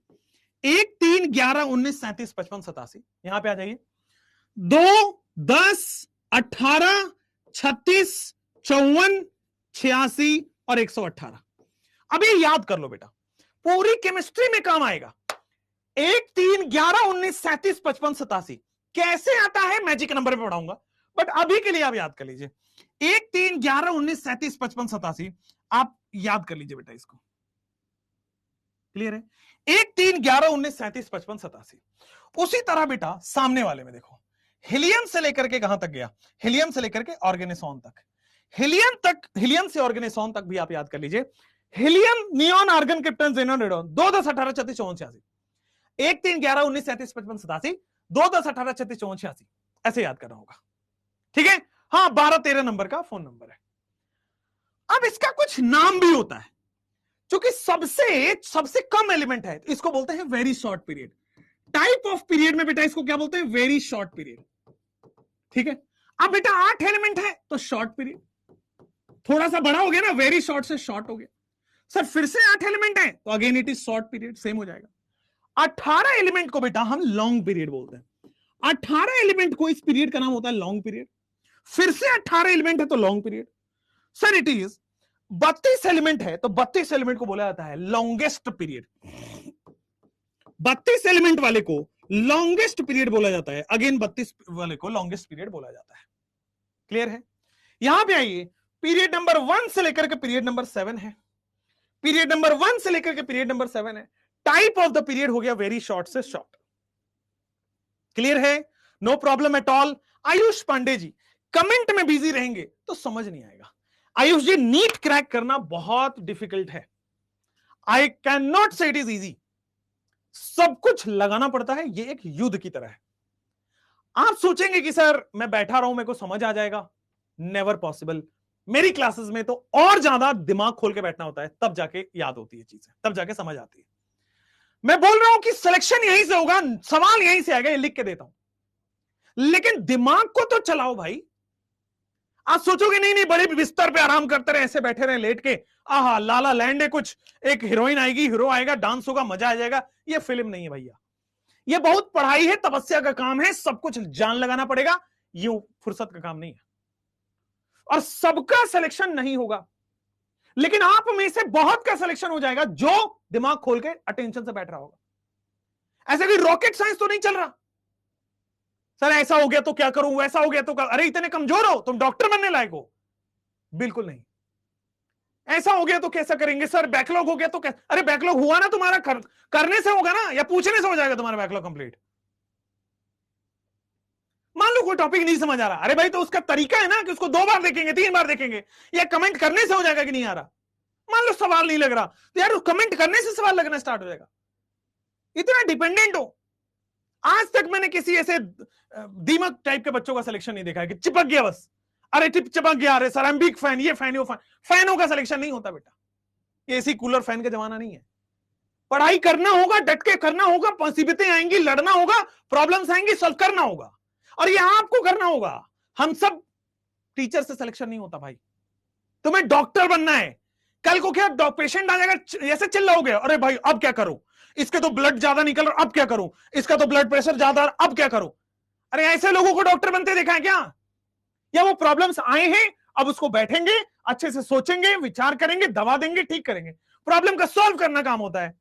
1, 3, 11, 19, 37, 55, 87। यहां पे आ जाइए। 2, 10, 18, 36, 54, 86 और 118। अब ये याद कर लो बेटा, पूरी केमिस्ट्री में काम आएगा। 1, 3, 11, 19, 37, 55, 87 कैसे आता है मैजिक नंबर पे पढ़ाऊंगा, बट अभी के लिए आप याद कर लीजिए। 1, 3, 11, 19, 37, 55, 87 आप याद कर लीजिए बेटा, इसको क्लियर है। 1, 3, 11, 19, 37, 55, 87। उसी तरह बेटा सामने वाले में देखो, हीलियम से लेकर के कहां तक गया, हीलियम से लेकर के ऑर्गेनिसॉन तक, हीलियम से ऑर्गेनिसॉन तक भी आप याद कर लीजिए। Helium, neon, argon, krypton, xenon, radon, 2, 10, 18, 36, 54, 86। 1, 3, 11, 19, 37, 55, 87, 2, 10, 18, 36, 54, 86 ऐसे याद करना होगा, ठीक है। हाँ, 12, 13 नंबर का फोन नंबर है। अब इसका कुछ नाम भी होता है, क्योंकि सबसे कम एलिमेंट है, इसको बोलते हैं very short period. Type of period में बेटा इसको क्या बोलते हैं, वेरी शॉर्ट पीरियड, ठीक है। अब बेटा 8 एलिमेंट है तो शॉर्ट पीरियड, थोड़ा सा बड़ा हो गया ना, वेरी शॉर्ट से शॉर्ट हो गया। सर फिर से 8 एलिमेंट है तो again it is short period, same हो जाएगा। 18 एलिमेंट को बेटा हम लॉन्ग पीरियड बोलते हैं। 18 एलिमेंट को इस पीरियड का नाम होता है लॉन्ग पीरियड। फिर से 18 एलिमेंट है तो long period. Sir it is 32 element है तो 32 एलिमेंट को बोला जाता है लॉन्गेस्ट पीरियड। 32 एलिमेंट वाले को लॉन्गेस्ट पीरियड बोला जाता है, अगेन 32 वाले को लॉन्गेस्ट पीरियड बोला जाता है। क्लियर है। यहां पे आइए, पीरियड नंबर 1 से लेकर के पीरियड नंबर 7 है, पीरियड नंबर 1 से लेकर के पीरियड नंबर 7 है। टाइप ऑफ द पीरियड हो गया वेरी शॉर्ट से शॉर्ट। क्लियर है, no problem at all. Ayush Pandey ji comment में बिजी रहेंगे तो समझ नहीं आएगा। आयुष जी नीट क्रैक करना बहुत डिफिकल्ट है, आई कैन नॉट से इट इज इजी, सब कुछ लगाना पड़ता है, ये एक युद्ध की तरह है। आप सोचेंगे कि सर मैं बैठा रहा हूं मेरे को समझ आ जाएगा, नेवर पॉसिबल। मेरी क्लासेस में तो और ज्यादा दिमाग खोल के बैठना होता है, तब जाके याद होती है चीजें, तब जाके समझ आती है। मैं बोल रहा हूं कि सिलेक्शन यहीं से होगा, सवाल यहीं से आएगा, ये लिख के देता हूं, लेकिन दिमाग को तो चलाओ भाई। आप सोचोगे नहीं नहीं बड़े बिस्तर पे आराम करते रहे, ऐसे बैठे रहे लेट के, आहा लाला लैंड है, कुछ एक हीरोइन आएगी, हीरो आएगा, डांस होगा, मजा आ जाएगा, ये फिल्म नहीं है भैया। ये बहुत पढ़ाई है, तपस्या का काम है, सब कुछ जान लगाना पड़ेगा, ये फुर्सत का काम नहीं है। और सबका सिलेक्शन नहीं होगा, लेकिन आप में से बहुत का सिलेक्शन हो जाएगा जो दिमाग खोल के अटेंशन से बैठ रहा होगा। ऐसा कोई रॉकेट साइंस तो नहीं चल रहा, सर ऐसा हो गया तो क्या करूं, वैसा हो गया तो अरे इतने कमजोर हो तुम डॉक्टर बनने लायक हो, बिल्कुल नहीं। ऐसा हो गया तो कैसा करेंगे सर, बैकलॉग हो गया तो कैसा, अरे बैकलॉग हुआ ना तुम्हारा, करने से होगा ना, या पूछने से हो जाएगा तुम्हारा बैकलॉग कंप्लीट। मान लो कोई टॉपिक नहीं समझ आ रहा, अरे भाई तो उसका तरीका है ना कि उसको 2 बार देखेंगे, 3 बार देखेंगे, या कमेंट करने से हो जाएगा कि नहीं आ रहा। मान लो सवाल नहीं लग रहा तो यार कमेंट करने से सवाल लगना स्टार्ट हो जाएगा। इतना डिपेंडेंट हो। आज तक मैंने किसी ऐसे दीमक टाइप के बच्चों का सिलेक्शन नहीं देखा है कि चिपक गया बस, अरे चिपक गया, अरे sir I am big fan, ये फैन, वो फैन। फैनों का सिलेक्शन नहीं होता बेटा, ये एसी कूलर फैन का जमाना नहीं है। पढ़ाई करना होगा, डट के करना होगा, मुसीबतें आएंगी, लड़ना होगा, प्रॉब्लम्स आएंगी, सॉल्व करना होगा, और ये आपको करना होगा। हम सब टीचर से सिलेक्शन नहीं होता भाई। तुम्हें डॉक्टर बनना है, कल को क्या पेशेंट आ जाएगा, ऐसे चिल्लाओगे, अरे भाई अब क्या करूं, इसके तो ब्लड ज्यादा निकल रहा, अब क्या करूं, इसका तो ब्लड प्रेशर ज्यादा, अब क्या करूं। अरे ऐसे लोगों को डॉक्टर बनते देखा है क्या? या वो प्रॉब्लम्स आए हैं, अब उसको बैठेंगे, अच्छे से सोचेंगे, विचार करेंगे, दवा देंगे, ठीक करेंगे। प्रॉब्लम का सॉल्व करना काम होता है।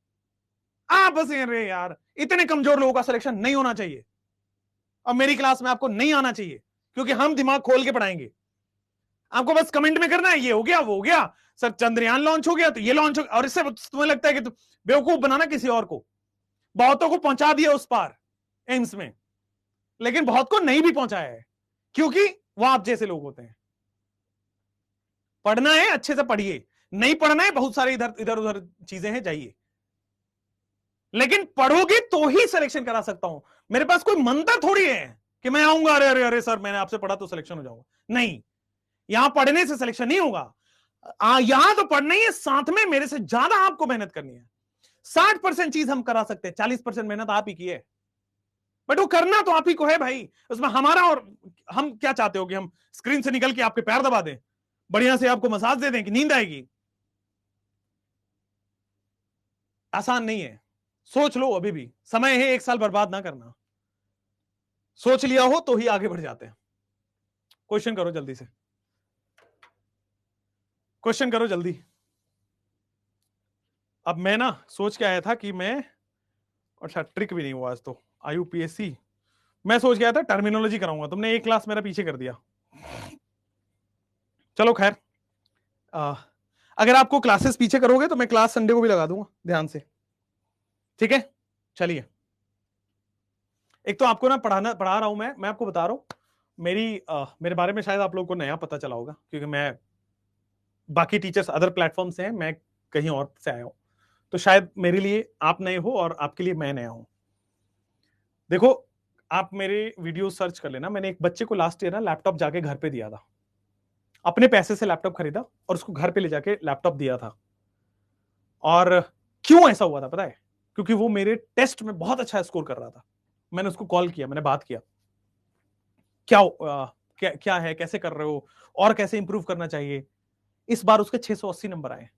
आप बस अरे यार इतने कमजोर लोगों का सिलेक्शन नहीं होना चाहिए, और मेरी क्लास में आपको नहीं आना चाहिए, क्योंकि हम दिमाग खोल के पढ़ाएंगे। आपको बस कमेंट में करना है, ये हो गया, वो हो गया, सर चंद्रयान लॉन्च हो गया तो ये लॉन्च हो गया, और इससे तुम्हें लगता है कि बेवकूफ बनाना किसी और को। बहुतों को पहुंचा दिया उस पार एम्स में, लेकिन बहुत को नहीं भी पहुंचाया है, क्योंकि वो आप जैसे लोग होते हैं। पढ़ना है अच्छे से पढ़िए, नहीं पढ़ना है बहुत सारे इधर इधर उधर चीजें हैं, जाइए, लेकिन पढ़ोगे तो ही सिलेक्शन करा सकता हूं। मेरे पास कोई मंत्र थोड़ी है कि मैं आऊंगा, अरे अरे अरे सर मैंने आपसे पढ़ा तो सिलेक्शन हो जाऊंगा, नहीं। यहां पढ़ने से सिलेक्शन नहीं होगा, यहां तो पढ़ना ही है, साथ में मेरे से ज्यादा आपको मेहनत करनी है। 60% चीज हम करा सकते हैं, 40% मेहनत आप ही की है, बट वो करना तो आप ही को है भाई। उसमें हमारा, और हम क्या चाहते हो कि हम स्क्रीन से निकल के आपके पैर दबा दें, बढ़िया से आपको मसाज दे दें कि नींद आएगी? आसान नहीं है, सोच लो, अभी भी समय है, 1 साल बर्बाद ना करना। सोच लिया हो तो ही आगे बढ़ जाते हैं। क्वेश्चन करो जल्दी से, क्वेश्चन करो जल्दी। अब मैं ना सोच के आया था कि मैं, अच्छा ट्रिक भी नहीं हुआ आज तो, IUPAC मैं सोच गया था टर्मिनोलॉजी कराऊंगा, तुमने एक क्लास मेरा पीछे कर दिया। चलो खैर, अगर आपको क्लासेस पीछे करोगे तो मैं क्लास संडे को भी लगा दूंगा, ध्यान से, ठीक है। चलिए, एक तो आपको ना पढ़ा रहा हूं मैं आपको बता रहा हूं, मेरे बारे में शायद आप लोगों को नया पता चला होगा, क्योंकि मैं बाकी टीचर्स अदर प्लेटफॉर्म से हैं, मैं कहीं और से आया हूं, तो शायद मेरे लिए आप नए हो और आपके लिए मैं नया हूं। देखो, आप मेरे वीडियो सर्च कर लेना, मैंने एक बच्चे को लास्ट ईयर ना लैपटॉप जाके घर पे दिया था, अपने पैसे से लैपटॉप खरीदा और उसको घर पे ले जाके लैपटॉप दिया था। और क्यों ऐसा हुआ था पता है? क्योंकि वो मेरे टेस्ट में बहुत अच्छा स्कोर कर रहा था। मैंने उसको कॉल किया, मैंने बात किया, क्या है, कैसे कर रहे हो, और कैसे इंप्रूव करना चाहिए। इस बार उसके 680 नंबर आए।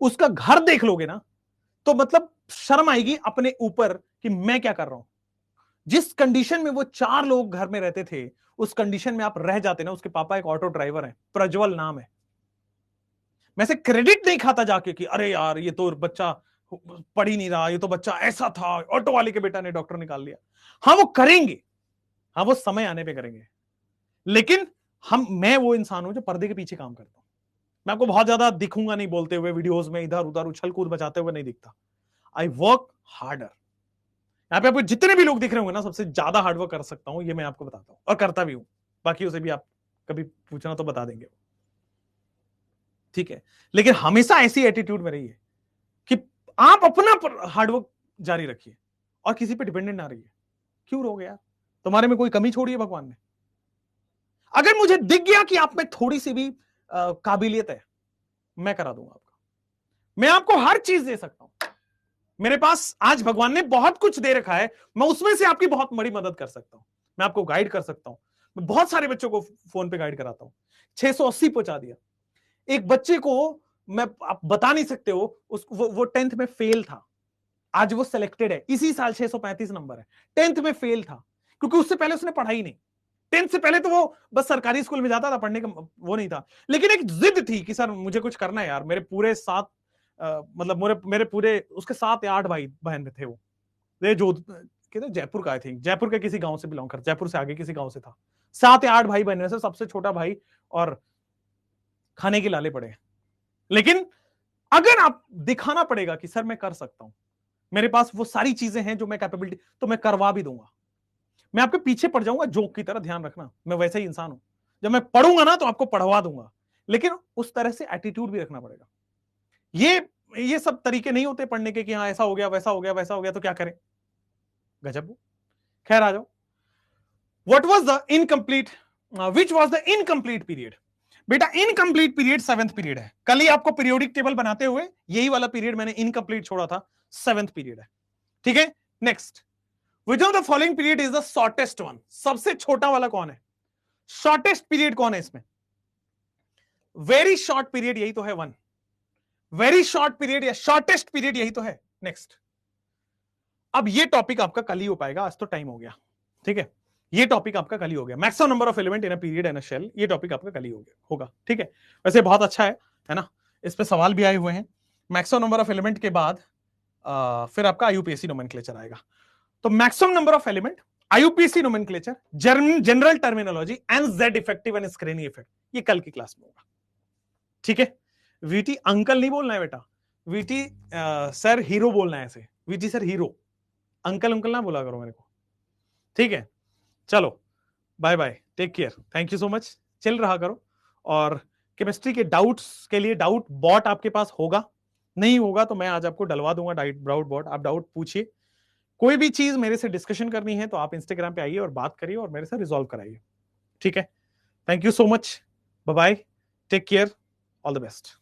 उसका घर देख लोगे ना तो मतलब शर्म आएगी अपने ऊपर कि मैं क्या कर रहा हूं। जिस कंडीशन में वो 4 लोग घर में रहते थे, उस कंडीशन में आप रह जाते ना। उसके पापा एक ऑटो ड्राइवर है, प्रज्वल नाम है। मैं से क्रेडिट नहीं खाता जाके कि अरे यार ये तो बच्चा पढ़ ही नहीं रहा, ये तो बच्चा ऐसा था, ऑटो वाले के बेटा ने डॉक्टर निकाल लिया। हाँ वो करेंगे, हाँ वो समय आने पे करेंगे, लेकिन मैं वो इंसान हूं जो पर्दे के पीछे काम करता हूं। मैं आपको बहुत ज्यादा दिखूंगा नहीं बोलते हुए, वीडियोस में इधर उधर उछल कूद बचाते हुए नहीं दिखता। I work harder. यहाँ पे आपको जितने भी लोग दिख रहे होंगे ना, सबसे ज्यादा हार्डवर्क कर सकता हूं, ये मैं आपको बताता हूं, और करता भी हूं। बाकियों से भी आप कभी पूछना तो बता देंगे, ठीक है। लेकिन हमेशा ऐसी एटीट्यूड में रहिए कि आप अपना हार्डवर्क जारी रखिए और किसी पे डिपेंडेंट ना रहिए। क्यों रहोगे यार? तुम्हारे में कोई कमी छोड़ी है भगवान ने? अगर मुझे दिख गया कि आप में थोड़ी सी भी काबिलियत है, मैं करा दूंगा आपका। मैं आपको हर चीज दे सकता हूं। मेरे पास आज भगवान ने बहुत कुछ दे रखा है, मैं उसमें से आपकी बहुत बड़ी मदद कर सकता हूं। मैं आपको गाइड कर सकता हूं। मैं बहुत सारे बच्चों को फोन पे गाइड कराता हूं। 680 पहुंचा दिया एक बच्चे को। मैं, आप बता नहीं सकते हो, वो 10th में फेल था, आज वो सिलेक्टेड है। इसी साल 635 नंबर है। 10th में फेल था क्योंकि उससे पहले उसने पढ़ाई नहीं। 10th से पहले तो वो बस सरकारी स्कूल में जाता था, पढ़ने का वो नहीं था, लेकिन एक जिद थी कि सर मुझे कुछ करना है यार। मेरे पूरे 7 मतलब मेरे पूरे उसके 7 या 8 भाई बहन थे। वो जो कहते जयपुर का, आई थिंक जयपुर के किसी गांव से बिलोंग कर, जयपुर से आगे किसी गांव से था। 7 या 8 भाई बहन में से सबसे छोटा भाई, और खाने के लाले पड़े। लेकिन अगर आप दिखाना पड़ेगा कि सर मैं कर सकता हूं, मेरे पास वो सारी चीजें हैं जो मैं कैपेबिलिटी, तो मैं करवा भी दूंगा। मैं आपके पीछे पड़ जाऊंगा जोक की तरह, ध्यान रखना, मैं वैसे ही इंसान हूं। जब मैं पढ़ूंगा ना तो आपको पढ़वा दूंगा, लेकिन उस तरह से एटीट्यूड भी रखना पड़ेगा। ये सब तरीके नहीं होते पढ़ने के कि हाँ ऐसा हो गया, वैसा हो गया, वैसा हो गया तो क्या करें। गजब। खैर आ जाओ। What was the incomplete, which was the incomplete period? बेटा इनकम्प्लीट पीरियड 7th पीरियड है। कल ही आपको पीरियोडिक टेबल बनाते हुए यही वाला पीरियड मैंने इनकम्प्लीट छोड़ा था, 7th पीरियड है, ठीक है। Next, which of the following period is the shortest one? सबसे छोटा वाला कौन है? शॉर्टेस्ट पीरियड कौन है इसमें? वेरी शॉर्ट पीरियड यही तो है, 1। वेरी शॉर्ट पीरियड या शॉर्टेस्ट पीरियड यही तो है। नेक्स्ट, अब ये टॉपिक आपका कल ही हो पाएगा, आज तो टाइम हो गया, ठीक है। ये टॉपिक आपका कल ही हो गया, maximum number of element in a period and a shell. ये टॉपिक आपका कल ही होगा, ठीक है। वैसे बहुत अच्छा है ना। इस पे सवाल भी आए हुए हैं। मैक्सिमम नंबर ऑफ एलिमेंट के बाद फिर आपका IUPAC नोमेनक्लेचर आएगा। तो maximum number of element, IUPAC nomenclature, general terminology and Z effective and screening effect, ये कल की क्लास में होगा, ठीक है। वीटी अंकल नहीं बोलना है बेटा, वीटी सर हीरो बोलना है ऐसे, VT sir hero, uncle uncle ना बोला करो मेरे को, ठीक है। चलो bye bye, take care, thank you so much. Chill रहा करो, और केमिस्ट्री के डाउट्स के लिए डाउट बॉट आपके पास होगा, नहीं होगा तो मैं आज आपको डलवा दूंगा डाउट बॉट। आप डाउट पूछिए, कोई भी चीज मेरे से डिस्कशन करनी है तो आप इंस्टाग्राम पे आइए और बात करिए और मेरे से रिजॉल्व कराइए, ठीक है। Thank you so much, bye bye, take care, all the best.